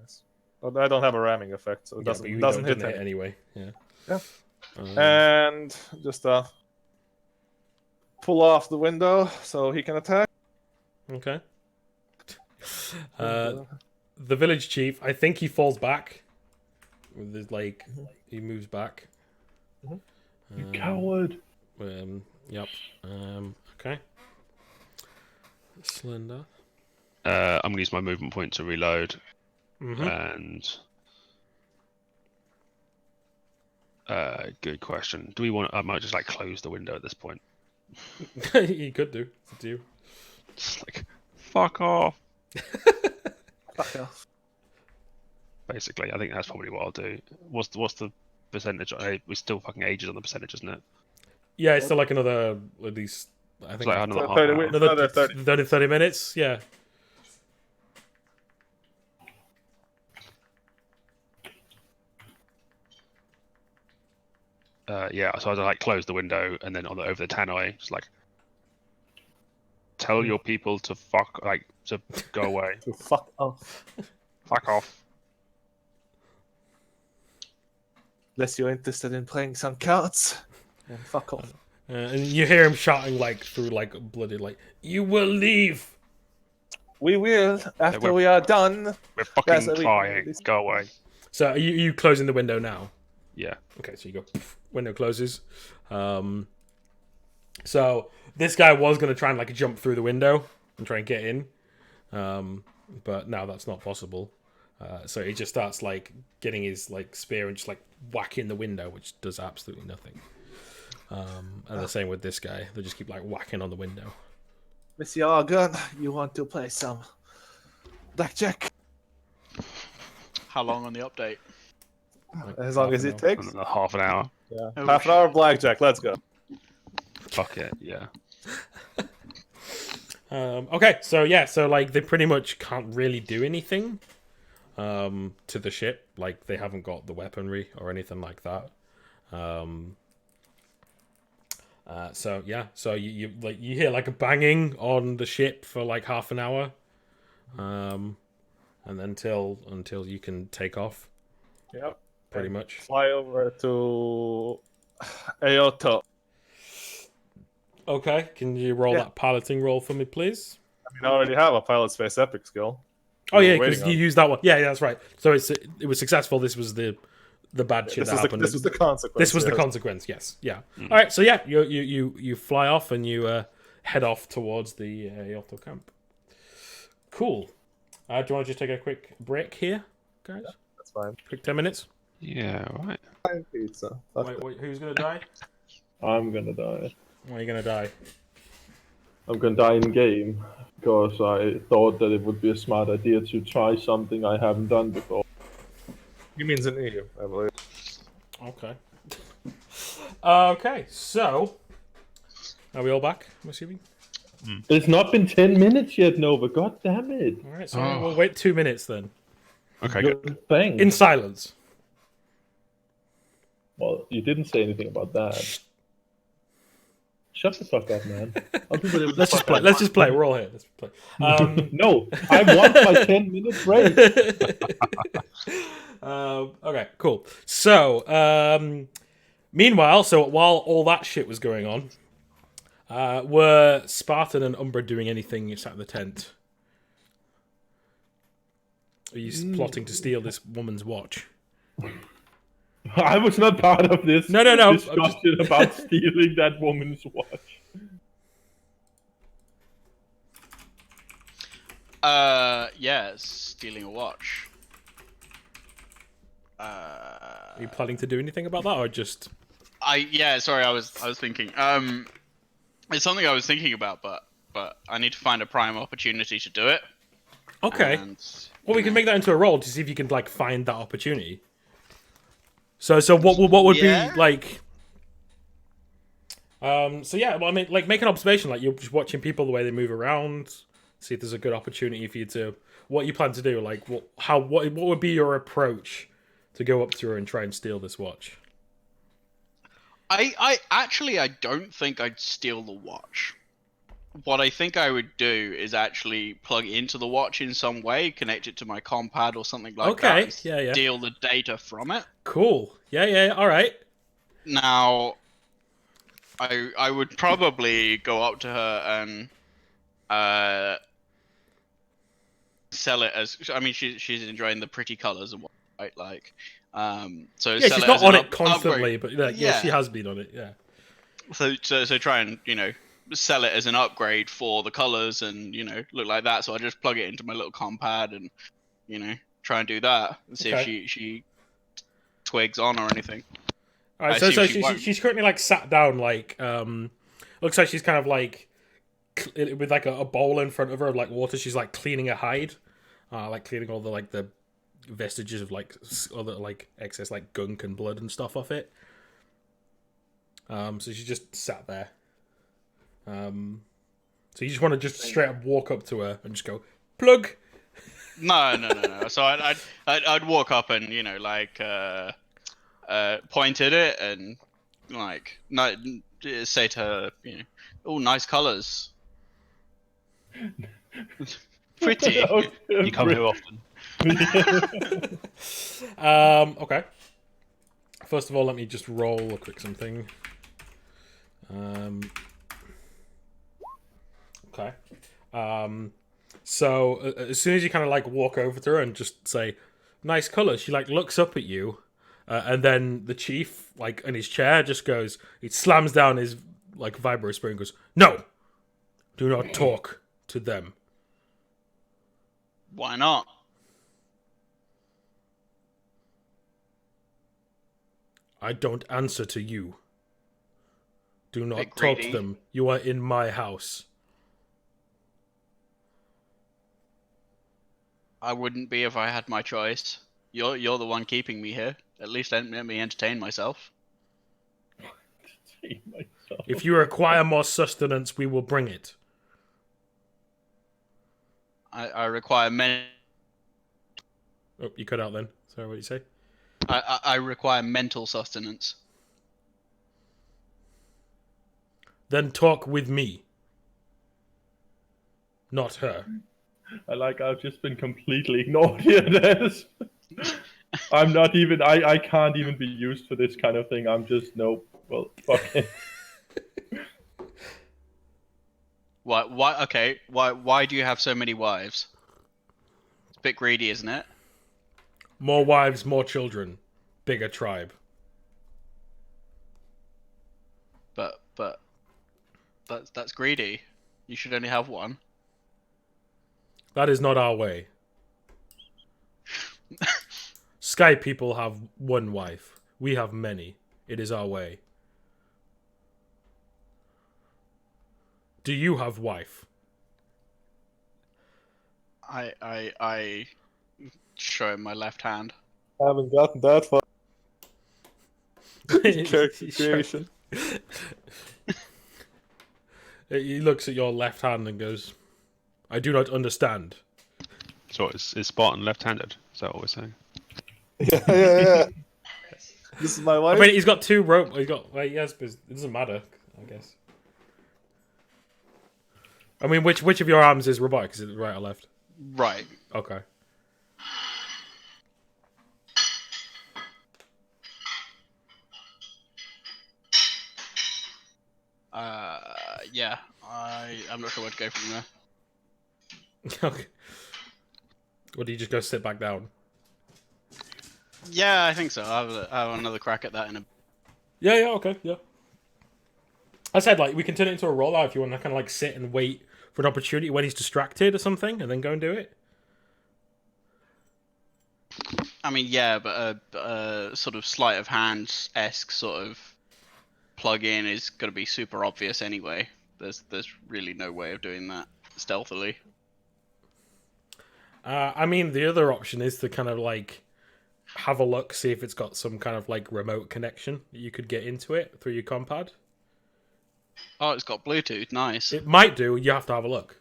Nice. Well, I don't have a ramming effect, so it Yeah, doesn't but you doesn't don't hit hit anyway. Yeah. Yeah. Um, And just pull off the window so he can attack. okay. The village chief, I think he falls back. With his, he moves back. You coward. Yep. Okay. Slendath. I'm going to use my movement point to reload. Mm-hmm. And good question. Do we want? I might just like close the window at this point. You could do. It's you. Just like fuck off. Fuck off. Basically, I think that's probably what I'll do. What's the percentage? We're still fucking ages on the percentage, isn't it? Yeah, it's still like another at least. I think It's like another So half 30 an hour. another 30. 30 minutes. Yeah. Yeah, so I like close the window and then over the tannoy, just like tell your people to to go away. To fuck off. Fuck off. Unless you're interested in playing some cards, then fuck off. And you hear him shouting through bloody you will leave. We will after we are done. We're fucking Yes, we- trying. Go away. So are you closing the window now? Yeah. Okay, so you go, window closes. So this guy was going to try and jump through the window and try and get in. But now that's not possible. So he just starts getting his spear and just whacking the window, which does absolutely nothing. And the same with this guy. They just keep whacking on the window. Mr. Argon, you want to play some blackjack? How long on the update? As long as it takes. Half an hour. Yeah. Oh, Half an hour of blackjack, let's go. Fuck it. Yeah. Okay, so yeah, so they pretty much can't really do anything to the ship. They haven't got the weaponry or anything like that. So yeah, so you hear a banging on the ship for half an hour, and until you can take off. Yep. Pretty much. Fly over to Aoto. Okay, can you roll that piloting roll for me, please? I already have a pilot space epic skill. Oh yeah, We're because waiting you on- used that one. Yeah, that's right. So it was successful. This was the bad shit that happened. This was the consequence. This was the yes. consequence. Yes. Yeah. All right. So yeah, you fly off and you head off towards the Yoto camp. Cool. Do you want to just take a quick break here, guys? That's fine. Quick 10 minutes. Yeah. Right. Pizza. Fuck it. Wait, who's gonna die? I'm gonna die. Why are you gonna die? I'm gonna die in game because I thought that it would be a smart idea to try something I haven't done before. He means an EU, I believe. Okay. Okay. So, are we all back? I'm assuming. It's not been 10 minutes yet, Nova. God damn it. All right. So we'll wait 2 minutes then, Okay. Good. Good thing. in silence. Well, you didn't say anything about that. Shut the fuck up, man. I'll do whatever the Let's just fuck play. I Let's just play. We're all here. Let's play. No, I want my 10-minute break. Okay, cool. So, meanwhile, while all that shit was going on, were Spartan and Umbra doing anything inside the tent? Are you plotting to steal this woman's watch? I was not part of this No. discussion about stealing that woman's watch. Yeah, stealing a watch. Are you planning to do anything about that, or just? Sorry, I was thinking. It's something I was thinking about, but I need to find a prime opportunity to do it. Okay. And, Well, we can make that into a roll to see if you can find that opportunity. So what would Yeah. be like? So yeah, well, I mean, make an observation. You're just watching people the way they move around. See if there's a good opportunity for you to. What you plan to do? What would be your approach to go up to her and try and steal this watch? I actually I don't think I'd steal the watch. What I think I would do is actually plug it into the watch in some way, connect it to my compad or something like that. Okay, yeah. Steal the data from it. Cool. Yeah, all right. Now, I would probably go up to her and sell it as. I mean, she's enjoying the pretty colors and what, right? Like, so Yeah, sell she's it not as on an it constantly, upgrade. but yeah, she has been on it. Yeah. So try and sell it as an upgrade for the colors and look like that. So I just plug it into my little compad and try and do that and see if she twigs on or anything. All right, so she's currently like sat down, like looks like she's kind of like with like a bowl in front of her of like water. She's like cleaning a hide, like cleaning all the like the vestiges of like other like excess like gunk and blood and stuff off it. So she just sat there. So you just want to just straight up walk up to her and just go plug. No. So I'd walk up and point at it and like say to her, oh, nice colors. Pretty. You come here often. Okay. First of all, let me just roll a quick something. Okay. So as soon as you kind of like walk over to her and just say, "Nice color," she like looks up at you, and then the chief, like in his chair, just goes. He slams down his like vibro spear and goes, "No, do not talk to them." Why not? I don't answer to you. Do not Bit talk greedy. to them. You are in my house. I wouldn't be if I had my choice. You're the one keeping me here. At least let me entertain myself. If you require more sustenance, we will bring it. I require Oh, you cut out then. Sorry, what did you say? I require mental sustenance. Then talk with me. Not her. I've just been completely ignored here. This. I'm not even. I can't even be used for this kind of thing. I'm just nope. Well, fuck it. Why? Okay. Why do you have so many wives? It's a bit greedy, isn't it? More wives, more children. Bigger tribe. But that's greedy. You should only have one. That is not our way. Sky people have one wife. We have many. It is our way. Do you have wife? I show him my left hand. I haven't gotten that far. Character creation. He looks at your left hand and goes, I do not understand. So is Spartan left-handed? Is that what we're saying? Yeah. This is my I wife. mean, he's got two rope. He's got, well, yes, but it doesn't matter, I guess. I mean, which of your arms is robotic? Is it right or left? Right. Okay. Yeah. I'm not sure where to go from there. Okay. Or do you just go sit back down? Yeah, I think so. I'll have another crack at that in a. Yeah, okay, yeah. I said, like, we can turn it into a rollout if you want to kind of, like, sit and wait for an opportunity when he's distracted or something, and then go and do it. I mean, yeah, but a sort of sleight of hand-esque sort of plug-in is going to be super obvious anyway. There's really no way of doing that stealthily. I mean, the other option is to kind of, like, have a look, see if it's got some kind of, like, remote connection that you could get into it through your compad. Oh, it's got Bluetooth. Nice. It might do. You have to have a look.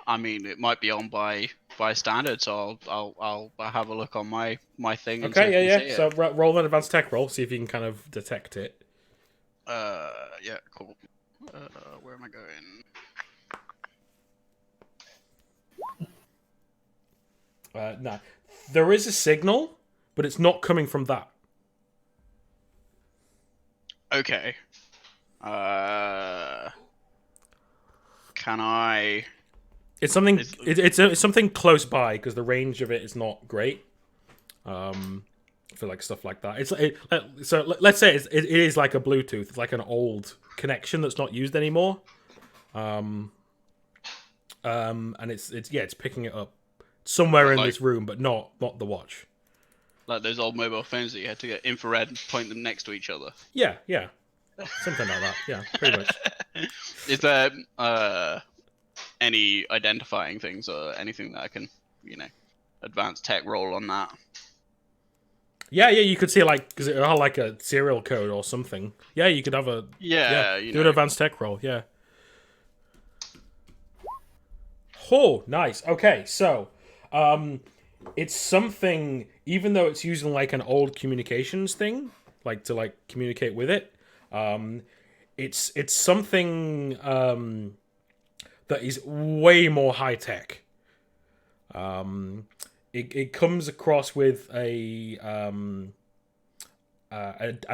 I mean, it might be on by standard, so I'll have a look on my thing. And see Okay, if I can see So it. roll an advanced tech roll, see if you can kind of detect it. Yeah, cool. Where am I going? No, there is a signal, but it's not coming from that. Okay. Can I? It's something. Is- It's something close by because the range of it is not great. For like stuff like that. So let's say it is like a Bluetooth. It's like an old connection that's not used anymore. And it's picking it up somewhere in Like- this room, but not the watch. Like those old mobile phones that you had to get infrared and point them next to each other. Yeah, something like that. Yeah, pretty much. Is there any identifying things or anything that I can, advanced tech roll on that? Yeah. You could see because it had like a serial code or something. Yeah, you could have a do an advanced tech roll. Yeah. Oh, nice. Okay, so it's something. Even though it's using like an old communications thing, like to like communicate with it, it's something that is way more high tech. It comes across with a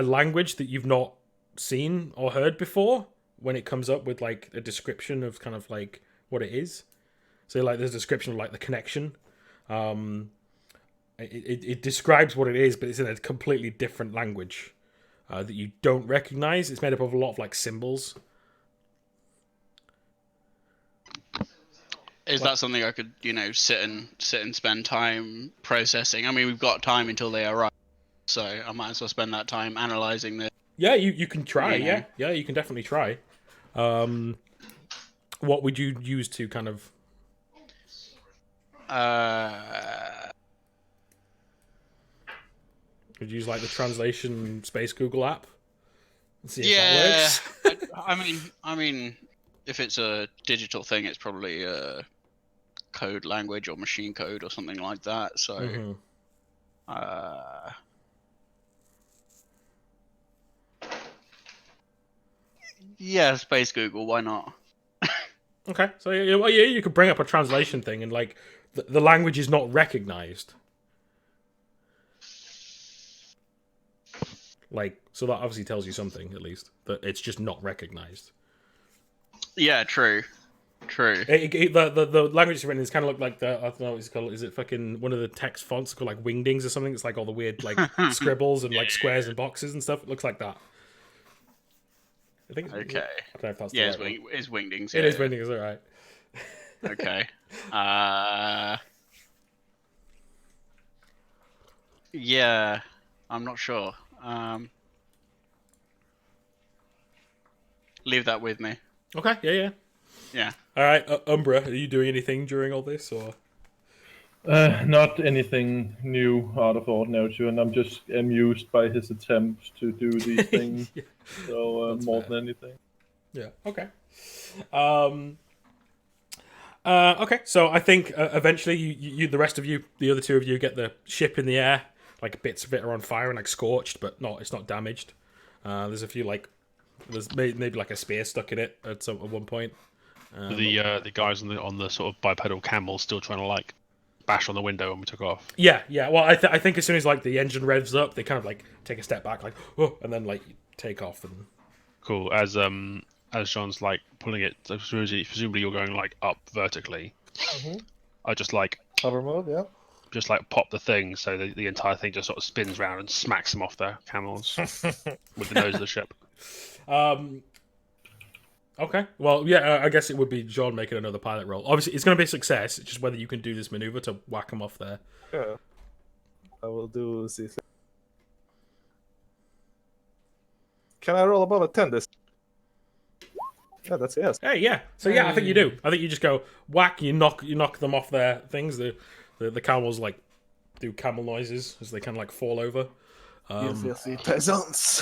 language that you've not seen or heard before when it comes up with like a description of kind of like what it is. So like there's a description of like the connection. It describes what it is, but it's in a completely different language that you don't recognize. It's made up of a lot of like symbols. Is that something I could, sit and spend time processing? I mean, we've got time until they arrive, so I might as well spend that time analyzing this. Yeah, you can try. You know. Yeah, you can definitely try. What would you use to kind of? Would you use like the translation Space Google app? And see if that works. I mean, if it's a digital thing, it's probably code language or machine code or something like that. So, yeah, Space Google. Why not? Okay, so you could bring up a translation thing, and like the language is not recognized. Like, so that obviously tells you something, at least, that it's just not recognized. Yeah, true. The language it's written is kind of look like I don't know what it's called. Is it fucking one of the text fonts called like Wingdings or something? It's like all the weird like scribbles and like squares and boxes and stuff. It looks like that. I think it's, Okay. I don't know if that's Yeah, the right one. it's Wingdings. It is Wingdings, all right. Okay. Yeah, I'm not sure. Leave that with me. Okay, yeah. Yeah. All right, Umbra, are you doing anything during all this, or? Not anything new out of ordinary, and I'm just amused by his attempts to do these things. Yeah, So more fair. than anything. Yeah. Okay. Okay. So I think eventually you, the rest of you, the other two of you, get the ship in the air. Like bits of it are on fire and like scorched, but it's not damaged. There's a few like there's maybe like a spear stuck in it at one point. The guys on the sort of bipedal camel still trying to like bash on the window when we took off. Yeah. Well, I think as soon as like the engine revs up, they kind of like take a step back, like oh, and then like take off and. Cool. As John's like pulling it, so presumably you're going like up vertically. I just like Hover mode, yeah. just like pop the thing so the entire thing just sort of spins around and smacks them off their camels with the nose of the ship. Okay. Well, yeah, I guess it would be John making another pilot roll. Obviously, it's going to be a success. It's just whether you can do this maneuver to whack them off there. Yeah. I will do this. Can I roll above a 10 this? Yeah, that's a yes. Hey, yeah. So yeah, I think you do. I think you just go whack. You knock them off their things. The camels like do camel noises as they kind of like fall over. Yes, peasants.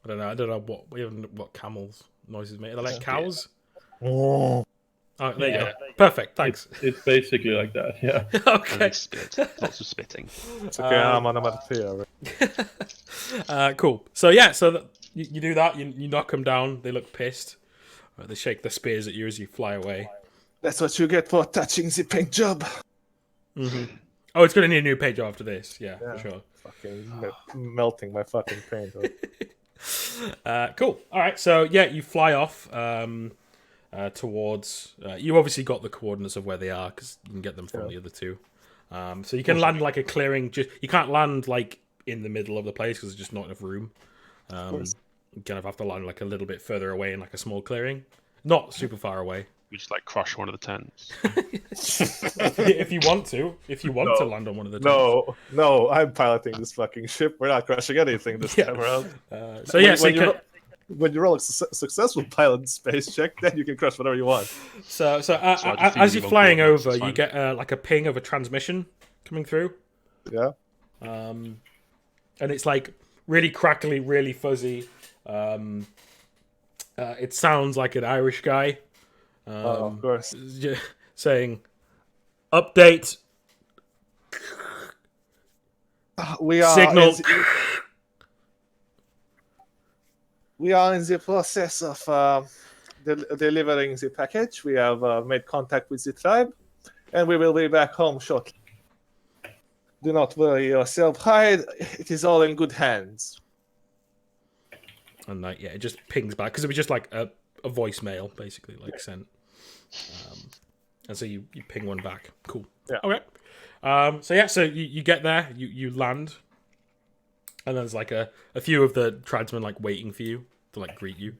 I don't know what camels noises make. Are they like cows? Oh. Oh, there you Yeah. go. Perfect. Thanks. It's basically like that. Yeah. Okay. And spit. Lots of spitting. It's okay, I'm on a Cool. So yeah, you do that. You knock them down. They look pissed. They shake their spears at you as you fly away. That's what you get for touching the paint job. Mm-hmm. Oh, it's gonna need a new page after this. Yeah, for sure. Fucking melting my fucking paint. Cool. All right. So yeah, you fly off towards. You obviously got the coordinates of where they are because you can get them from the other two. So you can land like a clearing. You can't land like in the middle of the place because there's just not enough room. You kind of have to land like a little bit further away in like a small clearing, not super far away. We just like crush one of the tents. if you want to land on one of the tents. No, I'm piloting this fucking ship. We're not crashing anything this time around. When you roll a successful pilot space check, then you can crush whatever you want. So as you're flying over, you get like a ping of a transmission coming through. Yeah. And it's like really crackly, really fuzzy. It sounds like an Irish guy. Of course. Saying, update. We are Signal. We are in the process of delivering the package. We have made contact with the tribe, and we will be back home shortly. Do not worry yourself, Hyde. It is all in good hands. And it just pings back because it was just like a voicemail, basically, like sent. And so you ping one back. Cool. Yeah. Okay. So you get there, you land, and there's like a few of the tribesmen like waiting for you to like greet you.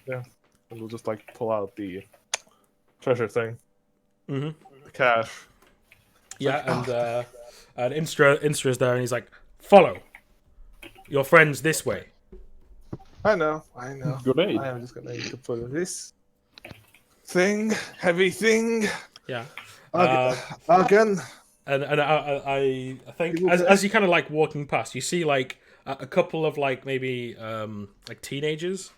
Yeah. And we'll just like pull out the treasure thing. Mm-hmm. The cash. Yeah, and Instra's there, and he's like, "Follow your friends this way." I know. Great. I am just gonna need to put this heavy thing. Yeah. Again. And I think as you kind of like walking past, you see like a couple of like maybe like teenagers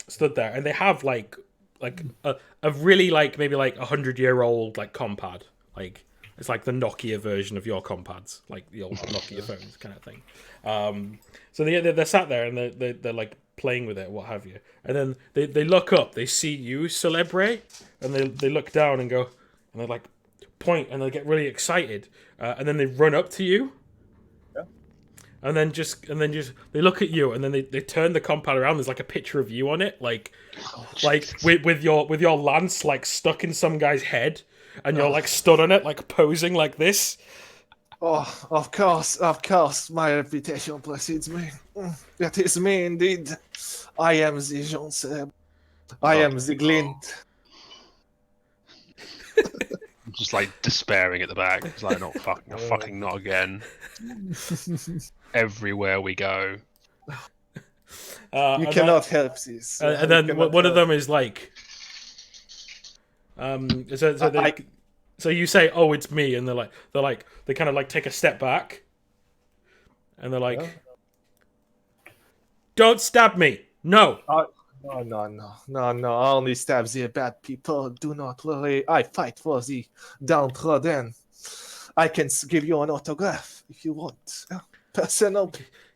stood there, and they have like a really like maybe like 100-year-old like compad. Like it's like the Nokia version of your compads, like the old Nokia phones kind of thing. So they're sat there and they're like playing with it, what have you. And then they look up, they see you, Celebre, and they look down and go, and they like point and they get really excited, and then they run up to you. Yeah. And then just they look at you, and then they turn the compad around. There's like a picture of you on it, like with your lance like stuck in some guy's head, and you're like stood on it, like posing like this. Oh, of course, my reputation precedes me. That is me indeed. I am the Jean Seb. I am the Glint. Just like despairing at the back. It's like fucking not again. Everywhere we go. You cannot help this. And then one of them is like, so you say, "Oh, it's me," and they kind of like take a step back, and they're like, "Don't stab me, no." No. I only stab the bad people. Do not worry. I fight for the downtrodden. I can give you an autograph if you want. Personal.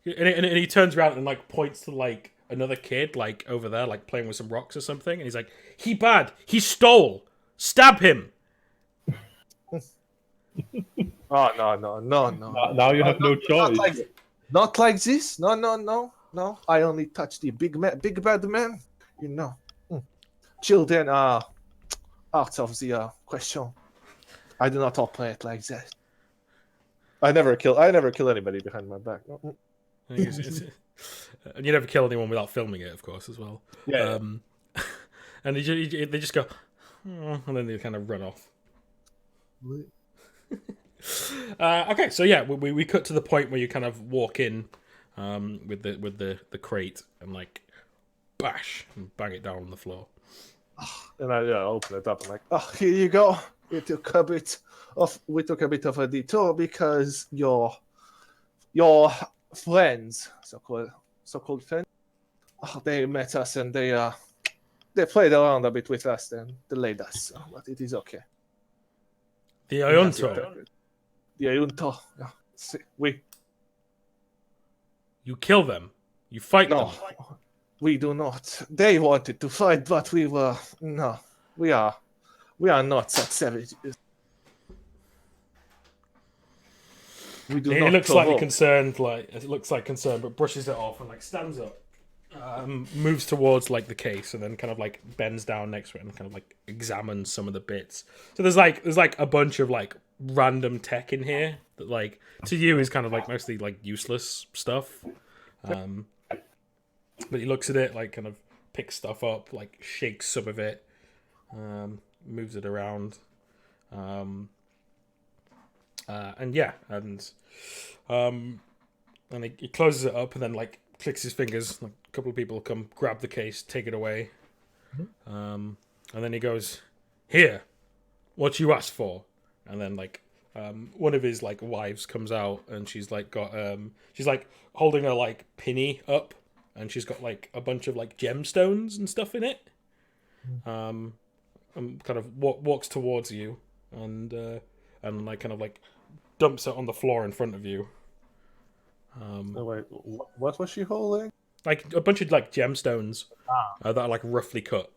And he turns around and like points to like another kid like over there, like playing with some rocks or something, and he's like, "He bad. He stole. Stab him." Oh no. Now you have no choice. Not like this. No. I only touch the big bad man. You know, children are out of the question. I do not operate like that. I never kill anybody behind my back. And you never kill anyone without filming it, of course, as well. Yeah. And they just go, and then they kind of run off. Okay, so yeah, we cut to the point where you kind of walk in with the crate and like bash and bang it down on the floor. And I open it up and like, oh, here you go. We took a bit of a detour because your friends, so-called friends, they met us and they they played around a bit with us and delayed us, but it is okay. The Ionto. The Ionto. Yeah. You kill them. You fight them. No, we do not. They wanted to fight, but we were no. We are not such savages. We do He not looks slightly provoke. concerned, but brushes it off and like stands up, moves towards like the case, and then kind of like bends down next to it and kind of like examines some of the bits. So there's like a bunch of like random tech in here that like to you is kind of like mostly like useless stuff. But he looks at it, like kind of picks stuff up, like shakes some of it, moves it around. And he closes it up and then like clicks his fingers. Like, a couple of people come grab the case, take it away, and then he goes, "Here, what you asked for." And then like one of his like wives comes out and she's like got she's like holding a like pinny up and she's got like a bunch of like gemstones and stuff in it. And kind of walks towards you and like kind of like dumps it on the floor in front of you. Oh, wait, what was she holding? Like a bunch of like gemstones that are like roughly cut.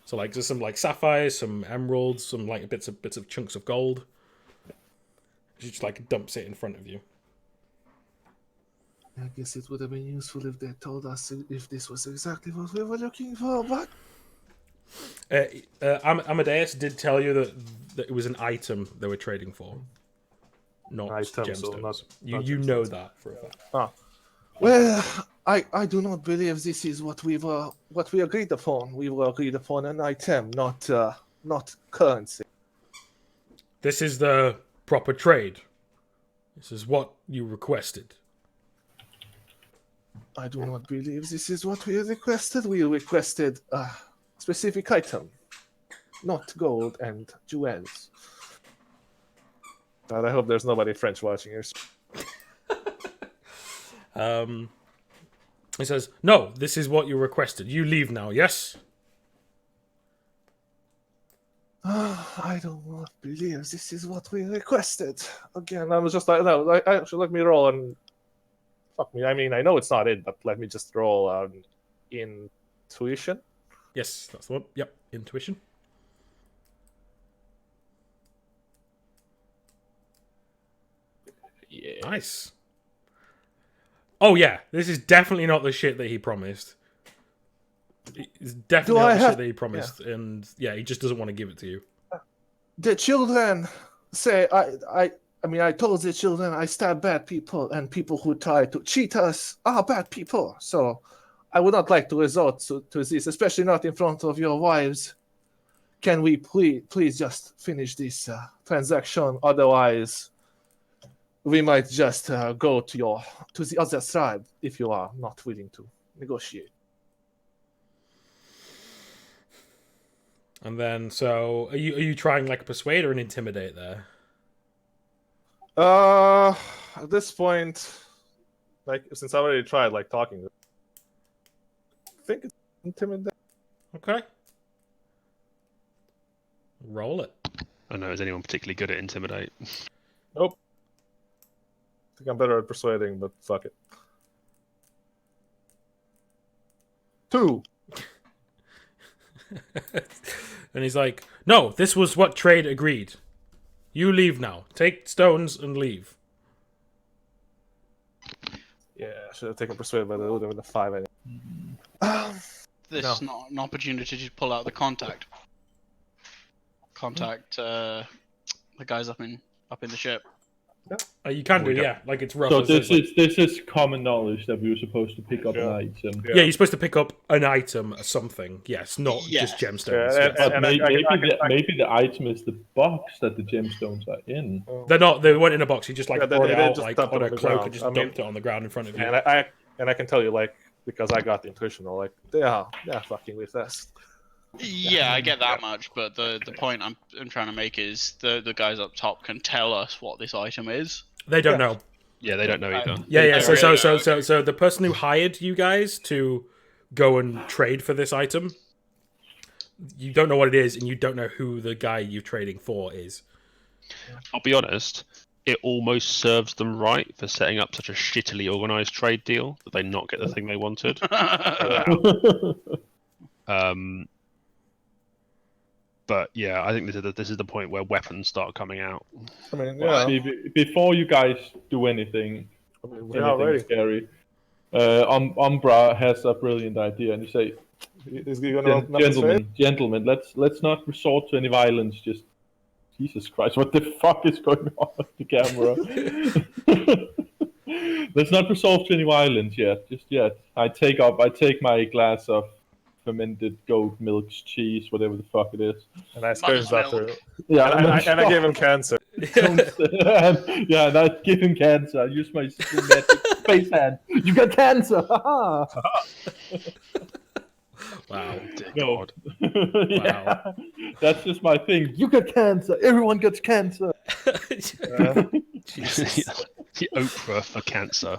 So like there's some like sapphires, some emeralds, some like bits of chunks of gold. She just like dumps it in front of you. I guess it would have been useful if they told us if this was exactly what we were looking for, but Amadeus did tell you that it was an item they were trading for, not gemstones. So not you know that for a fact. Well, I do not believe this is what we agreed upon. We were agreed upon an item, not currency. This is the proper trade. This is what you requested. I do not believe this is what we requested. We requested a specific item, not gold and jewels. But I hope there's nobody French watching here. He says, "No, this is what you requested. You leave now, yes?" I do not believe this is what we requested. Again, I was just like, no, actually let me roll and fuck me. I mean, I know it's not it, but let me just roll intuition. Yes, that's the one. Yep, intuition. Yeah. Nice. Oh yeah, this is definitely not the shit that he promised. It's definitely not the shit that he promised, and yeah, he just doesn't want to give it to you. The children say, I told the children I stab bad people, and people who try to cheat us are bad people. So I would not like to resort to this, especially not in front of your wives. Can we please just finish this transaction? Otherwise, we might just go to the other side if you are not willing to negotiate. And then, so are you trying like persuade or an intimidate there? At this point, like since I already tried like talking, I think it's intimidate. Okay. Roll it. I don't know. Is anyone particularly good at intimidate? Nope. I think I'm better at persuading, but fuck it. 2. And he's like, "No, this was what trade agreed. You leave now. Take stones and leave." Yeah, I should have taken persuade, but it would have been a 5. This is not an opportunity to pull out the contact. The guys up in the ship. You can do, yeah. Like it's rough. So It this says, like- is common knowledge that we were supposed to pick up an item. yeah, you're supposed to pick up an item or something. Yes, not just gemstones. Yeah, yes. But maybe the item is the box that the gemstones are in. They're not. They weren't in a box. He just like Yeah, brought they it out just like dumped on it a on the cloak ground. and just I mean- dumped it on the ground in front of you. And I can tell you, like, because I got the intuition, like they're fucking with us. Yeah, I get that much, but the point I'm trying to make is the guys up top can tell us what this item is. They don't know. Yeah, they don't know either. Yeah. They really So the person who hired you guys to go and trade for this item, you don't know what it is, and you don't know who the guy you're trading for is. I'll be honest, it almost serves them right for setting up such a shittily organised trade deal that they not get the thing they wanted. But yeah, I think this is the point where weapons start coming out. I mean, Well, yeah. before you guys do anything, I mean, we are ready. scary, Umbra has a brilliant idea, and you say, Is he gonna open up his face? gentlemen, let's not resort to any violence. Just Jesus Christ, what the fuck is going on with the camera? Let's not resort to any violence yet, just yet. I take my glass of fermented goat milk cheese, whatever the fuck it is. And I scourged that through. Yeah, And I gave him cancer. Yeah, and I give him cancer. I use my magic face hand. You got cancer! Wow. No. God. Yeah. Wow. That's just my thing. You got cancer. Everyone gets cancer. Jesus. The Oprah for cancer.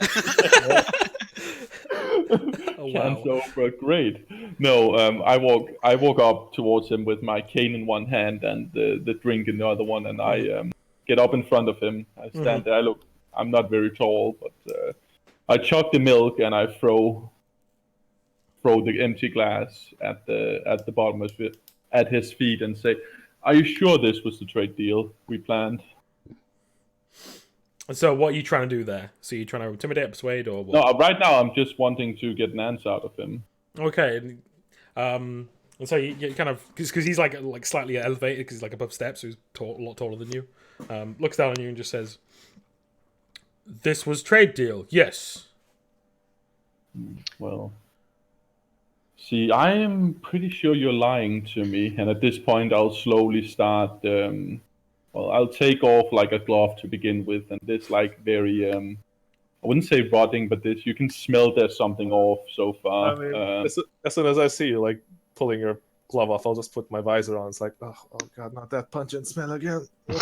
Oh, wow. Cancer Oprah, great. No, I walk up towards him with my cane in one hand and the drink in the other one, and I get up in front of him. I stand there. I'm not very tall, but I chug the milk and I throw the empty glass at the bottom of it, at his feet, and say, "Are you sure this was the trade deal we planned?" So what are you trying to do there? So you're trying to intimidate, persuade, or what? No, right now I'm just wanting to get an answer out of him. Okay. And so you kind of, because he's like slightly elevated, because he's like above steps, so he's a lot taller than you. Looks down on you and just says, "This was trade deal, yes." Well, see, I am pretty sure you're lying to me, and at this point I'll slowly start. I'll take off like a glove to begin with, and this like very I wouldn't say rotting, but this you can smell there's something off so far. I mean, as soon as I see you like pulling your glove off, I'll just put my visor on. It's like, oh god, not that pungent smell again. No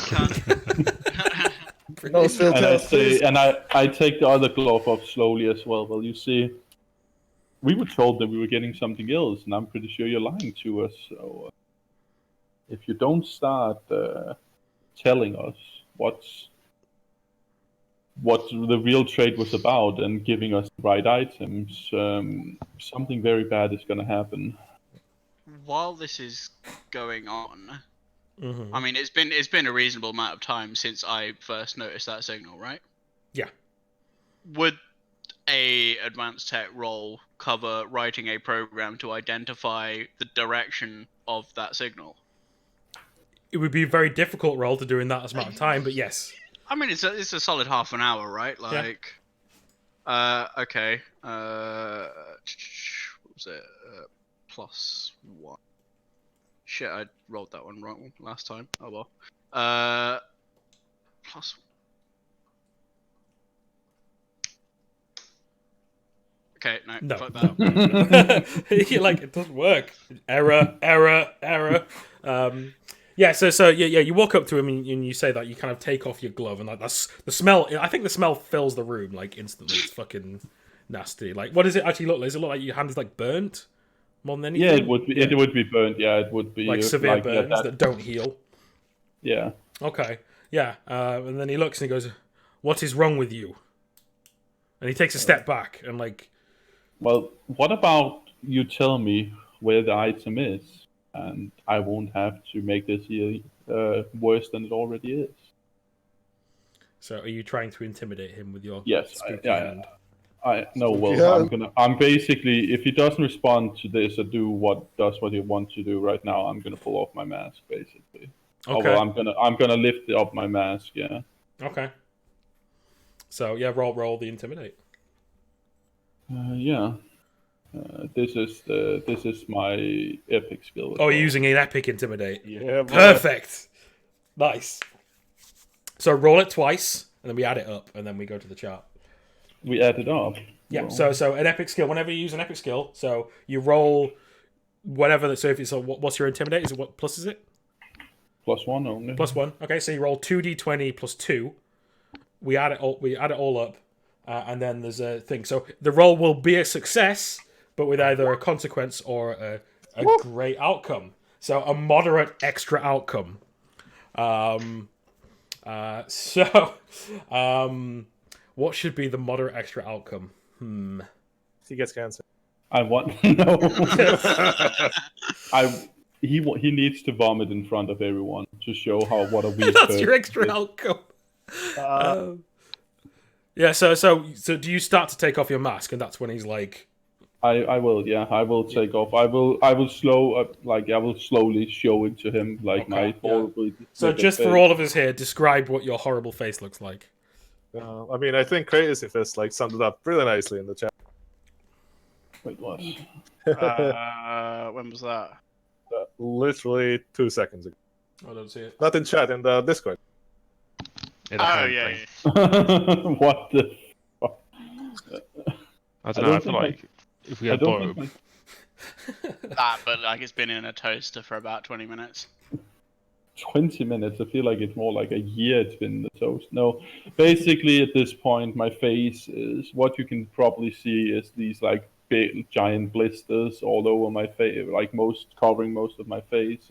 filter. And I say, and I take the other glove off slowly as well. Well, you see, we were told that we were getting something else, and I'm pretty sure you're lying to us. So if you don't start telling us what the real trade was about and giving us the right items, something very bad is going to happen. While this is going on, Mm-hmm. I mean, it's been a reasonable amount of time since I first noticed that signal, right? Yeah. Would a advanced tech role cover writing a program to identify the direction of that signal? It would be a very difficult role to do in that amount of time, but yes. I mean, it's a solid half an hour, right? Like, okay. What was it? +1. Shit, I rolled that one wrong last time. Oh well. Plus. Okay, no. Fuck that. You're like, it doesn't work. Error. Yeah, so you walk up to him and you say that, you kind of take off your glove, and like that's the smell. I think the smell fills the room like instantly. It's fucking nasty. Like, what does it actually look like? Does it look like your hand is like burnt more than anything? Yeah, it would be. Yeah. It would be burnt. Yeah, it would be like severe burns that don't heal. Yeah. Okay. Yeah. And then he looks and he goes, "What is wrong with you?" And he takes a step back and like. Well, what about you tell me where the item is, and I won't have to make this here worse than it already is. So, are you trying to intimidate him with your spooky hand? I'm basically, if he doesn't respond to this or do what he wants to do right now, I'm gonna pull off my mask, basically. Okay. Oh, well, I'm gonna lift up my mask, yeah. Okay. So yeah, roll the intimidate. Yeah. This is my epic skill. Oh, you're using an epic intimidate. Yeah. Perfect. Nice. So roll it twice, and then we add it up, and then we go to the chart. We add it up. Yeah. So an epic skill. Whenever you use an epic skill, so you roll whatever. So if it's what's your intimidate? Is it what plus is it? +1 only. +1. Okay, so you roll 2d20 +2. We add it all up, and then there's a thing. So the roll will be a success, but with either a consequence or a great outcome. So a moderate extra outcome. What should be the moderate extra outcome? He gets cancer. I want no. He needs to vomit in front of everyone to show what a weak That's your person extra he is. outcome. Yeah. So do you start to take off your mask, and that's when he's like, I will, yeah. I will take off. I will slowly show it to him, like Okay, my yeah. horrible. So wicked just for face. all of us here, describe what your horrible face looks like. I mean, I think Crazyfists like summed it up really nicely in the chat. Wait, what? When was that? Literally 2 seconds ago. I don't see it. Not in chat, in the Discord. In the Oh hand yeah, thing. yeah. What the fuck? I don't know. I don't feel think like if we I had don't borrowed, think That, but like it's been in a toaster for about 20 minutes. 20 minutes. I feel like it's more like a year it's been in the toast. No, basically at this point, my face is what you can probably see is these like big giant blisters all over my face, like covering most of my face.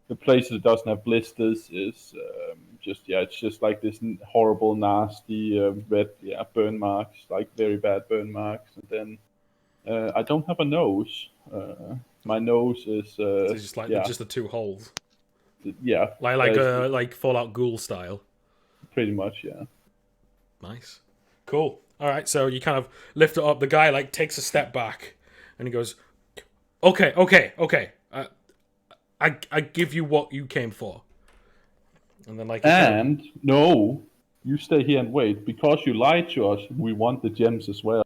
The place that doesn't have blisters is it's just like this horrible, nasty red, burn marks, like very bad burn marks. And then I don't have a nose. My nose is It's just like just the two holes, yeah, like Fallout Ghoul style. pretty much, yeah. Nice, cool. All right, so you kind of lift it up. The guy like takes a step back, and he goes, "Okay. I give you what you came for." And then like And no, you stay here and wait because you lied to us. We want the gems as well.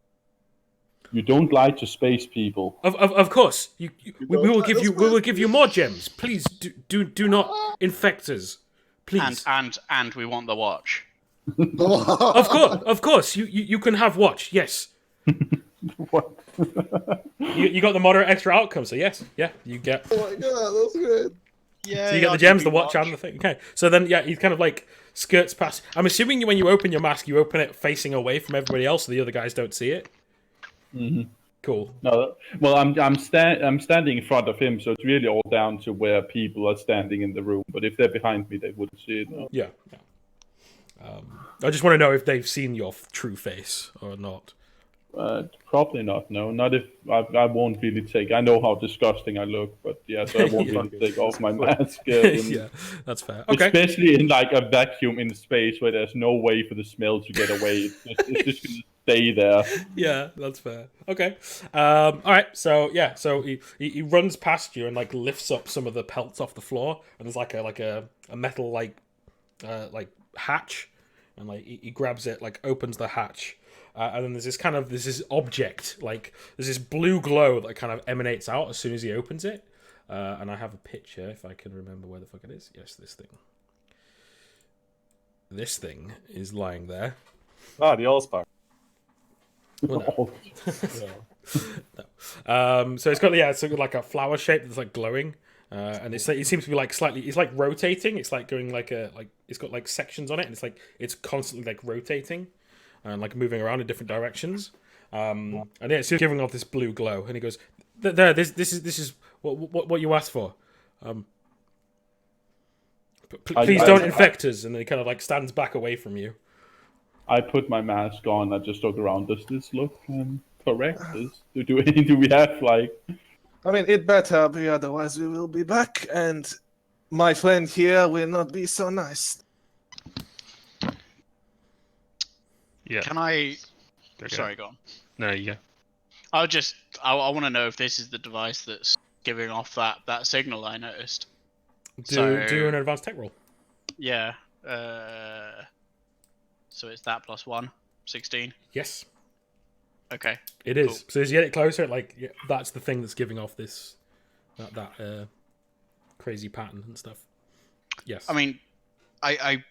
You don't lie to space people. Of course, we will don't give let you us we will win. give you more gems. Please do not infect us, please. And we want the watch. Of course, you can have watch. Yes, What? you got the moderate extra outcome. So yes, yeah, you get. Oh my god, that's great. Yeah. So you get the gems, the watch, and the thing. Okay, so then he kind of like skirts past. I'm assuming when you open your mask, you open it facing away from everybody else, so the other guys don't see it. Mm-hmm. Cool. No, well, I'm standing in front of him, so it's really all down to where people are standing in the room. But if they're behind me, they wouldn't see it. No. Yeah. I just want to know if they've seen your true face or not. Probably not. No, not if I won't really take. I know how disgusting I look, but yeah, so I won't really take off my mask. Yeah, that's fair. Okay. Especially in like a vacuum in space where there's no way for the smell to get away. It's just gonna stay there. Yeah, that's fair. Okay. All right. So yeah. So he runs past you and like lifts up some of the pelts off the floor, and there's like a metal like hatch, and like he grabs it, like opens the hatch, and then there's this object, like there's this blue glow that kind of emanates out as soon as he opens it, and I have a picture if I can remember where the fuck it is. Yes, this thing. This thing is lying there. Ah, the Allspark. Well, no. So it's got it's like a flower shape that's like glowing, and it seems to be like slightly. It's like rotating. It's like going it's got like sections on it, and it's constantly like rotating, and like moving around in different directions. And it's giving off this blue glow, and he goes, "There, this is what you asked for. Please don't infect us." And then he kind of like stands back away from you. I put my mask on. I just look around. Does this look correct? Do we have like? I mean, it better be, otherwise we will be back, and my friend here will not be so nice. Yeah. Can I? Okay. Sorry, go on. No, yeah. I want to know if this is the device that's giving off that signal I noticed. Do an advanced tech roll. Yeah. So it's that plus 1, 16. Yes, Okay. it is. Cool. So as you get it closer, that's the thing that's giving off this that crazy pattern and stuff. Yes. I mean, I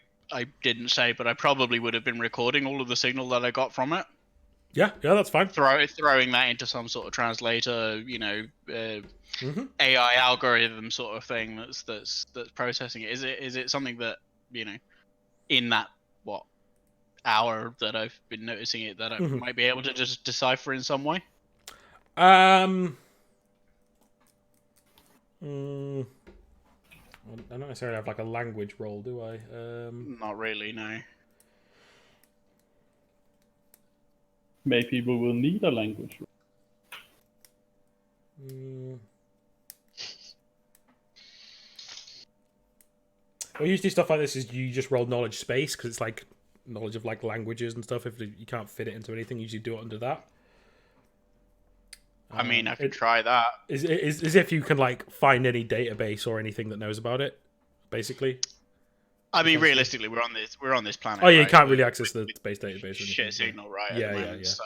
didn't say, but I probably would have been recording all of the signal that I got from it. Yeah, that's fine. Throwing that into some sort of translator, AI algorithm sort of thing that's processing it. Is it something that in that hour that I've been noticing it that I might be able to just decipher in some way? I don't necessarily have like a language roll, do I? Not really, no. Maybe we will need a language. Well, usually stuff like this is you just roll knowledge space because it's like knowledge of like languages and stuff. If you can't fit it into anything, you usually do it under that. I mean, I could try that. Is if you can like find any database or anything that knows about it, basically. I mean, realistically, we're on this planet. Oh yeah, you right? can't really access the space database. Or anything, shit signal, right? Yeah, at the moment, yeah. So,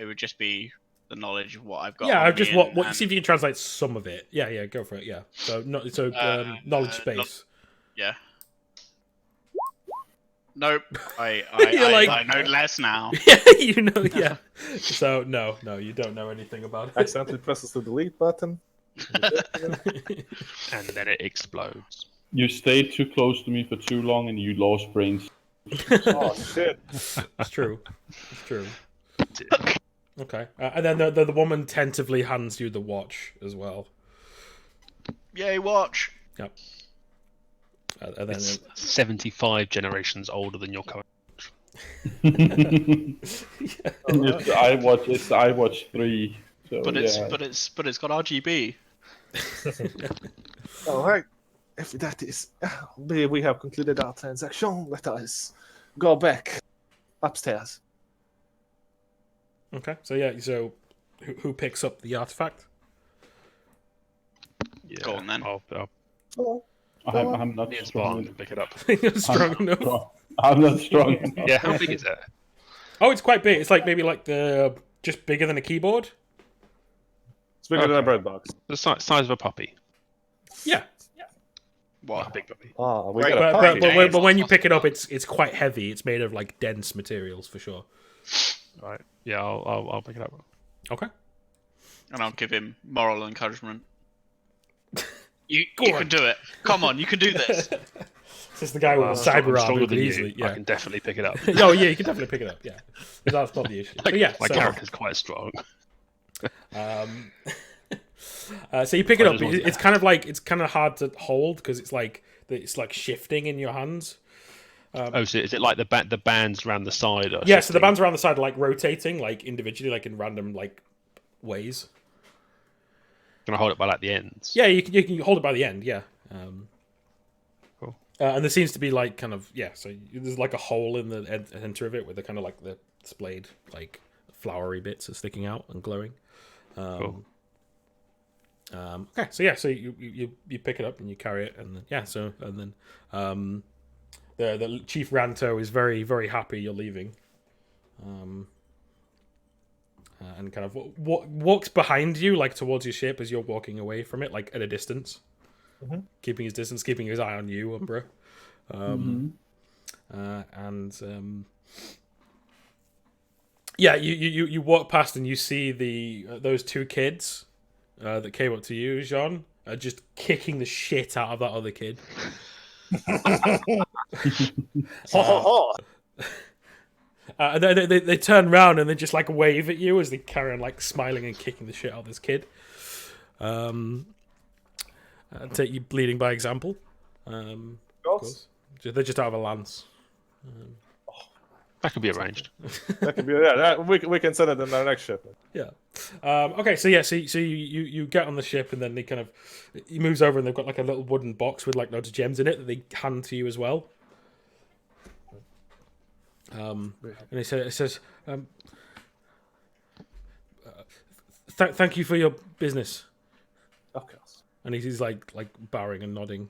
it would just be the knowledge of what I've got. Yeah, on just me what see if you can translate some of it. Yeah, go for it. Yeah. So knowledge space. Yeah. Nope. I know less now. Yeah, you know. Yeah. So no, you don't know anything about it. Accidentally presses the delete button. And then it explodes. You stayed too close to me for too long, and you lost brains. Oh shit! It's true. Okay, and then the woman tentatively hands you the watch as well. Yay, watch! Yep. And then It's 75 generations older than your current. It's iWatch 3. So, But it's got RGB. All right. If that is, we have concluded our transaction. Let us go back upstairs. Okay, so who picks up the artifact? Yeah, Go on then. Hello. I'm not It's strong. Barn to pick it up. You're strong enough. I'm not strong enough. Yeah, how big is it? Oh, it's quite big. It's like maybe like just bigger than a keyboard. It's bigger than a bread box. The size of a puppy. Yeah. What? A big puppy. Ah, we Right, got a But, puppy. but when you pick it up, it's quite heavy. It's made of like dense materials for sure. Right. Yeah, I'll pick it up. Okay. And I'll give him moral encouragement. You can do it. Come on, you can do this. This is the guy with I'm a cyber stronger arm than easily. you. Yeah. I can definitely pick it up. Oh yeah, you can definitely pick it up. Yeah, that's not the issue. So, yeah, My character's quite strong. So you pick it I up. just want It's kind of hard to hold because it's like shifting in your hands. So is it like the bands around the side? Yeah, so the bands around the side are like rotating, like individually, like in random like ways. Can I hold it by like the ends? Yeah, you can hold it by the end. Yeah. Cool. And there seems to be like kind of so there's like a hole in the center of it where the kind of like the displayed like flowery bits are sticking out and glowing. Cool. Okay, so you pick it up and you carry it, and then the Chief Ranto is very, very happy you're leaving, and kind of walks behind you like towards your ship as you're walking away from it, like at a distance, keeping his distance, keeping his eye on you, Umbra, you walk past and you see those two kids that came up to you, Jean, are just kicking the shit out of that other kid. And then they turn around and they just like wave at you as they carry on like smiling and kicking the shit out of this kid. Take you bleeding by example. Of course. They're just out of a lance. That could be arranged. That could be we can send it in our next ship. Yeah. Okay. So you get on the ship and then he moves over and they've got like a little wooden box with like loads of gems in it that they hand to you as well. And it says, thank you for your business. Of course. And he's like bowing and nodding.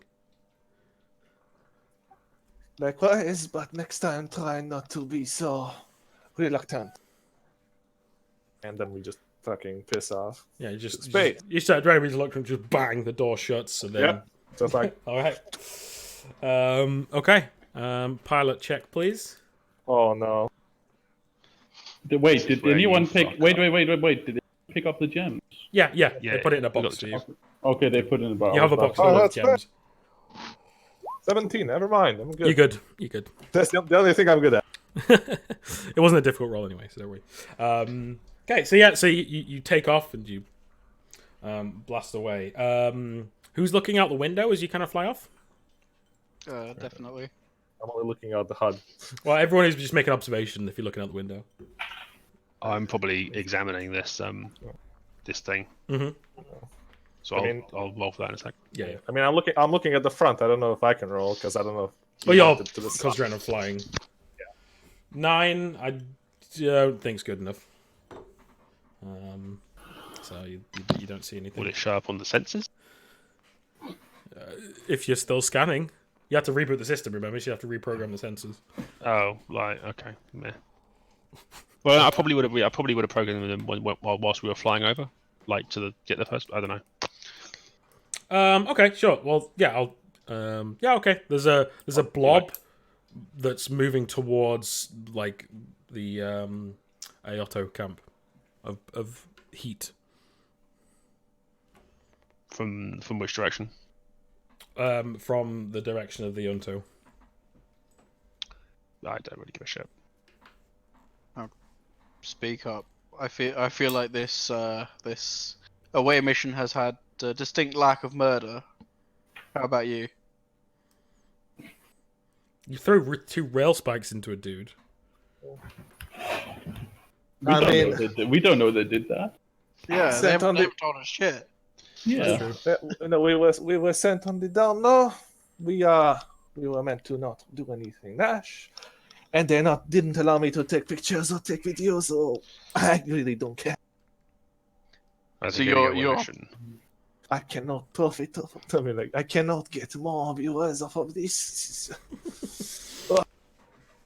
Likewise, but next time try not to be so reluctant. And then we just fucking piss off. Yeah, you start very reluctant, just bang, the door shuts, and then... Yep, just like... Alright. Okay. Pilot check, please. Oh, no. Wait, did anyone pick... Wait. Did they pick up the gems? Yeah, they put it in a box for you. Okay, they put it in a box. You have a box full of gems. 17, never mind. I'm good. You're good. That's the only thing I'm good at. It wasn't a difficult roll anyway, so don't worry. Okay, so you take off and you blast away. Who's looking out the window as you kind of fly off? Definitely. I'm only looking out the HUD. Well, everyone is just making an observation if you're looking out the window. I'm probably examining this this thing. Mm-hmm. So I'll roll for that in a sec. Yeah. I mean, I'm looking at the front. I don't know if I can roll because I don't know. Oh, you're to the because you're flying. Yeah. 9, I don't think's good enough. So you don't see anything. Will it show up on the sensors? If you're still scanning, you have to reboot the system. Remember, so you have to reprogram the sensors. Oh, right. Okay. Meh. Well, I probably would have programmed them whilst we were flying over, like get the first. I don't know. Okay, sure. Well, yeah, I'll. Yeah, okay. There's a blob that's moving towards like the Aoto camp of heat. From which direction? From the direction of the Unto. I don't really give a shit. Speak up. I feel like this this away mission has had a distinct lack of murder. How about you? You throw 2 rail spikes into a dude. We don't know they did that. Yeah, they haven't told us shit. Yeah. We were sent on the down low. We were meant to not do anything rash, and they didn't allow me to take pictures or take videos. So I really don't care. So you're I cannot profit off of them. Like, I cannot get more viewers off of this.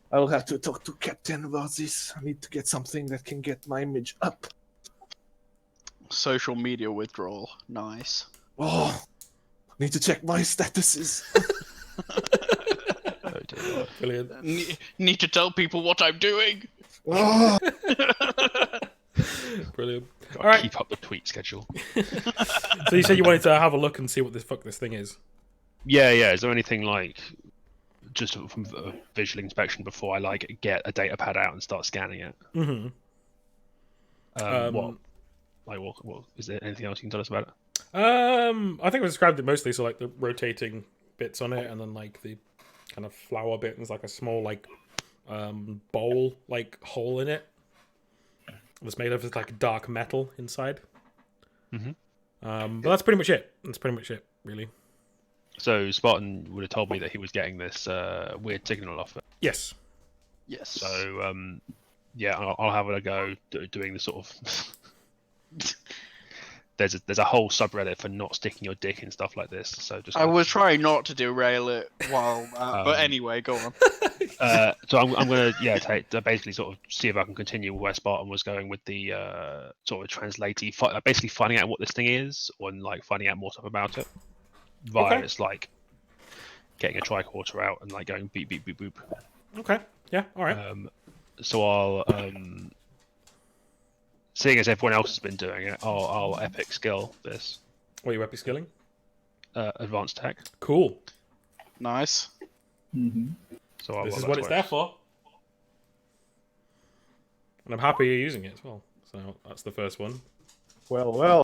I will have to talk to Captain about this. I need to get something that can get my image up. social media withdrawal. Nice. Oh, need to check my statuses. Oh, dear Lord. Brilliant. Need to tell people what I'm doing. Oh. Brilliant. Gotta All right. keep up the tweet schedule. So you said you wanted to have a look and see what the fuck this thing is. Yeah. Is there anything like just from a visual inspection before I like get a data pad out and start scanning it? Mm-hmm. What is there anything else you can tell us about it? I think I described it mostly. So like the rotating bits on it, and then like the kind of flower bit, and there's like a small like bowl like hole in it. It's made of like dark metal inside. Mm-hmm. But that's pretty much it. That's pretty much it, really. So Spartan would have told me that he was getting this weird signal off it. Yes. Yes. So yeah, I'll have a go doing the sort of. There's a whole subreddit for not sticking your dick in stuff like this. So just I was trying not to derail it while, but anyway, go on. So I'm gonna basically sort of see if I can continue where Spartan was going with the sort of translating, basically finding out what this thing is, or like finding out more stuff about it. Via it's like getting a tricorder out and like going beep beep beep boop. Okay. Yeah. All right. So I'll seeing as everyone else has been doing it, I'll epic skill this. What are you epic skilling? Advanced tech. Cool. Nice. Mm-hmm. So This is what it's there for. And I'm happy you're using it as well. So that's the first one. Well.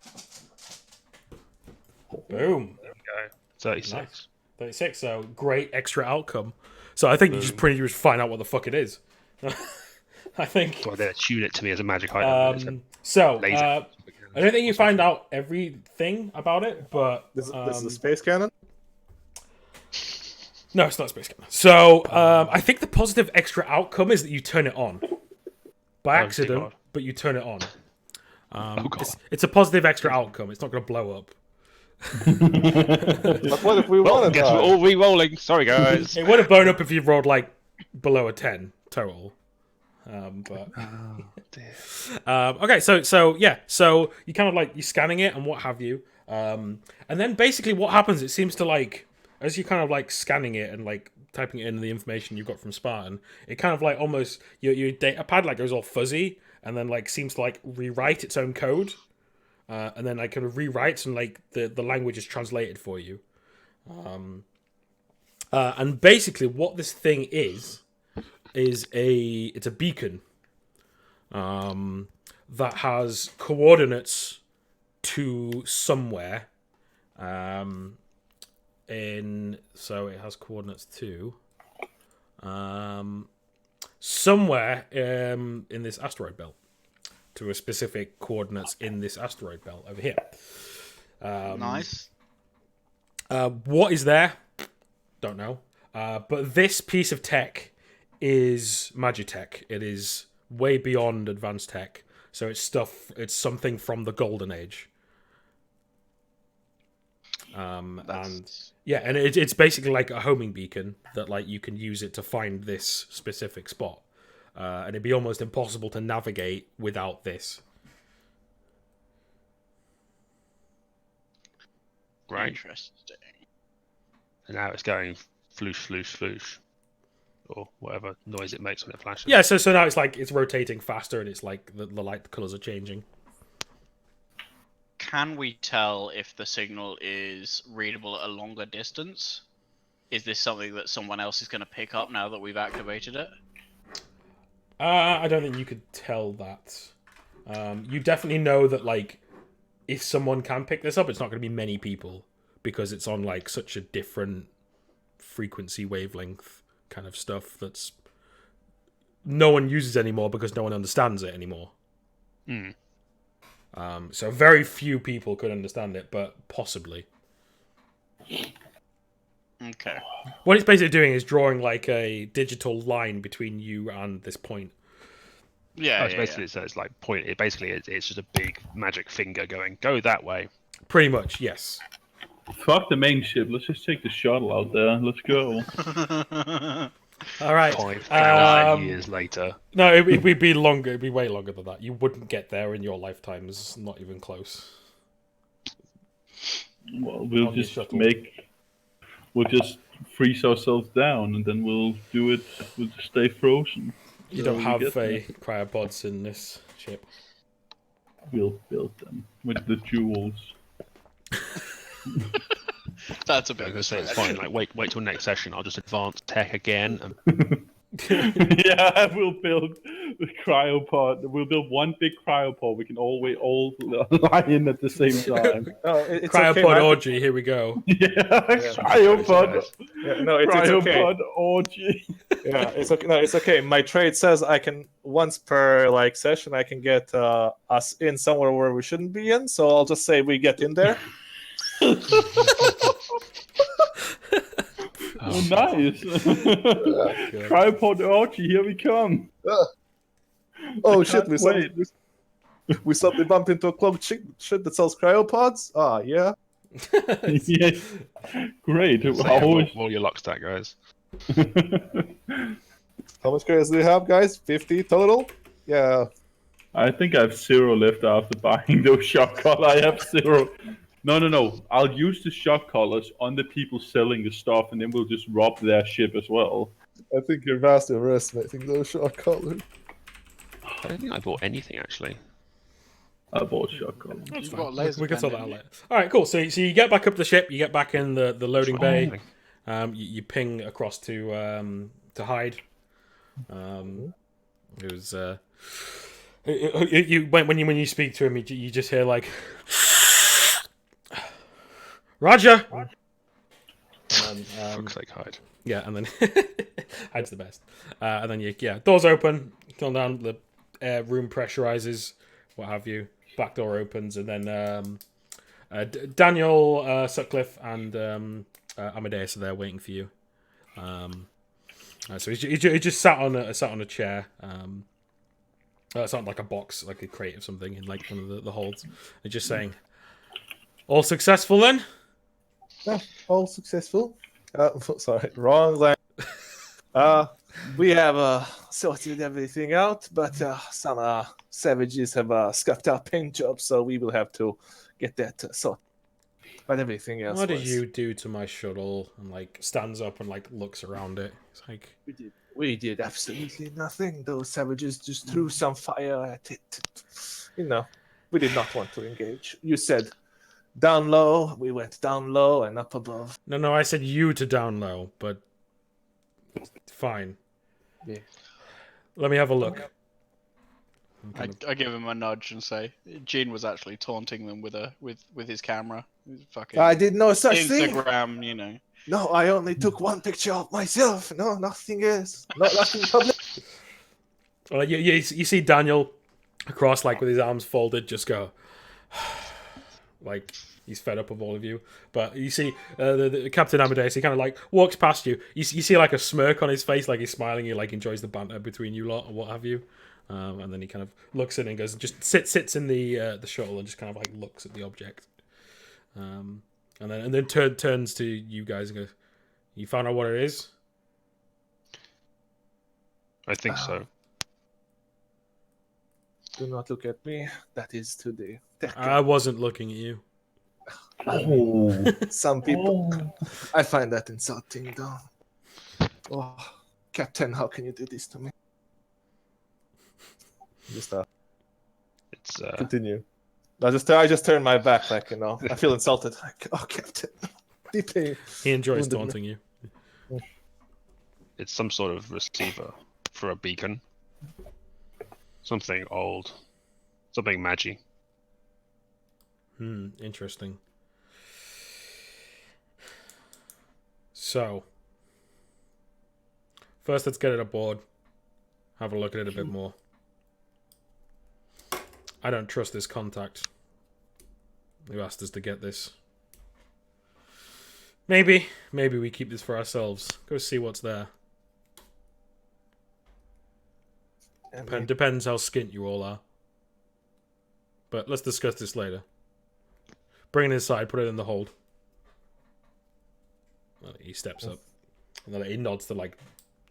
Boom. There we go. 36. Nice. 36. So great extra outcome. So I think you just pretty much find out what the fuck it is. I think. Well, they tune it to me as a magic item. I don't think you find out everything about it, but This is a space cannon? no, it's not space cannon. So I think the positive extra outcome is that you turn it on by accident, God. but you turn it on. God. It's a positive extra outcome. It's not going to blow up. But what if we Well, want to guess we're all re-rolling. Sorry, guys. It would have blown up if you rolled like below a 10 total. But okay, so yeah, so you kind of like you're scanning it and what have you, and then basically what happens? It seems to like as you kind of like scanning it and like typing it in the information you got from Spartan, it kind of like almost your data pad like goes all fuzzy and then like seems to like rewrite its own code, and then like kind of rewrites and like the language is translated for you, and basically what this thing is it's a beacon that has coordinates to somewhere. So it has coordinates to somewhere in this asteroid belt, to a specific coordinates in this asteroid belt over here. Nice. What is there? Don't know. But this piece of tech is Magitech. It is way beyond advanced tech. So it's something from the Golden Age. And it's basically like a homing beacon that like you can use it to find this specific spot. And it'd be almost impossible to navigate without this. Right. Interesting. And now it's going floosh, floosh, floosh. Or whatever noise it makes when it flashes. Yeah, so now it's like it's rotating faster and it's like the light colours are changing. Can we tell if the signal is readable at a longer distance? Is this something that someone else is going to pick up now that we've activated it? I don't think you could tell that. You definitely know that, like, if someone can pick this up, it's not going to be many people because it's on like such a different frequency wavelength kind of stuff that's no one uses anymore because no one understands it anymore. So very few people could understand it, but possibly. Okay. What it's basically doing is drawing like a digital line between you and this point. Yeah, basically so it's like point. It's just a big magic finger going, go that way. Pretty much, yes. Fuck the main ship. Let's just take the shuttle out there. Let's go. All right. 5,000 years later. No, it'd be longer. It'd be way longer than that. You wouldn't get there in your lifetimes. Not even close. Well, we'll just freeze ourselves down, and then we'll do it. We'll just stay frozen. You don't have cryopods in this ship. We'll build them with the jewels. That's a I'm bit. gonna say it's fine. Like wait till next session. I'll just advance tech again. Yeah, we'll build the cryopod. We'll build one big cryopod. We can all lie in at the same time. It's Cryopod okay, orgy. Here we go. Yeah, cryopod. it's Cryopod okay. orgy. Yeah, it's okay. No, it's okay. My trade says I can once per like session I can get us in somewhere where we shouldn't be in. So I'll just say we get in there. Oh, nice. Cryopod orgy, here we come. Oh shit, we suddenly bump into a cloaked shit that sells cryopods? Ah, yeah. Yeah. Great. Roll your luck stat, guys. How much credits do you have, guys? 50 total? Yeah. I think I have 0 left after buying those shock collars. I have 0. No. I'll use the shock collars on the people selling the stuff, and then we'll just rob their ship as well. I think you're vastly overestimating those shock collars. I don't think I bought anything actually. I bought shock collars. You've got a laser We can pen, sort that didn't out you? later. All right, cool. So you get back up the ship. You get back in the loading bay. You ping across to hide. It was when you speak to him, you just hear like, Roger. And then, Fuck's sake, hide. yeah, and then hide's the best. And then doors open, turn down, the air room pressurizes, what have you. Back door opens, and then Daniel, Sutcliffe, and Amadeus are there waiting for you. So he just sat on a chair. It's not like a box, like a crate or something in like one of the holds. They're just saying, "All successful then." Yeah, all successful. Sorry, wrong line. We have sorted everything out, but some savages have scuffed our paint job, so we will have to get that sorted. But everything else. What did you do to my shuttle? And like stands up and like looks around it. It's like We did absolutely nothing. Those savages just threw some fire at it. You know, we did not want to engage. You said down low. We went down low and up above. no. I said you to down low, but fine. Yeah. Let me have a look. I give him a nudge and say, Gene was actually taunting them with his camera. Fucking I did no such thing. Instagram, you know. No, I only took one picture of myself. No, nothing else. Nothing public. Well, you see Daniel across, like with his arms folded, just go, like he's fed up of all of you. But you see the Captain Amadeus, he kind of like walks past you. You see like a smirk on his face, like he's smiling. He like enjoys the banter between you lot or what have you. And then he kind of looks in and goes, just sits in the shuttle and just kind of like looks at the object. And then turns to you guys and goes, "You found out what it is?" I think so. Do not look at me. That is today. I wasn't looking at you. Oh. Some people. I find that insulting, though. Oh, Captain, how can you do this to me? Just It's continue. I just turn my back, like, you know. I feel insulted. Like, oh, Captain. Deeply. He enjoys wounded taunting you. it's some sort of receiver for a beacon. Something old. Something magic. Interesting. So, first let's get it aboard. Have a look at it a bit more. I don't trust this contact who asked us to get this. Maybe we keep this for ourselves. Go see what's there. Depends how skint you all are. But let's discuss this later. Bring it inside, put it in the hold. He steps up. And then he nods to like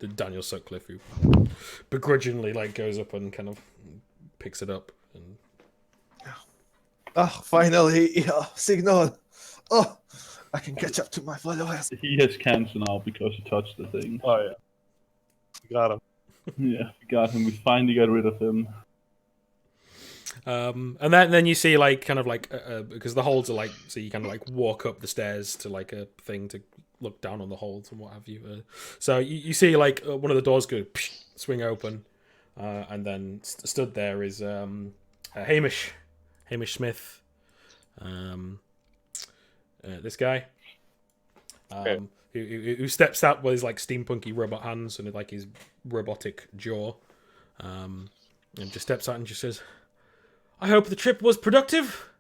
the Daniel Sutcliffe, who begrudgingly like goes up and kind of picks it up. And finally, signal. Oh, I can catch up to my followers. He has cancer now because he touched the thing. Oh yeah, got him. Yeah, we got him. We finally got rid of him. And then you see like kind of like because the holds are like, so you kind of like walk up the stairs to like a thing to look down on the holds and what have you. So you see like one of the doors go swing open, and then stood there is Hamish Smith, this guy, who steps out with his like steampunky robot hands and like his robotic jaw, and just steps out and just says, "I hope the trip was productive.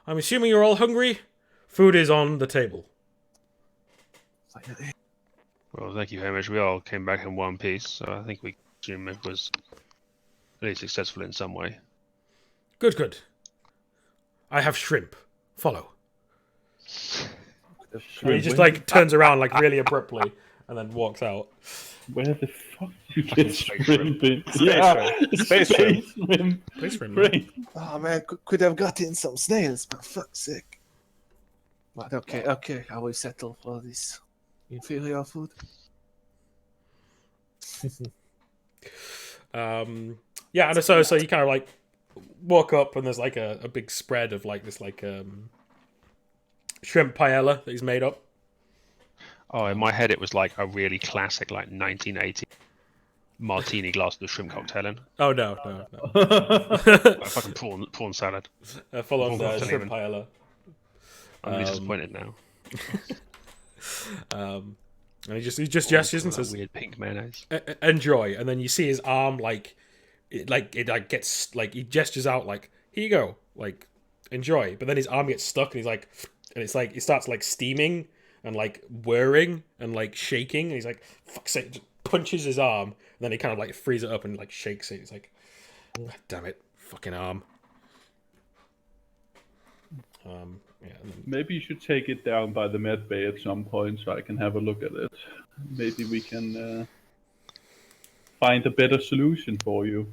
I'm assuming you're all hungry. Food is on the table." Well, thank you, Hamish. We all came back in one piece, so I think we assume it was at least successful in some way. Good. I have shrimp. Follow. And he just like turns around like really abruptly and then walks out. Where the fuck did you get shrimp in? Space shrimp. Space shrimp. Great. Oh man, could have gotten some snails, but fuck's sake. But okay, I will settle for this inferior food. Yeah, and so you kind of like walk up and there's like a big spread of like this like shrimp paella that he's made up. Oh, in my head it was like a really classic, like 1980 martini glass with a shrimp cocktail in. Oh no. Like fucking prawn salad. Full on Prawn shrimp even. paella. I'm really disappointed now. And he just gestures and That says, weird pink mayonnaise. "Enjoy." And then you see his arm it gets like he gestures out like, "Here you go," like enjoy. But then his arm gets stuck and he's like, and it's like it starts like steaming and like whirring and like shaking. And he's like, "Fuck's sake!" Just punches his arm and then he kind of like frees it up and like shakes it. He's like, "God damn it, fucking arm." Yeah. Maybe you should take it down by the med bay at some point so I can have a look at it. Maybe we can find a better solution for you.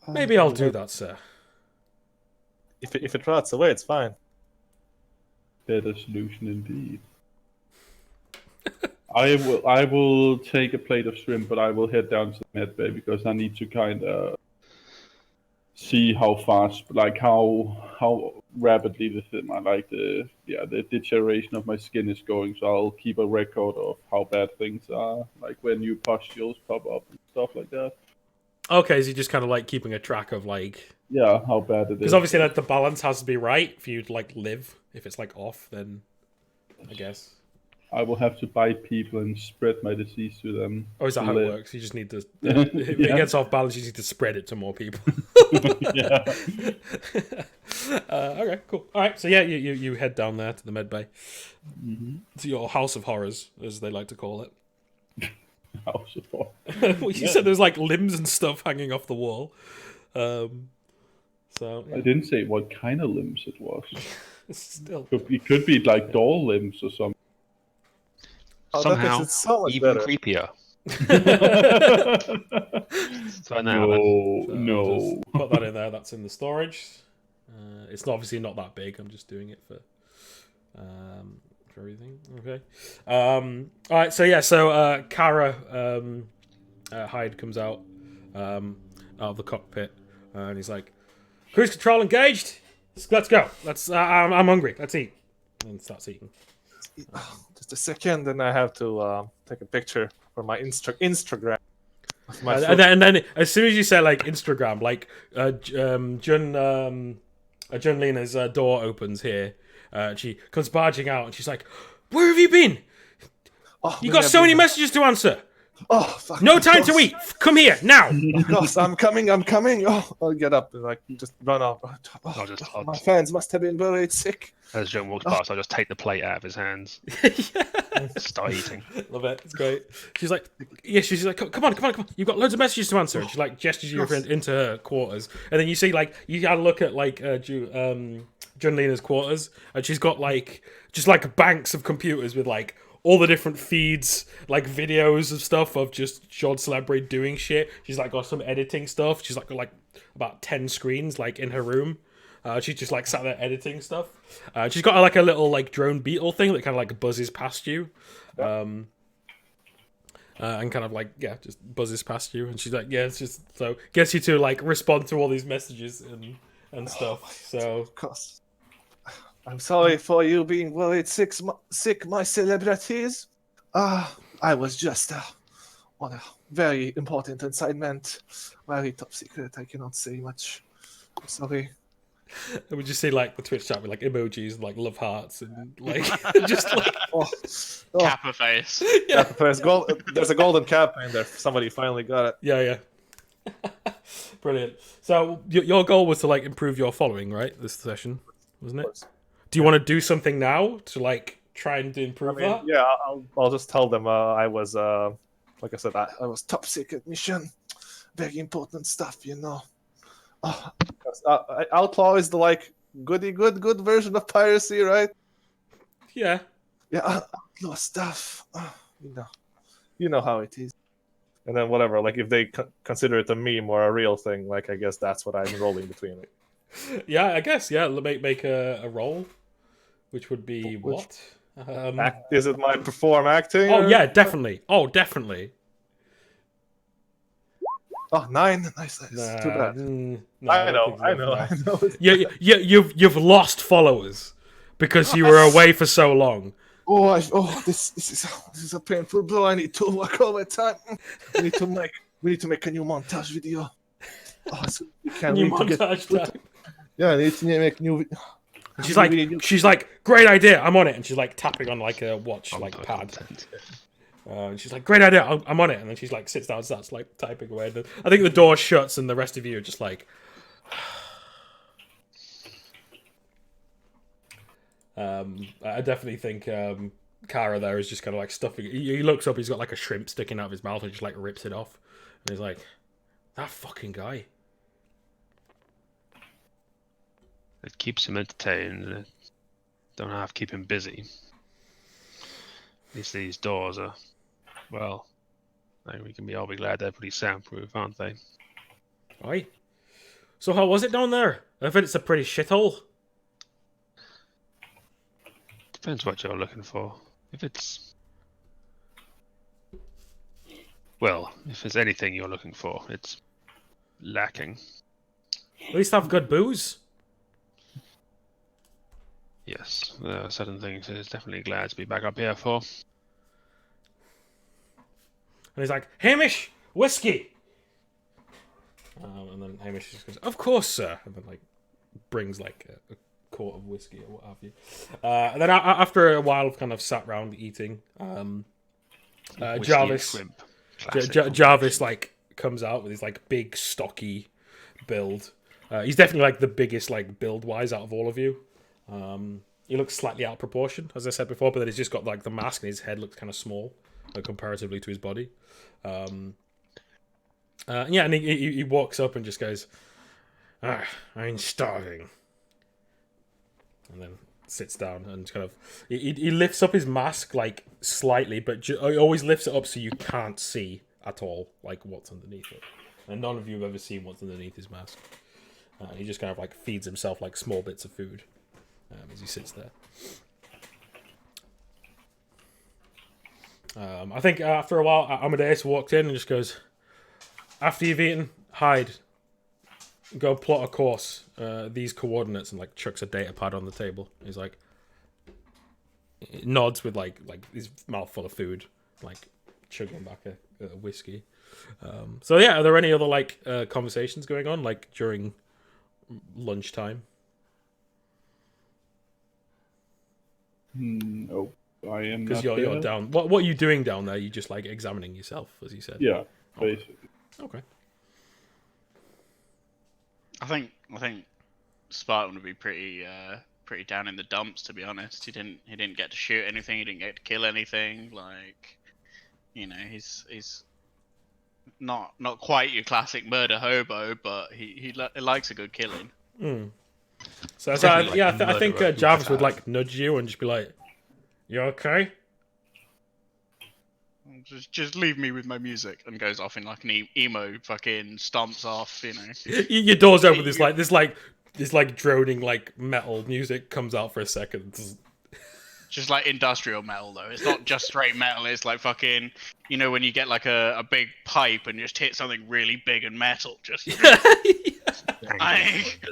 Maybe I'll do that, sir. If it rots away, it's fine. Better solution indeed. I will take a plate of shrimp, but I will head down to the med bay because I need to kind of see how fast, like how rapidly the deterioration of my skin is going. So I'll keep a record of how bad things are, like when new pustules pop up and stuff like that. Okay, so you're just kind of like keeping a track of like, Yeah, how bad it is. because obviously like the balance has to be right for you to like live. If it's like off, then I guess. I will have to bite people and spread my disease to them. Or is that to how it live. works? You just need to. If it Yeah. gets off balance, you just need to spread it to more people. Yeah. Okay, cool. All right, so yeah, you head down there to the med bay, Mm-hmm. to your house of horrors, as they like to call it. House of Horror. Well, you said there's like limbs and stuff hanging off the wall. So I didn't say what kind of limbs it was. still. It could be like doll limbs or something. Oh, that Somehow, makes it so much even better. creepier. So now, No. Just put that in there. That's in the storage. It's obviously not that big. I'm just doing it for everything. Okay. All right. So yeah. So Kara Hyde comes out of the cockpit, and he's like, "Cruise control engaged. Let's go. I'm hungry. Let's eat." And starts eating. Just a second, and I have to take a picture for my Instagram. Of my And then as soon as you say like Instagram, like Jun Lena's door opens here. She comes barging out and she's like, "Where have you been? Oh, You got so many messages to answer. Oh, fuck. No of time to course. eat. Come here now." Of course, I'm coming. Oh, I'll get up and like just run off. I'll just My fans must have been very sick. as John walks past, I'll just take the plate out of his hands, start eating. Love it. It's great. She's like, yeah. She's like, come on. You've got loads of messages to answer. And she like gestures you into her quarters, and then you see like you gotta look at like Jun Lena's quarters, and she's got like just like banks of computers with like all the different feeds, like videos of stuff of just Sean Celebrity doing shit. She's like got some editing stuff. She's like got like about 10 screens like in her room. She's just like sat there editing stuff. She's got like a little like drone beetle thing that kind of like buzzes past you. And kind of like, yeah, just buzzes past you. And she's like, yeah, it's just so gets you to like respond to all these messages and stuff. So Of course. I'm sorry for you being worried sick, my celebrities. I was just on a very important assignment. Very top secret. I cannot say much. I'm sorry. and we just see like the Twitch chat with like emojis and like love hearts and like just like Oh, Kappa face. yeah. There's a golden cap in there. Somebody finally got it. yeah. Brilliant. So your goal was to like improve your following, right? This session, wasn't Of it? course. Do you want to do something now to like try and improve that? Yeah, I'll just tell them I was like I said, I was top secret mission, very important stuff, you know. Outlaw is the like good version of piracy, right? Yeah. Yeah, outlaw stuff. You know how it is. And then whatever, like if they consider it a meme or a real thing, like I guess that's what I'm rolling between it. Yeah, I guess. Yeah, make a roll, which would be what? Is it my perform acting? Oh or- yeah, definitely. Oh, definitely. Oh, 9. Nice. Too bad. No, I don't know. think so, no. You've lost followers because you were away for so long. This is a painful blow. I need to work overtime. We need to make a new montage video. So we can New we need to montage time. Yeah, I need to make new. And she's like, great idea. I'm on it, and she's like tapping on like a watch like pad. And she's like, great idea. I'm on it, and then she's like sits down and starts like typing away. And I think the door shuts, and the rest of you are just like. I definitely think Kara there is just kind of like stuffing. He looks up. He's got like a shrimp sticking out of his mouth, and just like rips it off. And he's like, that fucking guy. It keeps him entertained. Don't have to keep him busy. At least these doors are, well, we can all be glad they're pretty soundproof, aren't they? Aye. So how was it down there? I bet it's a pretty shithole. Depends what you're looking for. If it's anything you're looking for, it's lacking. At least have good booze. Yes, there are certain things it's definitely glad to be back up here for. And he's like, Hamish, whiskey. And then Hamish just goes, "Of course, sir," and then like brings like a quart of whiskey or what have you. And then after a while of kind of sat round eating, Whiskey and Jarvis, shrimp. Classic Jarvis like comes out with his like big stocky build. He's definitely like the biggest like build wise out of all of you. He looks slightly out of proportion, as I said before, but then he's just got like the mask and his head looks kind of small comparatively to his body. Yeah, and he walks up and just goes, "I'm starving," and then sits down and kind of he lifts up his mask like slightly, but he always lifts it up so you can't see at all like what's underneath it. And none of you have ever seen what's underneath his mask. And he just kind of like feeds himself like small bits of food as he sits there. I think after a while, Amadeus walked in and just goes, "After you've eaten, hide. Go plot a course. These coordinates," and like chucks a data pad on the table. He's like, nods with like his mouth full of food, like chugging back a whiskey. So yeah, are there any other like conversations going on like during lunchtime? No, I am Because not you're there. down. What are you doing down there? You just like examining yourself, as you said. Yeah, basically. Okay. I think Spartan would be pretty down in the dumps, to be honest. He didn't get to shoot anything. He didn't get to kill anything. Like, you know, he's not quite your classic murder hobo, but he likes a good killing. So Definitely yeah, like I think murderer Jarvis would who's like nudge you and just be like, "You okay?" Just leave me with my music, and goes off in like an emo, fucking stomps off, you know. Your door's open. This like droning like metal music comes out for a second. Just like industrial metal though. It's not just straight metal. It's like fucking, you know, when you get like a big pipe and just hit something really big and metal. Just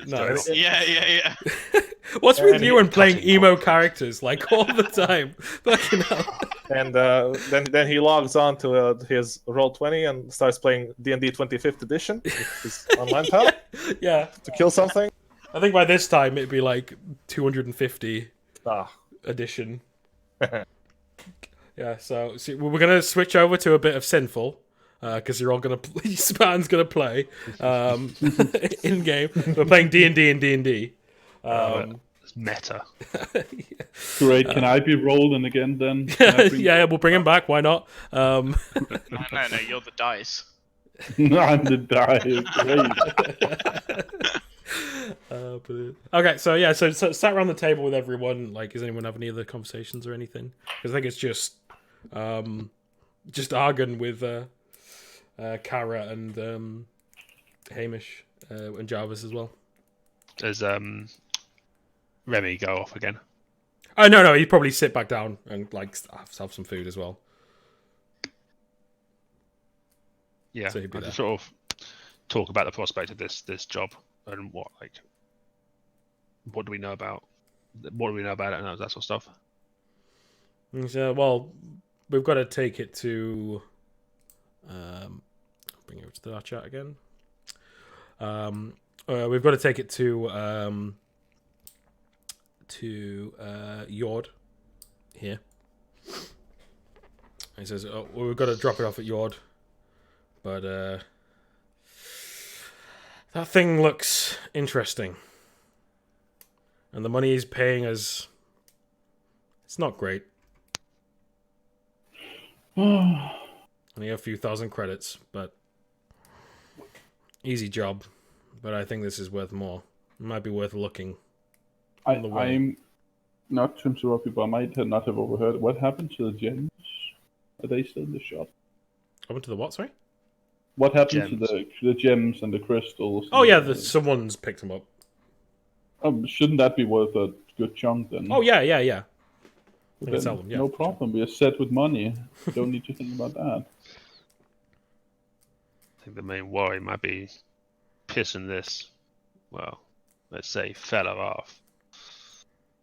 No, yeah. What's with And you and playing cutting emo concrete. characters like all the time? Fucking hell. And then he logs on to his Roll20 and starts playing D&D 25th edition, his online tab, Yeah, to kill something. I think by this time it'd be like 250 Ah. edition. Yeah, so we're gonna switch over to a bit of Sinful because you're all gonna Spartan's gonna play in game. We're playing D&D and D&D. It's meta. Great. Can I be rolling again then? Can I bring- Yeah, we'll bring him back. Why not? No, you're the dice. I'm the die. Great. Okay, so yeah, so sat around the table with everyone. Like, does anyone have any other conversations or anything? Because I think it's just Argon with Kara and Hamish and Jarvis as well. Does Remy go off again? Oh no, he'd probably sit back down and like have some food as well. Yeah, So he'd be I there. just sort of talk about the prospect of this job and what do we know about it and that sort of stuff. And so, well, we've got to take it to bring it to our chat again. We've got to take it to Yord here. He says, "Oh, well, we've got to drop it off at Yord, but that thing looks interesting, and the money he's paying us, it's not great. Only a few thousand credits, but easy job. But I think this is worth more. It might be worth looking." the way. I'm not to interrupt you, but I might not have overheard. What happened to the gems? Are they still in the shop? Open to the what? Sorry. What happened Gems. to the gems and the crystals? Oh and yeah, someone's picked them up. Shouldn't that be worth a good chunk then? Oh yeah. I Then can sell them. Yeah. no problem. We are set with money. We don't need to think about that. I think the main worry might be pissing this, well, let's say fella off.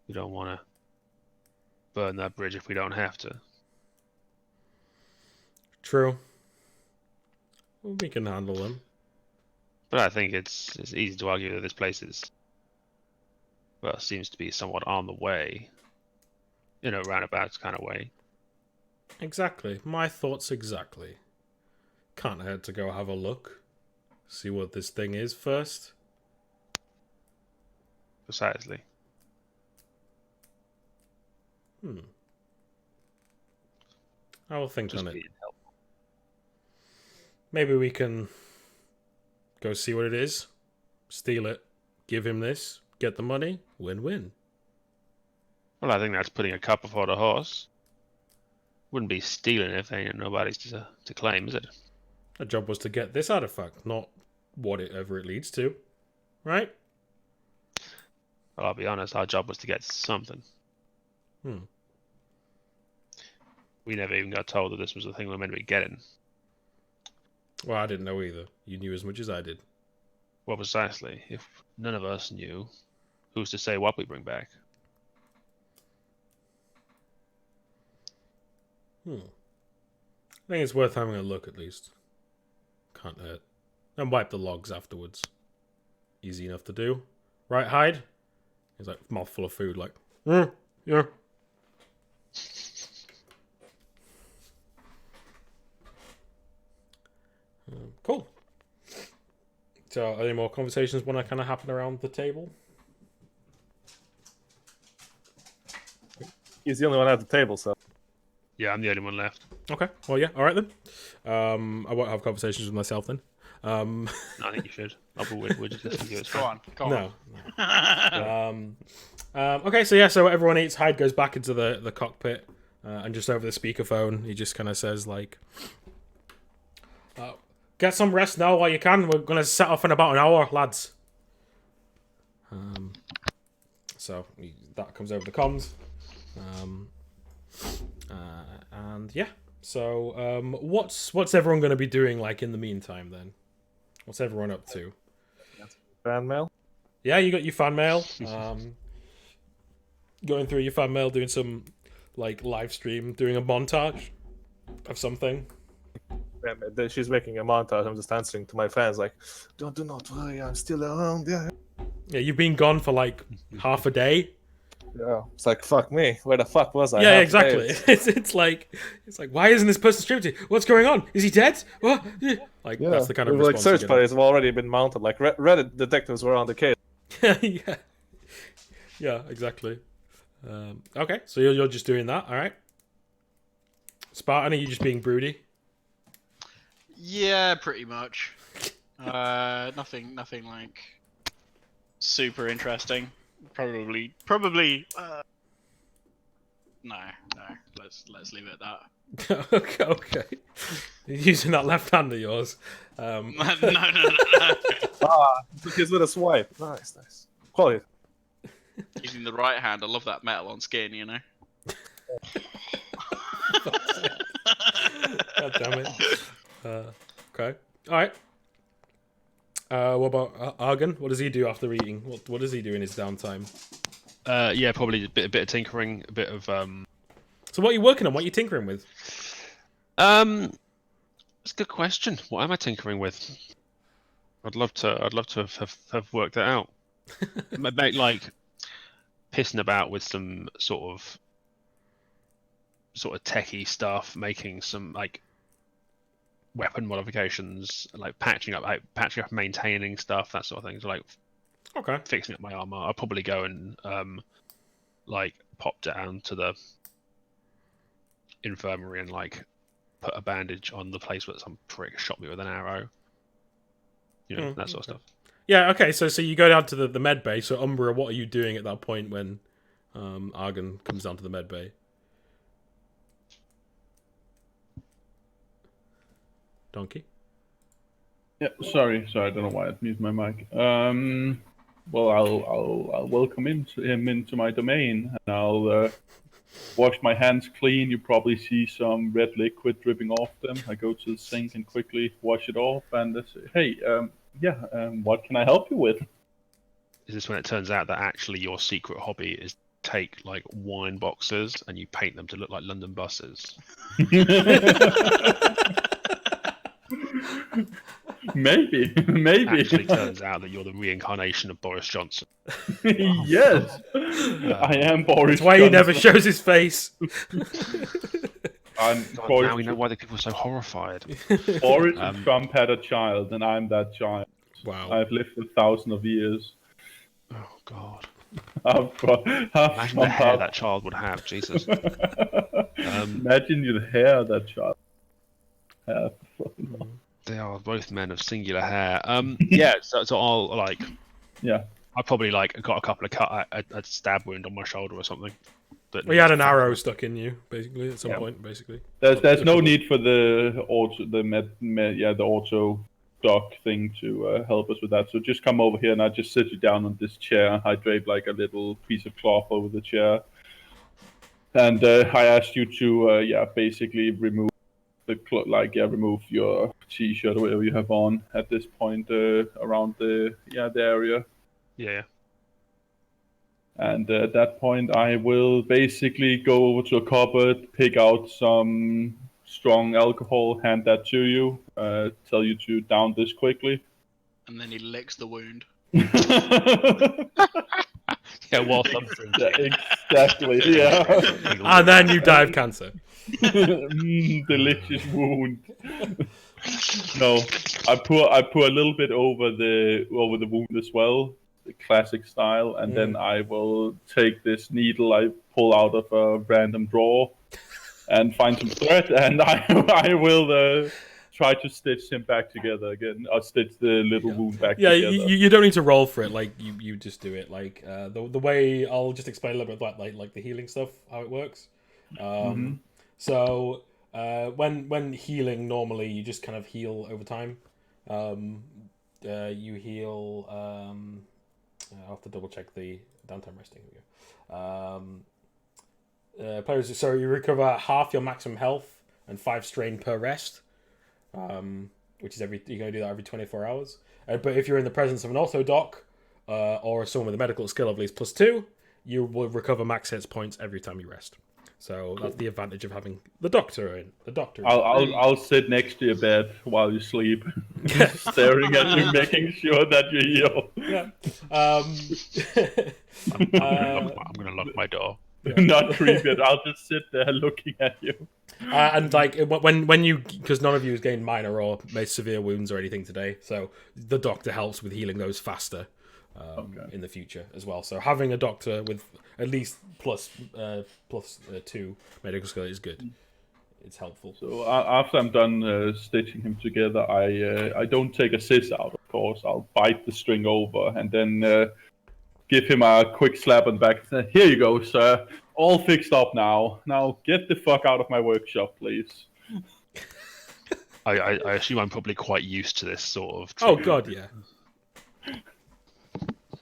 We don't want to burn that bridge if we don't have to. True. Well, we can handle them. But I think it's easy to argue that this place is, well, seems to be somewhat on the way, in a roundabout kind of way. Exactly. My thoughts exactly. Can't hurt to go have a look. See what this thing is first. Precisely. I will think Just on it. being helpful. Maybe we can go see what it is, steal it, give him this, get the money, win-win. Well, I think that's putting a cup before the horse. Wouldn't be stealing if ain't nobody's to claim, is it? Our job was to get this artifact, not whatever it leads to. Right? Well, I'll be honest, our job was to get something. We never even got told that this was the thing we were meant to be getting. Well, I didn't know either. You knew as much as I did. Well, precisely. If none of us knew, who's to say what we bring back? I think it's worth having a look at least. Can't hurt. And wipe the logs afterwards. Easy enough to do. Right, Hyde? He's like, mouthful of food, like, yeah. Cool. So, are there any more conversations when I kind of happen around the table? He's the only one at the table, so. Yeah, I'm the only one left. Okay. Well, yeah. All right then. I won't have conversations with myself then. No, I think you should. We'll just listen to you. It's Go fine. on. No. Okay. So yeah. So everyone eats. Hyde goes back into the cockpit, and just over the speakerphone, he just kind of says like, "Get some rest now while you can. We're gonna set off in about an hour, lads." So that comes over the comms. And yeah, so what's everyone going to be doing like in the meantime then? What's everyone up to? Fan mail? Yeah, you got your fan mail. Going through your fan mail, doing some like live stream, doing a montage of something. She's making a montage. I'm just answering to my fans like, do not worry, I'm still around. Yeah. Yeah, you've been gone for like half a day. Yeah, it's like fuck me. Where the fuck was I? Yeah, Half a exactly. day. It's like why isn't this person streaming? What's going on? Is he dead? What? Like Yeah, that's the kind of like response search you get. parties have already been mounted. Like Reddit detectives were on the case. yeah, exactly. Okay, so you're just doing that, all right? Spartan, are you just being broody? Yeah, pretty much. Nothing like super interesting. Probably. No. Let's leave it at that. okay. You're using that left hand of yours. No. He's with a swipe. Nice. Quality. Using the right hand. I love that metal on skin, you know. God damn it. Okay. All right. What about Argon? What does he do after eating? What does he do in his downtime? Yeah, probably a bit of tinkering, a bit of So what are you working on? What are you tinkering with? That's a good question. What am I tinkering with? I'd love to have worked that out. Maybe like pissing about with some sort of techie stuff, making some like weapon modifications, like patching up, maintaining stuff, that sort of thing. So like, Okay. fixing up my armor. I'll probably go and like pop down to the infirmary and like put a bandage on the place where some prick shot me with an arrow. You know, that sort of stuff. Yeah. Okay. So you go down to the med bay. So Umbra, what are you doing at that point when Argon comes down to the med bay? Donkey. Yeah, sorry, I don't know why I muted my mic. Well, I'll welcome him into my domain, and I'll wash my hands clean. You probably see some red liquid dripping off them. I go to the sink and quickly wash it off, and I say, "Hey, what can I help you with?" Is this when it turns out that actually your secret hobby is take like wine boxes and you paint them to look like London buses? Maybe. Actually turns out that you're the reincarnation of Boris Johnson. Yes, I am Boris. That's why he never Johnson. shows his face. I'm God, Boris. now we know why the people are so horrified. Boris and Trump had a child, and I'm that child. Wow. I've lived 1,000 of years. Oh God! Imagine the hair that child would have. Jesus. Imagine the hair that child have. They are both men of singular hair. Yeah. So I'll like. Yeah. I probably like got a couple of a stab wound on my shoulder or something. Well, you had an arrow stuck in you, basically, at some point, basically. There's no need for the auto dock thing to help us with that. So just come over here and I just sit you down on this chair. I drape like a little piece of cloth over the chair, and I asked you to basically remove remove your t-shirt or whatever you have on at this point around the area. Yeah. And at that point, I will basically go over to a cupboard, pick out some strong alcohol, hand that to you, tell you to down this quickly. And then he licks the wound. Yeah, whilst I'm drinking. Exactly, yeah. And then you die of cancer. Delicious wound. No, I pour a little bit over the wound as well. Classic style, and then I will take this needle I pull out of a random drawer and find some thread, and I will try to stitch him back together again. I'll stitch the little wound back together. Yeah, you don't need to roll for it. Like you just do it. Like the way I'll just explain a little bit about like the healing stuff, how it works. So when healing, normally you just kind of heal over time. You heal. I'll have to double check the downtime resting. Here we go. Players, so you recover half your maximum health and 5 strain per rest, which is you're going to do that every 24 hours. But if you're in the presence of an auto doc or someone with a medical skill of at least +2, you will recover max hits points every time you rest. So that's the advantage of having the doctor in. I'll sit next to your bed while you sleep, staring at you, making sure that you heal. Yeah. I'm gonna lock my door. Not creepy. I'll just sit there looking at you. And like when you, because none of you has gained minor or made severe wounds or anything today, so the doctor helps with healing those faster in the future as well. So having a doctor with at least plus 2 medical skill is good. It's helpful. So after I'm done stitching him together, I don't take a scissor out, of course. I'll bite the string over and then give him a quick slap on the back. Here you go, sir. All fixed up now. Now get the fuck out of my workshop, please. I assume I'm probably quite used to this sort of. Oh God, yeah.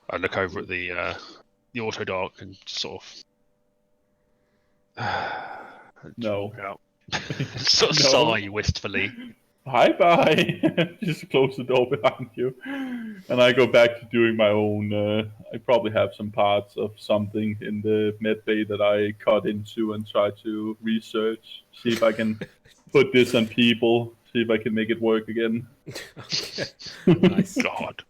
I look over at the auto dock and just sort of No. out. Sort of sigh wistfully. Bye. Just close the door behind you. And I go back to doing my own. I probably have some parts of something in the med bay that I cut into and try to research. See if I can put this on people. See if I can make it work again. Okay. Nice. God.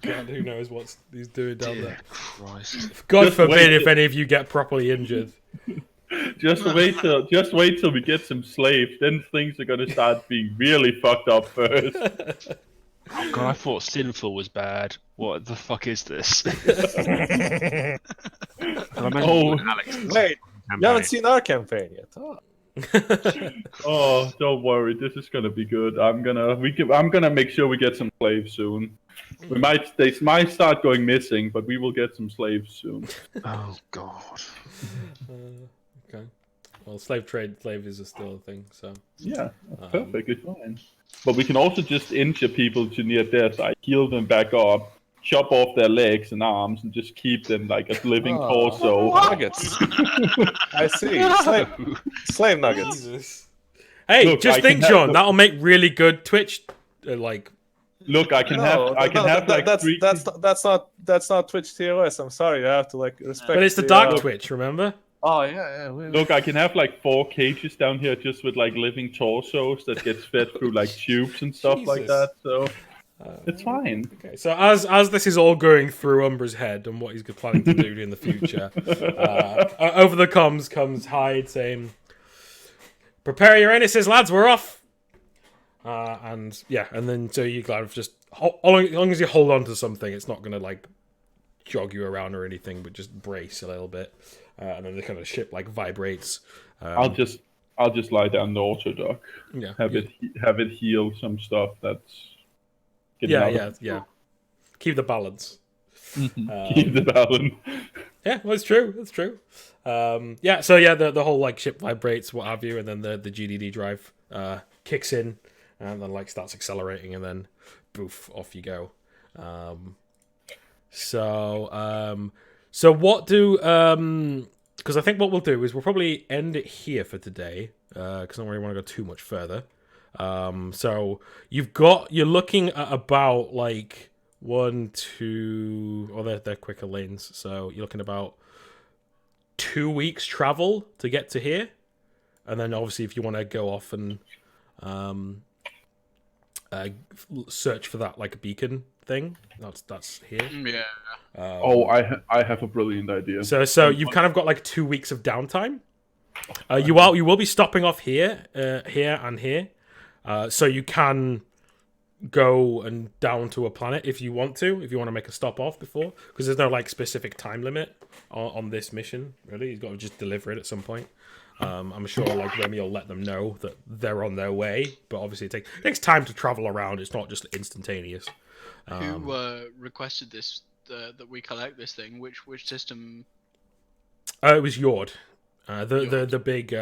God, who knows what he's doing down there. Christ. God Just forbid wait if any of you get properly injured. Just wait till we get some slaves. Then things are gonna start being really fucked up first. Oh God, I thought Sinful was bad. What the fuck is this? Wait, you haven't seen our campaign yet. Oh. Oh, don't worry. This is gonna be good. I'm gonna make sure we get some slaves soon. They might start going missing, but we will get some slaves soon. Oh God. Okay. Well, slave is still a thing, so. Yeah, that's perfectly fine. But we can also just injure people to near death. I heal them back up, chop off their legs and arms, and just keep them like a living torso. Nuggets. I see. Slave nuggets. Jesus. Hey, Look, just think, John. That'll make really good Twitch, like. Look, I can have like that's not Twitch TOS. I'm sorry, I have to like respect. But it's the dark Twitch, remember? Oh yeah. Look, I can have like 4 cages down here just with like living torsos that gets fed through like tubes and stuff like Jesus. that. So it's fine. Okay, so as this is all going through Umbra's head and what he's planning to do in the future, over the comms comes Hyde saying, "Prepare your anuses, lads, we're off." And then so you kind of just as long as you hold on to something, it's not gonna like jog you around or anything, but just brace a little bit, and then the kind of ship like vibrates. I'll just lie down the auto dock. Yeah, Have it heal some stuff that's yeah. Keep the balance. Keep the balance. Yeah, well, it's true. It's true. The whole like ship vibrates, what have you, and then the GDD drive kicks in, and then like starts accelerating, and then boof, off you go. So what do because I think what we'll do is we'll probably end it here for today, because I don't really want to go too much further. So you're looking at about like 1, 2, or they're quicker lanes. So you're looking about 2 weeks travel to get to here, and then obviously if you want to go off and search for that like beacon thing, that's here. Yeah. I have a brilliant idea. So you've kind of got like 2 weeks of downtime. You will be stopping off here, here, and here. So you can go and down to a planet if you want to make a stop off before, because there's no like specific time limit on this mission. Really, you've got to just deliver it at some point. I'm sure like Remy will let them know that they're on their way, but obviously it takes time to travel around. It's not just instantaneous. Who requested this? That we collect this thing? Which system? It was Yord, the big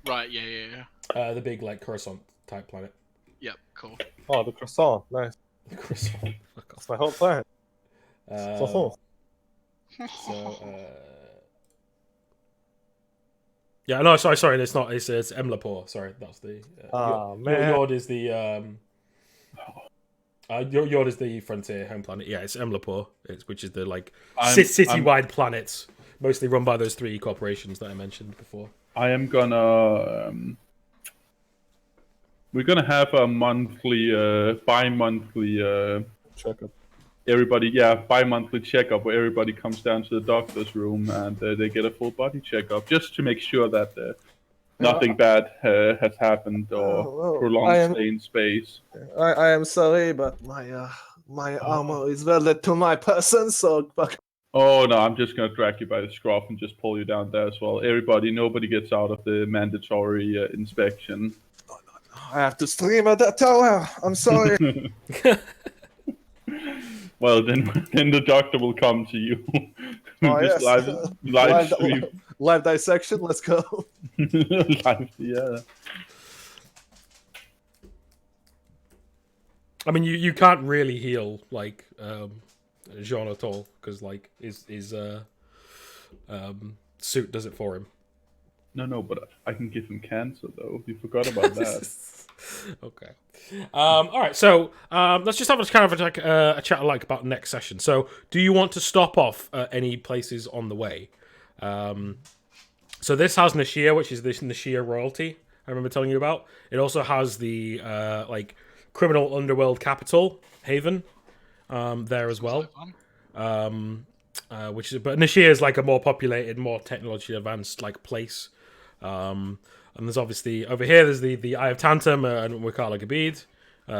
Right. Yeah. the big like Coruscant type planet. Yep. Cool. Oh, the croissant, nice. The Coruscant. That's my whole plan. Yeah, no, sorry, it's not. It's Emlapor. Sorry, that's the. Man. Yord is the. Yord is the frontier home planet. Yeah, it's Emlapor, which is the like city-wide planets, mostly run by those 3 corporations that I mentioned before. I am gonna. We're gonna have a monthly, bi-monthly Checkup. bi-monthly checkup where everybody comes down to the doctor's room and they get a full body checkup just to make sure that nothing bad has happened or prolonged stay in space. I am sorry, but my armor is welded to my person, so. Oh no, I'm just gonna drag you by the scruff and just pull you down there as well. Nobody gets out of the mandatory inspection. I have to stream at that tower. I'm sorry. Well, then the doctor will come to you. Oh, just yes. live stream. Live dissection. Let's go. Live, yeah. I mean, you can't really heal like Jean at all, because like his suit does it for him. No, but I can give him cancer though. You forgot about that. Okay. All right. So let's just have a kind of a chat like about next session. So, do you want to stop off at any places on the way? So this has Nashir, which is this Nashir royalty I remember telling you about. It also has the like criminal underworld capital Haven there as well. But Nashir is like a more populated, more technologically advanced like place. And there's obviously over here there's the Eye of Tantum and Wakala Gabid,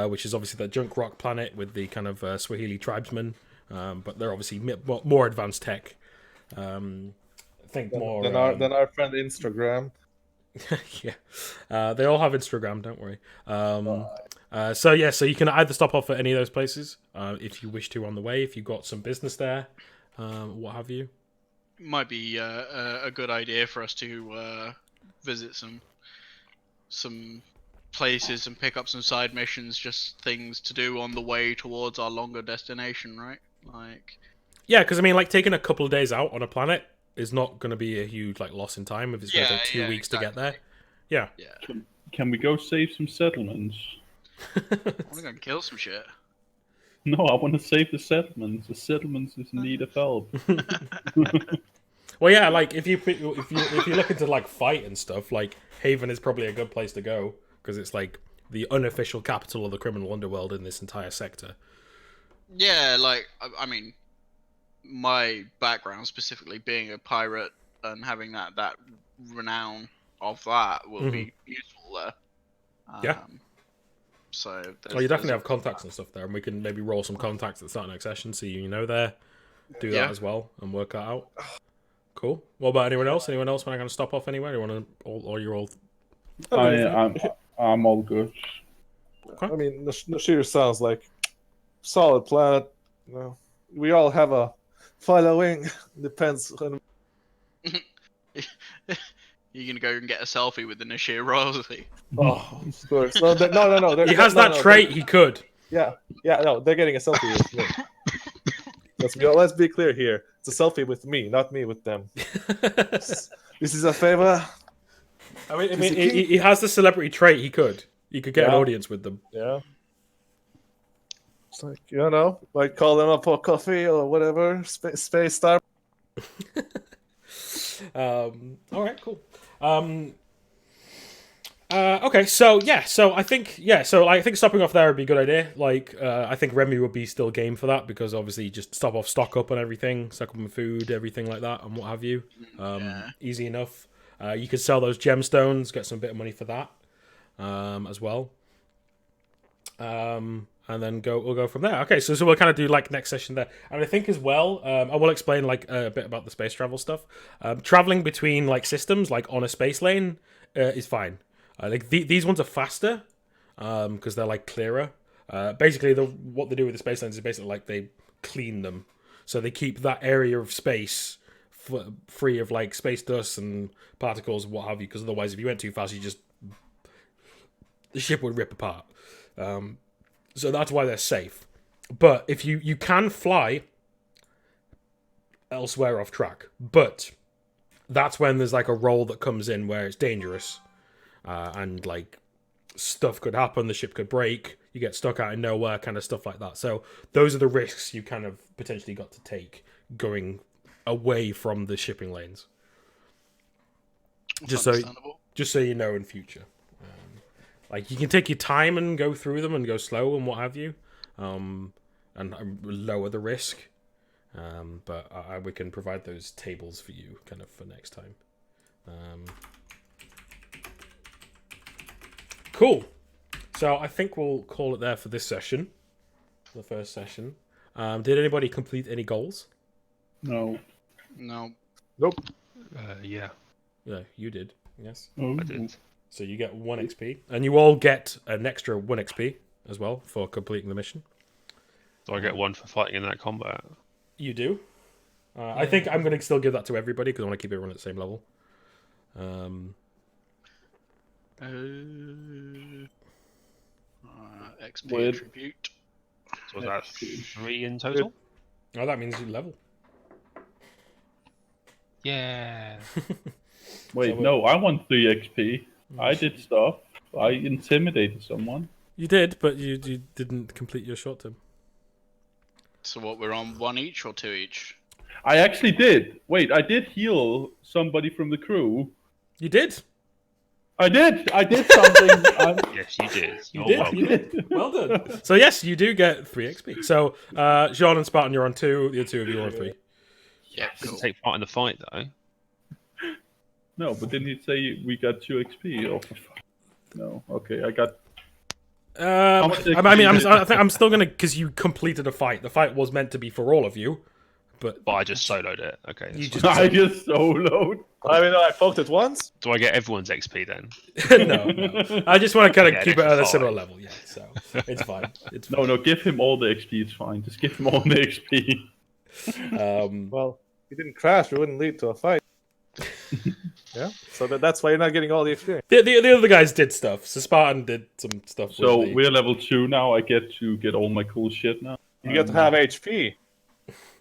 which is obviously the junk rock planet with the kind of Swahili tribesmen, but they're obviously more advanced tech. I think more than our friend Instagram. Yeah, they all have Instagram. Don't worry. So you can either stop off at any of those places if you wish to on the way. If you've got some business there, what have you. Might be a good idea for us to visit some places and pick up some side missions, just things to do on the way towards our longer destination, right? Like, yeah, because I mean, like taking a couple of days out on a planet is not going to be a huge like loss in time if it's going to take 2 weeks to get there. Yeah. Can we go save some settlements? I want to go and kill some shit. No, I want to save the settlements. The settlements is in need of help. Well, yeah, like if you're looking to like fight and stuff, like Haven is probably a good place to go because it's like the unofficial capital of the criminal underworld in this entire sector. Yeah, like I mean, my background specifically being a pirate and having that renown of that will be useful there. Yeah. So Oh, you definitely have contacts and stuff there, and we can maybe roll some contacts at the start of next session, so you know there. Do that as well and work that out. Cool. What about anyone else? Anyone else when I can stop off anywhere? You want to, or you're all? I'm all good. Okay. I mean, Nashir sounds like solid planet. You know, we all have a following. Depends on. You're gonna go and get a selfie with the Nashir royalty. Oh, of course. No. He has that trait. He could. Yeah. No, they're getting a selfie with me. Let's be clear here. It's a selfie with me, not me with them. This is a favor. I mean, he has the celebrity trait. He could get an audience with them. Yeah. It's like, like call them up for coffee or whatever. Space Star. All right, cool. Okay, so I think stopping off there would be a good idea. Like, I think Remy would be still game for that because obviously just stop off, stock up on everything, stock up on food, everything like that, and what have you. Easy enough. You could sell those gemstones, get some bit of money for that, as well. And then we'll go from there. Okay, so we'll kind of do like next session there. And I think as well, I will explain like a bit about the space travel stuff. Traveling between like systems, like on a space lane, is fine. Like these ones are faster because they're like clearer. Basically, what they do with the space lanes is basically like they clean them, so they keep that area of space free of like space dust and particles and what have you. Because otherwise, if you went too fast, the ship would rip apart. So that's why they're safe. But if you can fly elsewhere off track, but that's when there's like a roll that comes in where it's dangerous. And like stuff could happen, the ship could break, you get stuck out in nowhere, kind of stuff like that. So those are the risks you kind of potentially got to take going away from the shipping lanes. Just so you know in future. Like you can take your time and go through them and go slow and what have you, and lower the risk. But we can provide those tables for you kind of for next time. Cool. So I think we'll call it there for this session, the first session. Did anybody complete any goals? No. No. Nope. Yeah. Yeah, you did. Yes. Oh. I did. So you get 1 XP, and you all get an extra 1 XP as well for completing the mission. Do I get 1 for fighting in that combat? You do. I think I'm going to still give that to everybody because I want to keep everyone at the same level. XP Weird. attribute. So was that 3 in total? Oh, that means you level. Yeah. Wait, no, I want 3 XP. I did stuff. I intimidated someone. You did, but you didn't complete your short term. So what, we're on 1 each or 2 each? I actually did. Wait, I did heal somebody from the crew. You did. I did something. Yes, you did. You did. Well done. So yes, you do get 3 XP. So Jean and Spartan, you're on 2. The other 2 of you are on 3. Yeah, Didn't take part in the fight though. No, but didn't you say we got 2 XP? Oh, for fuck. No. Okay, I got. I'm still gonna because you completed a fight. The fight was meant to be for all of you, but I just soloed it. Okay. You That's just- fine. I just soloed. I mean, I poked it once. Do I get everyone's XP then? no. I just want to kind of Yeah, keep it at a it's similar fine. level. Yeah, so it's fine. It's fine. No, give him all the XP. It's fine. Just give him all the XP. Well, if you didn't crash, it wouldn't lead to a fight. Yeah, so that's why you're not getting all the experience. The other guys did stuff. So Spartan did some stuff. So with the... we're level 2 now. I get to get all my cool shit now. You get to have HP.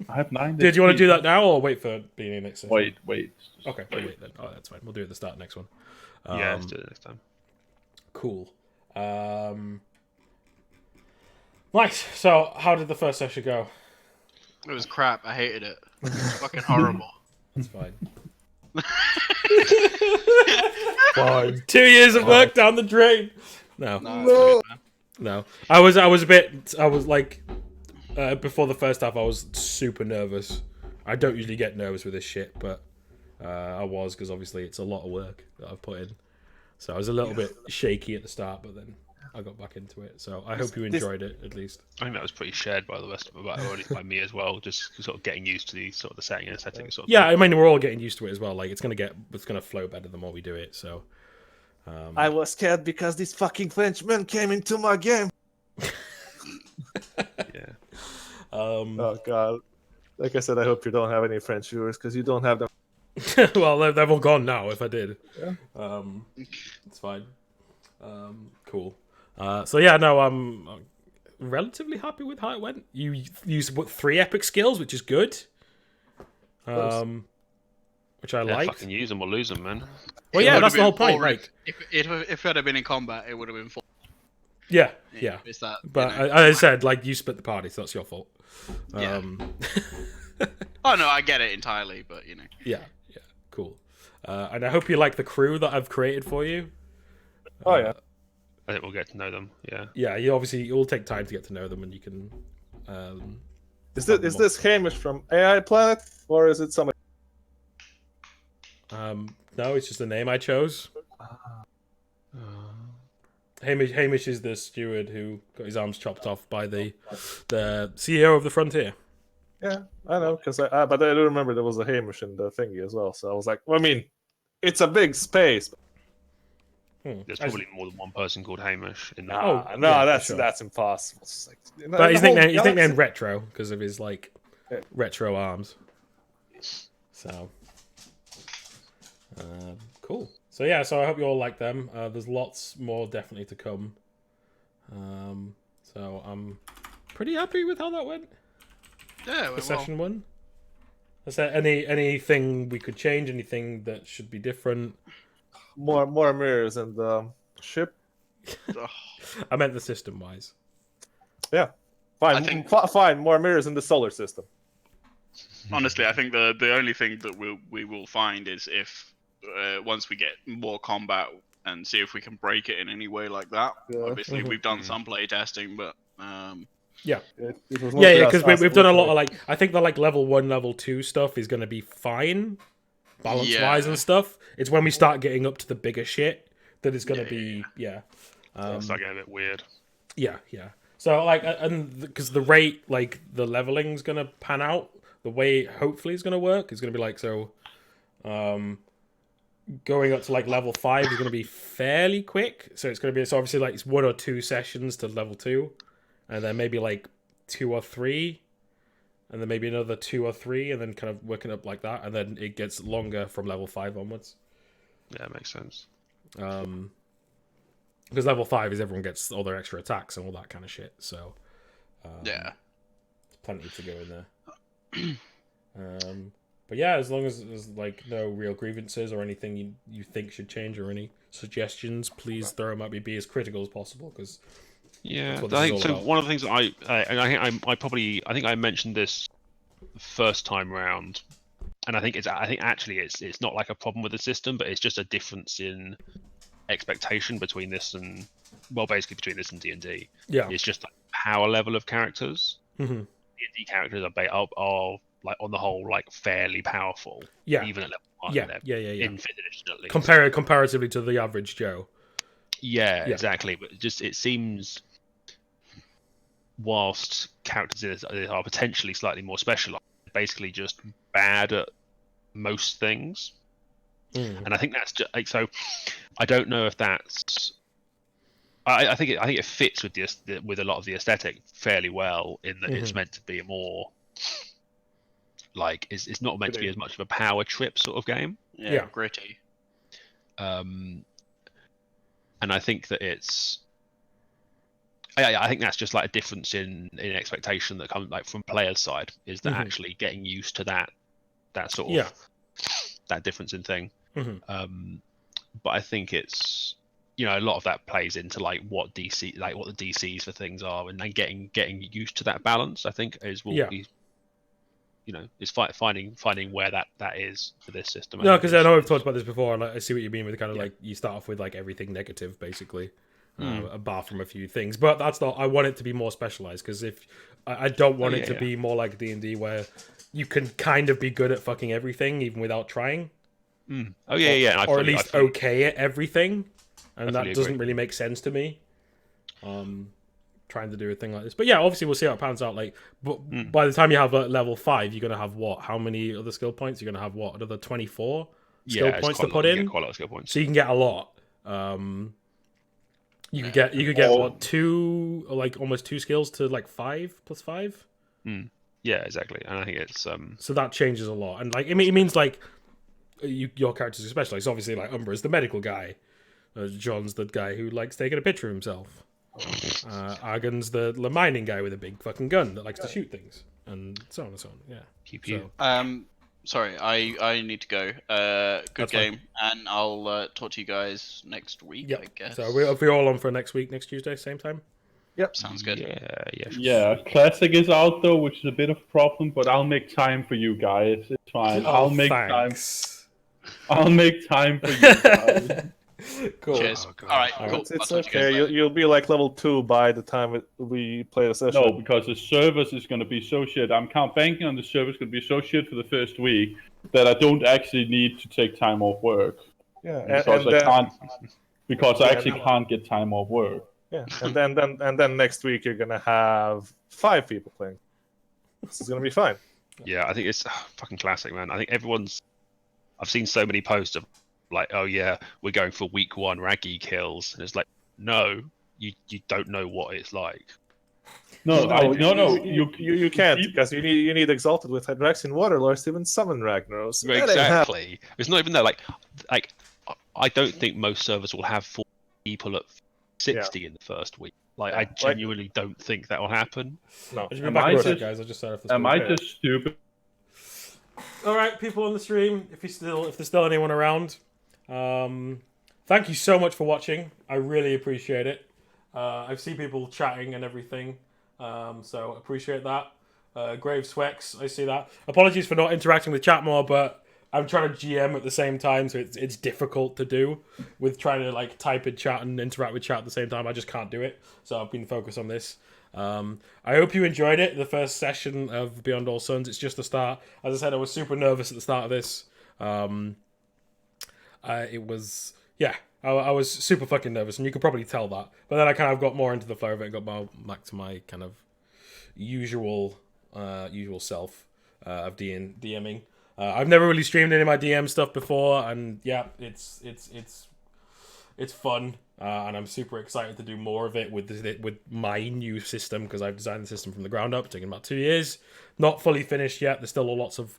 I have 9. Did you want to XP. do that now or wait for beginning of next session? Wait. Okay, wait then. Oh, that's fine. We'll do it at the start of next one. Yeah, let's do it next time. Cool. Nice. So, how did the first session go? It was crap. I hated it. It was fucking horrible. It's fine. Fine. 2 years of work down the drain. No. No. I was like, before the first half, I was super nervous. I don't usually get nervous with this shit, but I was, because obviously it's a lot of work that I've put in. So I was a little bit shaky at the start, but then I got back into it. So I hope you enjoyed it, at least. I think that was pretty shared by the rest of or at least by me as well. Just sort of getting used to the sort of the setting and setting. Sort of Yeah, thing. I mean, we're all getting used to it as well. Like, it's gonna flow better the more we do it. So I was scared because this fucking Frenchman came into my game. Yeah. Oh god. Like I said, I hope you don't have any French viewers because you don't have them. well, they've all gone now. If I did, Yeah. It's fine. Cool. So yeah, no, I'm relatively happy with how it went. You used 3 epic skills, which is good. Which I like. Fucking use them or lose them, man. Well, It yeah, would that's have the whole been point. four Like, if it had been in combat, it would have been 4. yeah. It's that. But as I said, like, you split the party, so that's your fault. Yeah. Oh no, I get it entirely, but you know. Yeah, cool. And I hope you like the crew that I've created for you. Oh yeah. I think we'll get to know them. Yeah. Yeah, it will take time to get to know them, and you can. Is this Hamish from AI Planet or is it somebody? No, it's just the name I chose. Hamish is the steward who got his arms chopped off by the CEO of the Frontier. Yeah, I know, because but I do remember there was a Hamish in the thingy as well. So I was like, well, I mean, it's a big space. There's probably more than one person called Hamish in that. Oh, no, yeah, that's for sure. that's impossible. It's like, But his nickname's galaxy- nicknamed Retro because of his like Yeah. retro arms. So, cool. So yeah, so I hope you all like them. There's lots more definitely to come. So I'm pretty happy with how that went. Yeah, For well, session 1. Is there anything we could change? Anything that should be different? more mirrors in the ship. ugh. I meant the system wise. Yeah, I fine. think- Fine. More mirrors in the solar system. Honestly, I think the only thing that we will find is if once we get more combat and see if we can break it in any way like that. Yeah. Obviously, Mhm. we've done some play testing, but Yeah. It was Yeah, mostly us because we've asking done a for lot it. of like I think the like level 1, level 2 stuff is going to be fine, balance wise Yeah. and stuff. It's when we start getting up to the bigger shit that it's going to Yeah, be It's like getting a bit weird. yeah. So like and because the rate like the leveling's going to pan out, the way hopefully it's going to work is going to be like so. Going up to like level 5 is going to be fairly quick, so it's going to be obviously like it's 1 or 2 sessions to level 2, and then maybe like 2 or 3. And then maybe another 2 or 3, and then kind of working up like that, and then it gets longer from level 5 onwards. Yeah, makes sense. Because level 5 is everyone gets all their extra attacks and all that kind of shit. So yeah. plenty to go in there. But yeah, as long as there's like no real grievances or anything you think should change or any suggestions, please throw them at me. Be as critical as possible because Yeah, what I this think is so. all about. One of the things that I think I mentioned this first time round, and I think actually it's not like a problem with the system, but it's just a difference in expectation between this and basically between this and D&D. Yeah. It's just like power level of characters. Mm-hmm. D&D characters are like on the whole like fairly powerful. Yeah. Even at level 1. Yeah. In 5th edition at least. Comparatively to the average Joe. Yeah, exactly. But it seems, whilst characters are potentially slightly more specialized, basically just bad at most things. And I think that's just like so. I don't know if that's. I think it fits with with a lot of the aesthetic fairly well in that it's meant to be a more like it's not meant to be as much of a power trip sort of game. Yeah, gritty. And I think that it's. I think that's just like a difference in expectation that comes like from players' side is that actually getting used to that sort of that difference in thing. But I think it's a lot of that plays into like what the DCs for things are, and then getting used to that balance. I think will be is finding where that is for this system. No, because I know we've talked about this before. Like, I see what you mean with kind of like you start off with like everything negative, basically, apart from a few things. But that's not. I want it to be more specialized because if I don't want it to be more like D&D where you can kind of be good at fucking everything even without trying. Oh yeah. Or at least okay at everything, and that doesn't agree. really make sense to me. Trying to do a thing like this, but yeah, obviously we'll see how it pans out. Like, but by the time you have level 5, you're gonna have what? How many other skill points? You're gonna have what? Another 24 skill points to put in. Quite a lot of skill points. So you can get a lot. You could get what 2 or like almost 2 skills to like 5 plus 5. Yeah, exactly. And I think it's so that changes a lot, and like it means like your characters especially. So obviously like Umbra's the medical guy, John's the guy who likes taking a picture of himself. Argon's the mining guy with a big fucking gun that likes to shoot things, and so on and so on. Yeah. Pew. Sorry, I need to go. Good That's game, and I'll talk to you guys next week. Yep. I guess. So are we all on for next week, next Tuesday, same time? Yep. Sounds good. Yeah, Classic is out though, which is a bit of a problem, but I'll make time for you guys. It's fine. I'll make time. I'll make time for you guys. Cool. Cheers. All right, cool. It's okay. You'll be like level 2 by the time we play the session. No, because the service is going to be so shit. I'm banking on the service going to be so shit for the first week that I don't actually need to take time off work. Yeah, because I actually can't get time off work. Yeah, and then next week you're gonna have 5 people playing. This is gonna be fine. Yeah, I think it's fucking classic, man. I think I've seen so many posts of like, oh yeah, we're going for week 1 raggy kills, and it's like, no, you don't know what it's like. No, you can't because you need Exalted with Hydraxian Waterlords to even summon Ragnaros. Exactly. It's not even there. Like I don't think most servers will have 4 people at 60 in the first week. Like I genuinely don't think that will happen. No. Am I just stupid? All right, people on the stream, if there's still anyone around, thank you so much for watching. I really appreciate it. I've seen people chatting and everything, so appreciate that. Grave Swex, I see that. Apologies for not interacting with chat more, but I'm trying to GM at the same time, so it's difficult to do with trying to like type in chat and interact with chat at the same time. I just can't do it, so I've been focused on this. I hope you enjoyed it. The first session of Beyond All Suns. It's just the start. As I said, I was super nervous at the start of this. I was super fucking nervous, and you could probably tell that. But then I kind of got more into the flow of it and got more back to my kind of usual self of DMing. I've never really streamed any of my DM stuff before, and yeah, it's fun, and I'm super excited to do more of it with my new system because I've designed the system from the ground up, taking about 2 years. Not fully finished yet. There's still lots of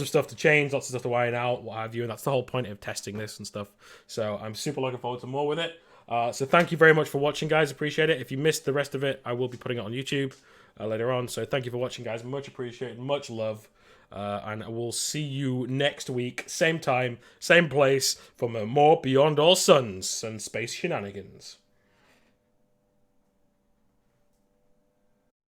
stuff to change, lots of stuff to iron out, what have you, and that's the whole point of testing this and stuff. So I'm super looking forward to more with it. So thank you very much for watching, guys. Appreciate it. If you missed the rest of it, I will be putting it on YouTube later on. So thank you for watching, guys. Much appreciated. Much love. And we'll see you next week, same time, same place, for more Beyond All Suns and Space Shenanigans.